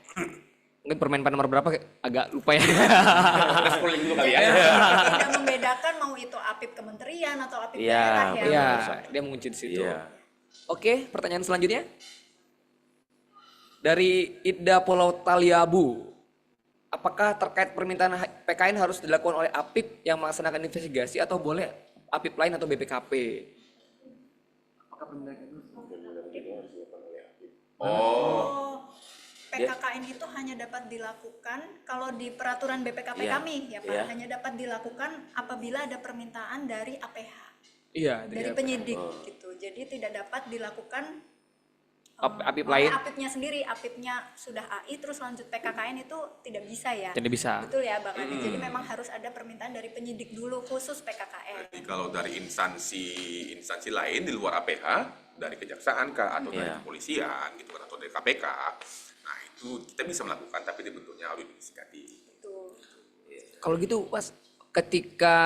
Mungkin Permenpan nomor berapa agak lupa ya. Tidak membedakan mau itu APIP kementerian atau APIP daerah ya. Iya, dia mengunci di situ. Iya. Oke, pertanyaan selanjutnya dari Ida Pulau Taliabu. Apakah terkait permintaan PKN harus dilakukan oleh APIP yang melaksanakan investigasi atau boleh APIP lain atau BPKP? Apakah permintaan itu? PKKN itu hanya dapat dilakukan kalau di peraturan BPKP kami ya Pak, hanya dapat dilakukan apabila ada permintaan dari APH. Iya, dari penyidik gitu. Jadi tidak dapat dilakukan APIP oleh lain APIP-nya sendiri. APIP-nya sudah AI terus lanjut PKKN itu tidak bisa ya. tidak bisa. Betul ya Bang Adi. Jadi memang harus ada permintaan dari penyidik dulu khusus PKKN. Jadi kalau dari instansi lain di luar APH, dari kejaksaan kah atau dari kepolisian gitu kan atau dari KPK, nah itu kita bisa melakukan tapi di bentuknya audit investigatif. Betul. Kalau gitu, Mas, ketika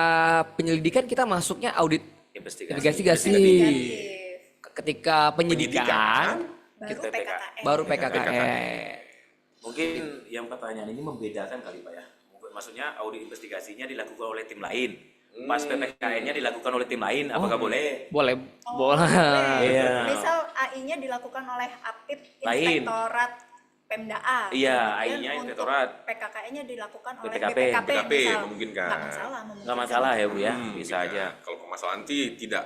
penyelidikan kita masuknya audit Investigasi. investigasi. Investigatif. ketika penyidikan, Baru kita PKKN. baru PKKN. Mungkin yang pertanyaan ini membedakan kali Pak ya. Mungkin maksudnya audit investigasinya dilakukan oleh tim lain. Pas PPKN-nya dilakukan oleh tim lain, apakah boleh? Boleh, boleh. Iya. Misal AI-nya dilakukan oleh Apip Lain. Inspektorat Pemda A. Iya, Kemudian AI-nya untuk Inspektorat. PKKN-nya dilakukan oleh BPKP. BPKP, misal. memungkinkan. Nggak masalah, Nggak masalah ya Bu ya, Hmm, bisa gitu aja. ya. Kalau permasalahan sih tidak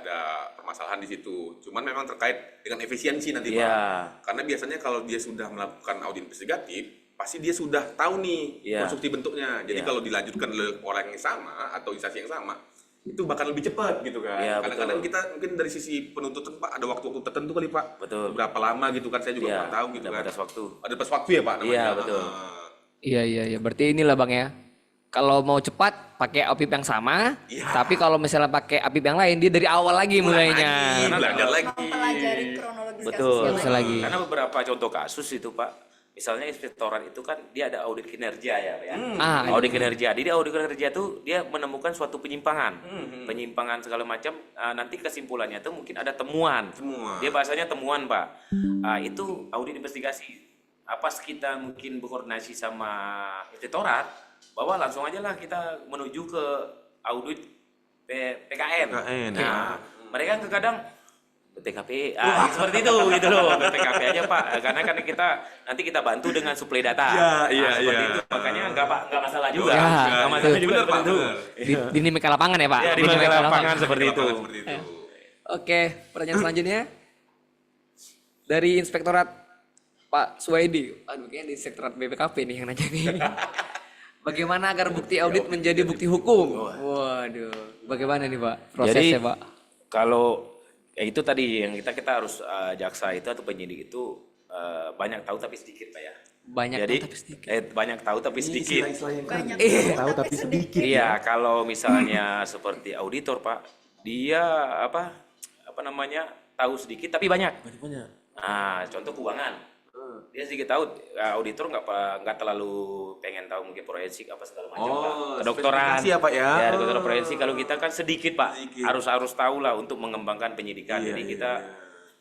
ada permasalahan di situ. Cuman memang terkait dengan efisiensi nanti Pak. Iya. Karena biasanya kalau dia sudah melakukan audit investigatif, pasti dia sudah tahu nih Iya. konstruksi bentuknya. Jadi Iya. kalau dilanjutkan oleh orang yang sama atau instansi yang sama, itu bakal lebih cepat gitu kan. Iya, Kadang-kadang betul. kita mungkin dari sisi penuntutan Pak ada waktu-waktu tertentu kali Pak. Betul. Berapa lama gitu kan saya juga Iya, kurang tahu gitu ada kan. batas waktu. Ada batas waktu ya Pak namanya. Iya, betul. Iya, iya, iya. Berarti inilah Bang ya. Kalau mau cepat pakai APIP yang sama, Iya. tapi kalau misalnya pakai APIP yang lain dia dari awal lagi mulainya. Belajar lagi. Mempelajari kronologis Betul. kasusnya Bisa lagi. Karena beberapa contoh kasus itu Pak, misalnya inspektorat itu kan dia ada audit kinerja ya Pak ya. Audit kinerja. Jadi audit kinerja itu dia menemukan suatu penyimpangan. Penyimpangan segala macam, nanti kesimpulannya itu mungkin ada temuan. Temuan. Dia bahasanya temuan Pak. Itu audit investigasi. Apa kita mungkin berkoordinasi sama inspektorat bahwa langsung aja lah kita menuju ke audit PKN. PKN, Nah, mereka kadang BPKP, seperti itu gitu loh, BPKP aja Pak, karena kan nanti kita bantu dengan suplai data. Iya, seperti iya. itu, makanya nggak masalah juga, Ya, nggak masalah juga bener, seperti Pak, itu. bener. Di dinamika lapangan ya Pak? Ya, di Dinamika lapangan seperti itu. Seperti itu. Oke, pertanyaan selanjutnya dari Inspektorat Pak Suwaidi. Aduh, kayaknya di Inspektorat BPKP nih yang nanya nih. Bagaimana agar bukti audit menjadi bukti hukum? Waduh, bagaimana nih Pak prosesnya Pak? Kalau itu tadi yang kita harus jaksa itu atau penyidik itu banyak tahu tapi sedikit Pak ya. Banyak Jadi tahu tapi sedikit. banyak tahu tapi sedikit. banyak Tahu tapi sedikit. Iya, kalau misalnya seperti auditor Pak, dia apa namanya tahu sedikit tapi banyak. Nah, contoh keuangan. Dia sedikit tahu, auditor nggak terlalu pengen tahu mungkin forensik apa segala macam Pak. Kedokteran. spesifikasi ya, Pak, ya? Ya, kedokteran forensik. Kalau kita kan sedikit Pak, harus tahu lah untuk mengembangkan penyidikan. Iya, Jadi iya, kita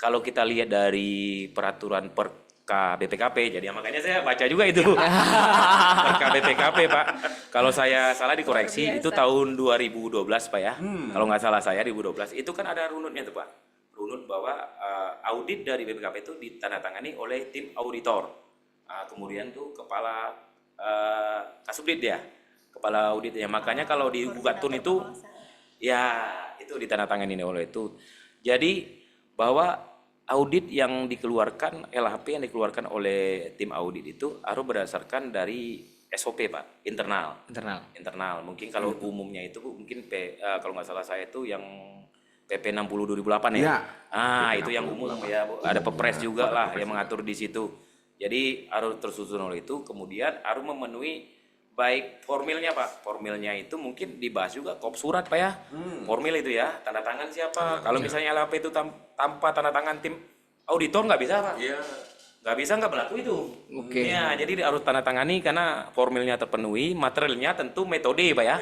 kalau kita lihat dari peraturan Perka BPKP, jadi makanya saya baca juga itu. Perka BPKP Pak. Kalau saya salah dikoreksi, itu tahun 2012 Pak ya. Kalau nggak salah saya 2012, itu kan ada runutnya tuh Pak. Runut bahwa audit dari BPKP itu ditandatangani oleh tim auditor. Kemudian tuh kepala Kasubdit ya, kepala auditnya. Makanya kalau di Bugatun itu ya itu ditandatangani oleh itu. Jadi bahwa audit yang dikeluarkan, LHP yang dikeluarkan oleh tim audit itu harus berdasarkan dari SOP Pak, internal. Internal. Mungkin kalau umumnya itu mungkin kalau nggak salah saya itu yang PP 60 2008 ya. Itu yang umum ya. Ada Perpres juga lah yang mengatur di situ. Jadi harus tersusun oleh itu, kemudian harus memenuhi baik formilnya Pak. Formilnya itu mungkin dibahas juga kop surat Pak ya. Formil itu ya, tanda tangan siapa. Kalau misalnya LHP itu tanpa tanda tangan tim auditor nggak bisa Pak. Iya. Nggak bisa, nggak berlaku itu. Oke. Ya, jadi harus tanda tangani karena formilnya terpenuhi, materialnya tentu metode Pak ya.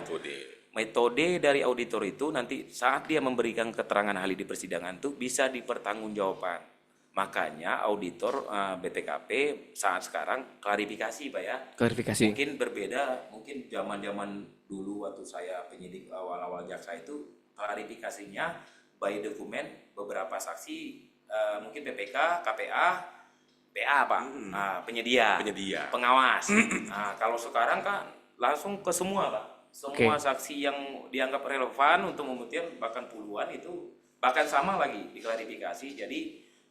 Metode dari auditor itu nanti saat dia memberikan keterangan ahli di persidangan itu bisa dipertanggungjawabkan. Makanya auditor BPKP saat sekarang klarifikasi Pak ya. Klarifikasi. Mungkin berbeda, mungkin zaman-zaman dulu waktu saya penyidik awal-awal jaksa itu klarifikasinya by dokumen beberapa saksi, mungkin PPK, KPA, PA Pak, penyedia, pengawas. Kalau sekarang kan langsung ke semua Pak. Semua saksi yang dianggap relevan untuk membuktikan bahkan puluhan itu bahkan sama lagi diklarifikasi. Jadi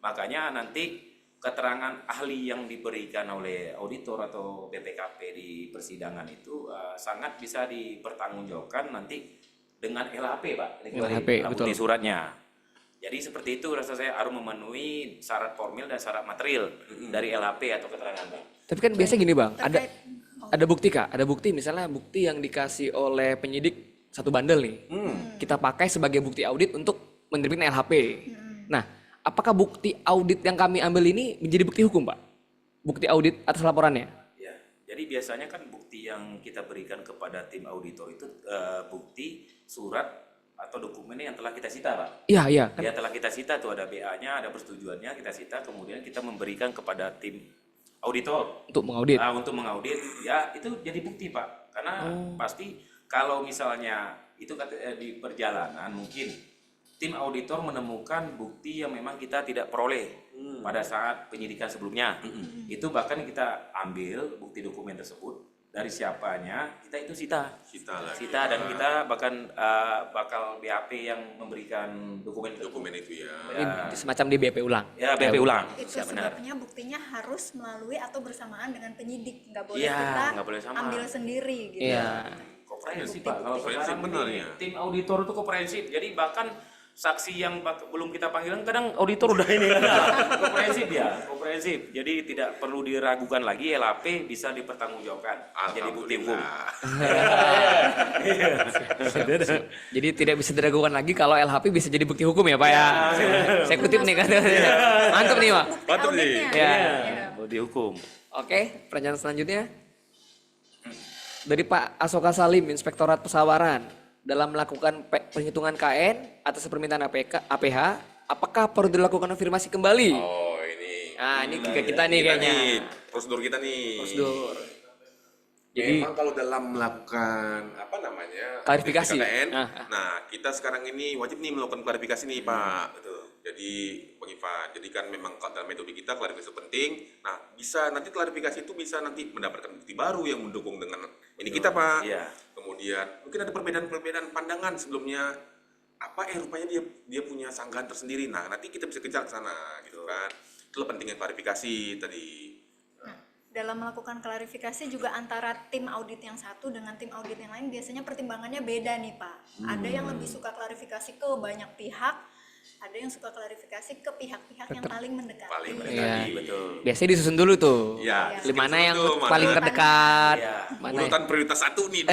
makanya nanti keterangan ahli yang diberikan oleh auditor atau BPKP di persidangan itu sangat bisa dipertanggungjawabkan nanti dengan LHP Pak, LHP, bukti betul. suratnya. Jadi seperti itu rasa saya harus memenuhi syarat formil dan syarat material dari LHP atau keterangan Pak. Tapi kan biasa gini Bang, ada bukti Kak, ada bukti misalnya bukti yang dikasih oleh penyidik satu bandel nih. Kita pakai sebagai bukti audit untuk menerbitkan LHP. Nah, apakah bukti audit yang kami ambil ini menjadi bukti hukum Pak? Bukti audit atas laporannya? Ya, jadi biasanya kan bukti yang kita berikan kepada tim auditor itu bukti surat atau dokumen yang telah kita sita, Pak. Iya, iya. Ya telah kita sita tuh ada BA-nya, ada persetujuannya, kita sita, kemudian kita memberikan kepada tim auditor Untuk mengaudit. untuk mengaudit. Ya itu jadi bukti, Pak. Karena pasti kalau misalnya itu di perjalanan mungkin tim auditor menemukan bukti yang memang kita tidak peroleh pada saat penyidikan sebelumnya. Itu bahkan kita ambil bukti dokumen tersebut dari siapanya, kita itu sita dan kita bahkan bakal BAP yang memberikan dokumen itu ya. Ini semacam di BP ulang. Ya BAP ulang. Itu Ya, benar. sebabnya buktinya harus melalui atau bersamaan dengan penyidik, nggak boleh Iya, kita nggak boleh sama. ambil sendiri gitu. Iya. Komprehensif, Pak. Kalau Komprehensif sekarang benar, ini ya. tim auditor itu komprehensif. Jadi bahkan saksi yang belum kita panggil kadang auditor udah ini kan. Komprehensif. Jadi tidak perlu diragukan lagi, LHP bisa dipertanggungjawabkan. Jadi bukti hukum. Jadi tidak bisa diragukan lagi kalau LHP bisa jadi bukti hukum ya Pak ya. Saya kutip nih kan. Mantap nih Pak. Mantap nih. Auditnya. Ya. Bukti hukum. Oke, pertanyaan selanjutnya dari Pak Asoka Salim, Inspektorat Pesawaran. Dalam melakukan penghitungan KN atas permintaan APH, apakah perlu dilakukan konfirmasi kembali? Oh, ini. Nah, ini kita nih kayaknya. Prosedur kita nih. Prosedur. Jadi Memang kalau dalam melakukan apa namanya Klarifikasi. KKN, Ah. nah kita sekarang ini wajib nih melakukan klarifikasi nih Pak. Betul. Jadi Bang Ivan, jadi kan memang dalam metode kita klarifikasi penting. Nah bisa nanti klarifikasi itu bisa nanti mendapatkan bukti baru yang mendukung dengan ini kita Pak. Iya. Kemudian mungkin ada perbedaan-perbedaan pandangan sebelumnya. Apa rupanya dia punya sanggahan tersendiri. Nah nanti kita bisa kejar ke sana gitu kan. Itulah pentingnya klarifikasi tadi. Dalam melakukan klarifikasi juga antara tim audit yang satu dengan tim audit yang lain biasanya pertimbangannya beda nih Pak. Ada yang lebih suka klarifikasi ke banyak pihak, ada yang suka klarifikasi ke pihak-pihak yang paling mendekati. Paling Iya. mendekati, betul. biasanya disusun dulu tuh. Ya, Mana yang disusun tuh, paling mana- terdekat? Iya. Mana? Urutan prioritas 1 nih.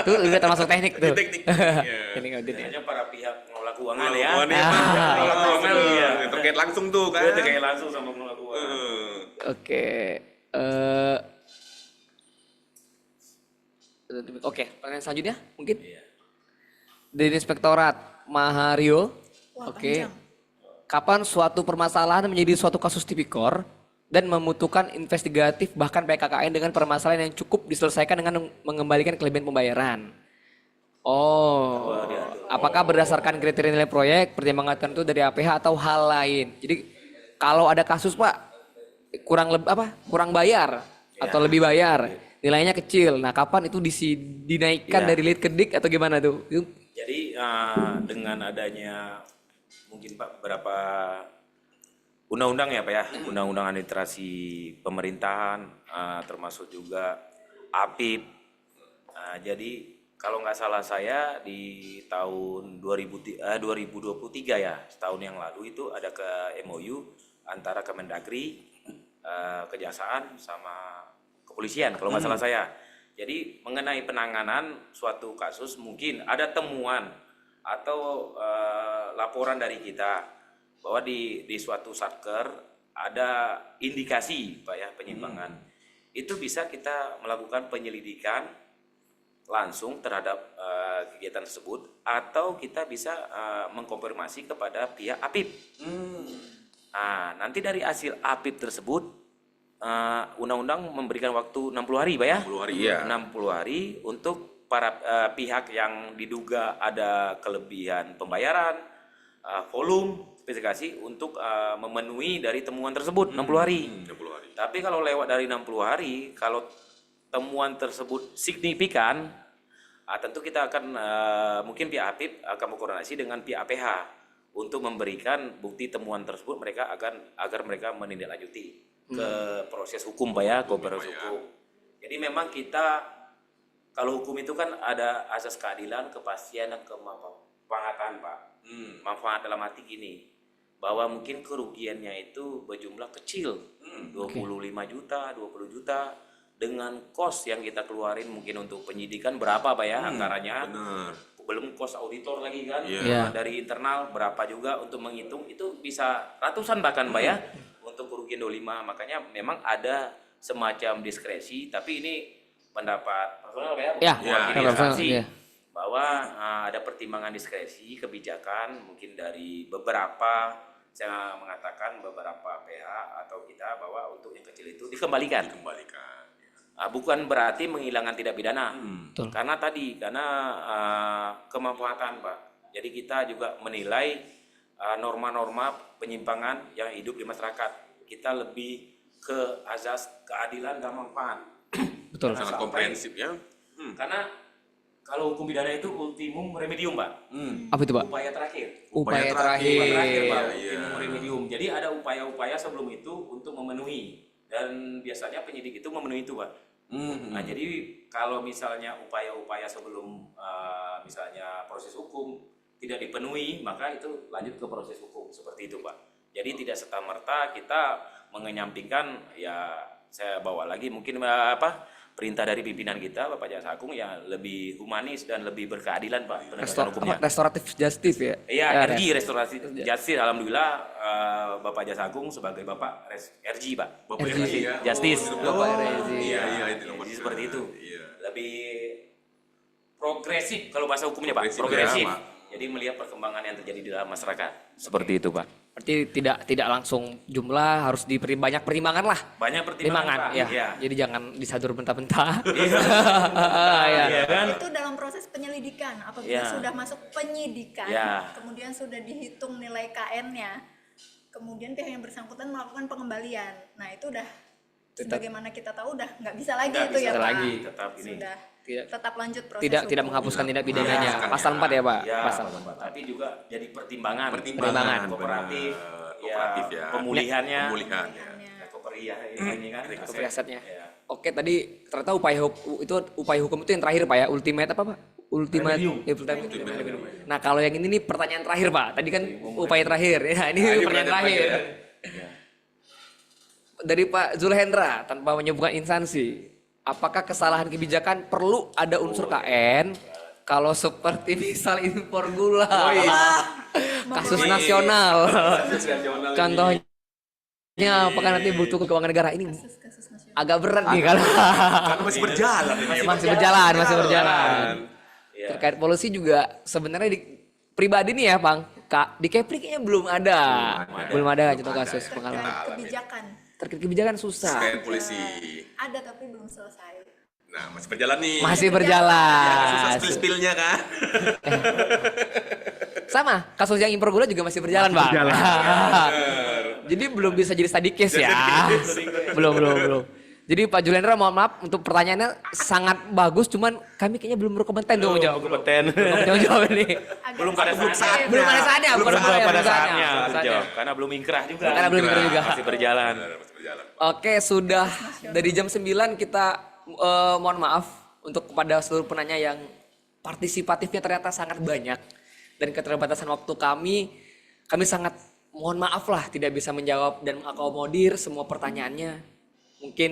Itu juga termasuk teknik tuh. Teknik. Iya. Teknik audit ya. Biasanya para pihak pengelola keuangan ya. Keuangan ya, Ah. Pak. Keuangan, iya. Terkait langsung tuh kan. Itu kayak langsung sama pengelola keuangan. Oke. Oke, pertanyaan selanjutnya mungkin Iya. dari Inspektorat Mahario. Wah, Oke. panjang. Kapan suatu permasalahan menjadi suatu kasus tipikor dan membutuhkan investigatif bahkan PKKN dengan permasalahan yang cukup diselesaikan dengan mengembalikan kelebihan pembayaran? Oh, apakah berdasarkan kriteria nilai proyek, pertimbangan tertentu dari APH atau hal lain? Jadi kalau ada kasus Pak kurang bayar atau lebih bayar, nilainya kecil. Nah, kapan itu dinaikkan Iya. dari lead ke dik atau gimana tuh? Itu Jadi dengan adanya mungkin Pak beberapa undang-undang ya Pak ya, undang-undang administrasi pemerintahan, termasuk juga APIP. Jadi kalau nggak salah saya di tahun 2023 ya, setahun yang lalu itu ada ke MOU antara Kemendagri, Kejaksaan sama Kepolisian kalau nggak salah saya. Jadi mengenai penanganan suatu kasus mungkin ada temuan atau laporan dari kita bahwa di suatu satker ada indikasi Pak ya penyimpangan. Itu bisa kita melakukan penyelidikan langsung terhadap kegiatan tersebut atau kita bisa mengkonfirmasi kepada pihak APIP. Nah, nanti dari hasil APIP tersebut undang-undang memberikan waktu 60 hari Pak ya. 60 hari, iya. 60 hari untuk para pihak yang diduga ada kelebihan pembayaran, volume, spesifikasi untuk memenuhi dari temuan tersebut 60 hari. 60 hari. Tapi kalau lewat dari 60 hari, kalau temuan tersebut signifikan, tentu kita akan mungkin pihak APIP akan berkoordinasi dengan pihak APH untuk memberikan bukti temuan tersebut agar mereka menindaklanjuti ke proses hukum Pak ya, ke proses hukum. Jadi memang kita kalau hukum itu kan ada asas keadilan, kepastian dan kemanfaatan Pak. Manfaat dalam arti gini, bahwa mungkin kerugiannya itu berjumlah kecil, 25 juta, 20 juta, dengan kos yang kita keluarin mungkin untuk penyidikan berapa Pak ya anggarannya. Benar. Belum kos auditor lagi kan, Iya. dari internal berapa juga untuk menghitung, itu bisa ratusan bahkan Pak ya untuk kerugian 25. Makanya memang ada semacam diskresi, tapi ini pendapat personal Pak ya, Ya, bukan pendapat personal, administrasi. iya. bahwa ada pertimbangan diskresi kebijakan mungkin dari beberapa, saya mengatakan beberapa pihak atau kita, bahwa untuk yang kecil itu dikembalikan. Bukan berarti menghilangkan tindak pidana, karena kemanfaatan, Pak. Jadi kita juga menilai norma-norma penyimpangan yang hidup di masyarakat. Kita lebih ke azas keadilan dan manfaat. Betul. Sangat komprehensif ya. Karena kalau hukum pidana itu ultimum remedium, Pak. Apa itu, Pak? Upaya terakhir. Upaya Upaya terakhir, Pak. Iya. Ultimum remedium. Jadi ada upaya-upaya sebelum itu untuk memenuhi, dan biasanya penyidik itu memenuhi itu, Pak. Nah, jadi kalau misalnya upaya-upaya sebelum misalnya proses hukum tidak dipenuhi, maka itu lanjut ke proses hukum, seperti itu, Pak. Jadi tidak serta-merta kita mengenyampingkan, ya saya bawa lagi mungkin perintah dari pimpinan kita Bapak Jaksa Agung yang lebih humanis dan lebih berkeadilan, Pak, penegakan hukumnya. Restoratif justice ya? Iya, RJ Restorasi Justice. Alhamdulillah Bapak Jaksa Agung sebagai Bapak RJ, Pak. Bapak RJ. RJ ya. Justice. Bapak RJ. Iya, itu nomor Jadi seperti itu. Iya. Lebih progresif kalau bahasa hukumnya, Pak. Progresif, ya, Pak. Jadi melihat perkembangan yang terjadi di dalam masyarakat. Seperti itu, Pak. Berarti tidak langsung jumlah, harus diberi banyak pertimbangan lah. Banyak pertimbangan, Pak. ya. Iya. Jadi jangan disadur mentah-mentah. Iya. Iya. Kan? Itu dalam proses penyelidikan. Apabila Ya. sudah masuk penyidikan, Ya. kemudian sudah dihitung nilai KN-nya, kemudian pihak yang bersangkutan melakukan pengembalian. Nah, itu udah sebagaimana kita tahu udah nggak bisa lagi Nggak itu bisa ya, Pak. lagi. Tetap ini. Sudah Tidak- tetap lanjut proses Tidak hukum. menghapuskan tindak pidananya. Iya. Pasal 4 ya, Pak? Ya, Pasal 4. tapi juga jadi pertimbangan. Pertimbangan. Kooperatif. Kooperatif ya. Pemulihannya. Pemulihan ya. Recovery ya, ini kan. Recovery asetnya. Ya. Oke, tadi ternyata upaya hukum itu yang terakhir, Pak ya? Ultimate apa, Pak? Ultimate. Ya, ultimate. Nah, kalau yang ini nih pertanyaan terakhir, Pak. Tadi kan upaya terakhir. Ya, ini pertanyaan terakhir. Dari Pak Zulhendra, tanpa menyebutkan instansi, apakah kesalahan kebijakan perlu ada unsur KN kalau seperti misal impor gula? Kasus nasional. Contohnya apakah nanti butuh ke keuangan negara ini? Kasus nasional. Agak berat nih kalau Karena masih berjalan ini. masih berjalan. Terkait polusi juga sebenarnya pribadi nih ya, Bang. Di Kepri kayaknya belum ada contoh kasus pengalaman. Terkait kebijakan Terkait kebijakan susah. Kayak polisi. ada tapi belum selesai. Nah, masih berjalan nih. Masih berjalan. Susah spill-spillnya kan. Sama, kasus yang impor gula juga masih berjalan, Bang. Jadi belum bisa jadi study case ya. Belum. Jadi Pak Julendra, mohon maaf untuk pertanyaannya sangat bagus, cuman kami kayaknya belum berkompeten tuh menjawab. Jawab ini. Belum pada saatnya. Belum pada saatnya. Karena belum ingkrah juga. Masih berjalan. Oke, sudah dari jam 9 kita mohon maaf untuk kepada seluruh penanya yang partisipatifnya ternyata sangat banyak, dan keterbatasan waktu kami sangat mohon maaf lah tidak bisa menjawab dan mengakomodir semua pertanyaannya. Mungkin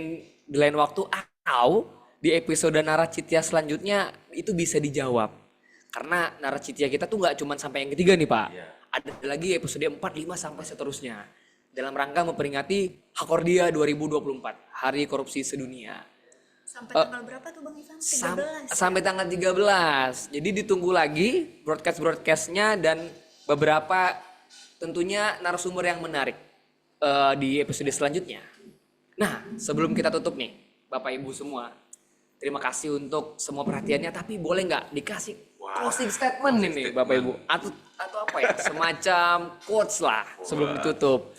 di lain waktu atau di episode Naracitya selanjutnya itu bisa dijawab. Karena Naracitya kita tuh nggak cuma sampai yang ketiga nih, Pak. Ada lagi episode 4, 5 sampai seterusnya. Dalam rangka memperingati Hakordia 2024, Hari Korupsi Sedunia. Sampai tanggal berapa tuh Bang Ivan? 13. Sampai tanggal 13. Jadi ditunggu lagi broadcast-broadcastnya dan beberapa tentunya narasumber yang menarik di episode selanjutnya. Nah, sebelum kita tutup nih, Bapak Ibu semua, terima kasih untuk semua perhatiannya. Tapi boleh nggak dikasih closing statement ini, Bapak Ibu? Atau apa ya, semacam quotes lah sebelum ditutup.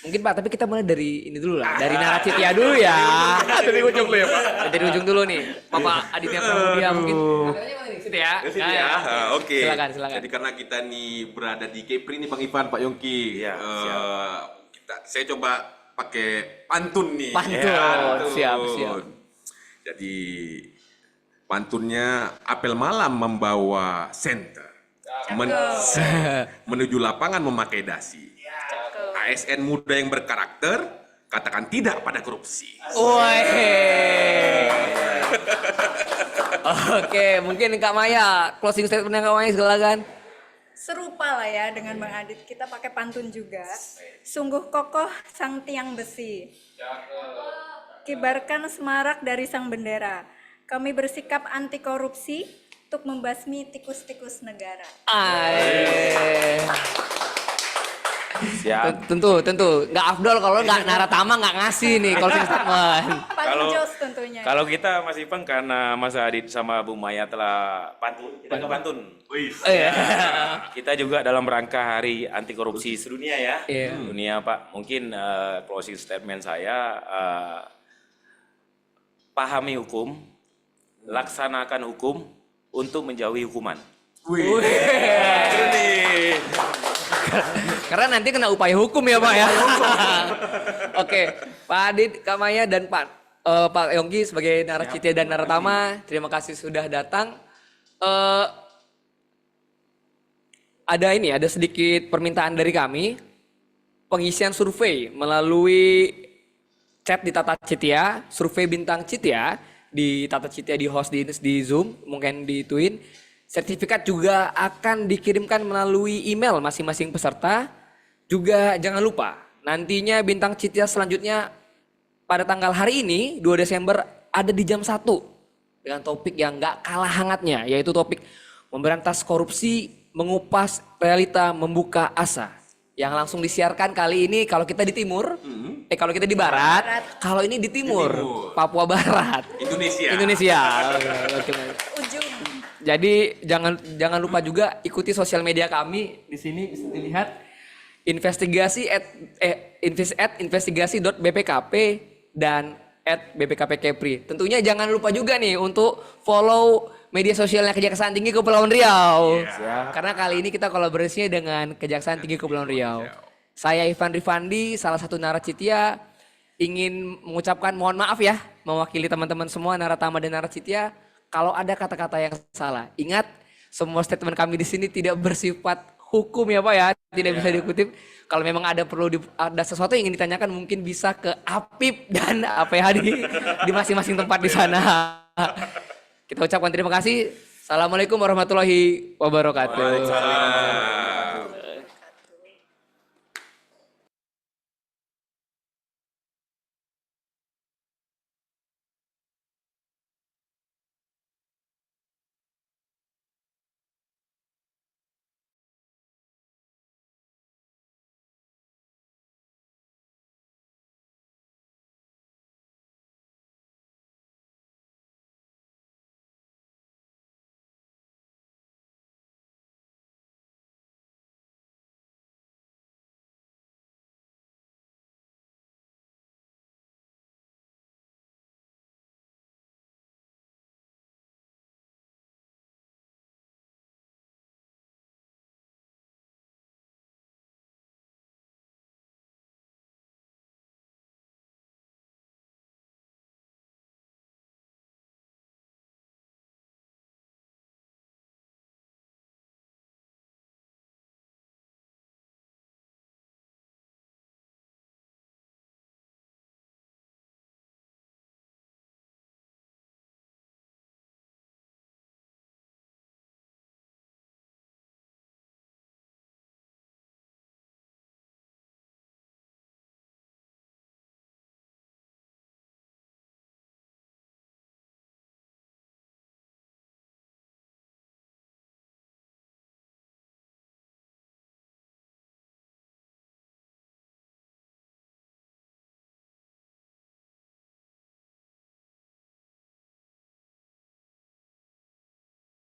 Mungkin Pak, tapi kita mulai dari ini dulu lah, dari Naracitya dulu ya. Dari ujung dulu ya, Pak. Dari ujung dulu nih, Bapak Aditya Pramudia mungkin. Situ ya. Oke. Silakan. Jadi karena kita nih berada di Kepri nih Bang Ivan, Pak Yongki. Iya, Saya coba pakai pantun nih. Pantun. Siap. Jadi pantunnya apel malam membawa senter. Menuju lapangan memakai dasi. ASN muda yang berkarakter, katakan tidak pada korupsi. Oke, mungkin Kak Maya, closing statement Kak Maya silakan. Serupa lah ya dengan Bang Adit, kita pakai pantun juga. Sungguh kokoh sang tiang besi, kibarkan semarak dari sang bendera. Kami bersikap anti korupsi, untuk membasmi tikus-tikus negara. Siap. Tentu nggak afdol kalau nggak Naratama nggak ngasih nih closing statement. Paling Kalau- jos tentunya. Kalau kita Mas Ipang karena Mas Adit sama Bu Maya telah pantun, kita nggak pantun. Iya. Kita juga dalam rangka Hari Anti Korupsi Sedunia ya. Iya. Dunia Pak, mungkin closing statement saya pahami hukum, laksanakan hukum untuk menjauhi hukuman. Karena nanti kena upaya hukum ya Pak ya. Oke, Pak Adit, Kak Maya dan Pak Yonggi sebagai narasumber dan Naratama, terima kasih sudah datang. Ada sedikit permintaan dari kami, pengisian survei melalui chat di Tata Citya, survei bintang Citya di Tata Citya di host di Zoom, mungkin di Twin. Sertifikat juga akan dikirimkan melalui email masing-masing peserta. Juga jangan lupa, nantinya bintang Citya selanjutnya pada tanggal hari ini 2 Desember ada di jam 1 dengan topik yang gak kalah hangatnya, yaitu topik memberantas korupsi, mengupas realita, membuka asa. Yang langsung disiarkan kali ini kalau kita di timur, kalau kita di barat, kalau ini di timur, Papua Barat. Indonesia. Oke. Ujung. Jadi jangan lupa juga ikuti sosial media kami di sini bisa dilihat investigasi.bpkp dan @bpkpkepri. Tentunya jangan lupa juga nih untuk follow media sosialnya Kejaksaan Tinggi Kepulauan Riau. Karena kali ini kita kolaborasinya dengan Kejaksaan Tinggi Kepulauan Riau. Saya Ivan Rifandi, salah satu naracitya, ingin mengucapkan mohon maaf ya mewakili teman-teman semua Naratama dan naracitya kalau ada kata-kata yang salah. Ingat, semua statement kami di sini tidak bersifat hukum ya Pak ya, tidak bisa dikutip. Kalau memang ada ada sesuatu yang ingin ditanyakan mungkin bisa ke Apip dan APH di masing-masing tempat di sana. Kita ucapkan terima kasih. Assalamualaikum warahmatullahi wabarakatuh. Waalaikumsalam.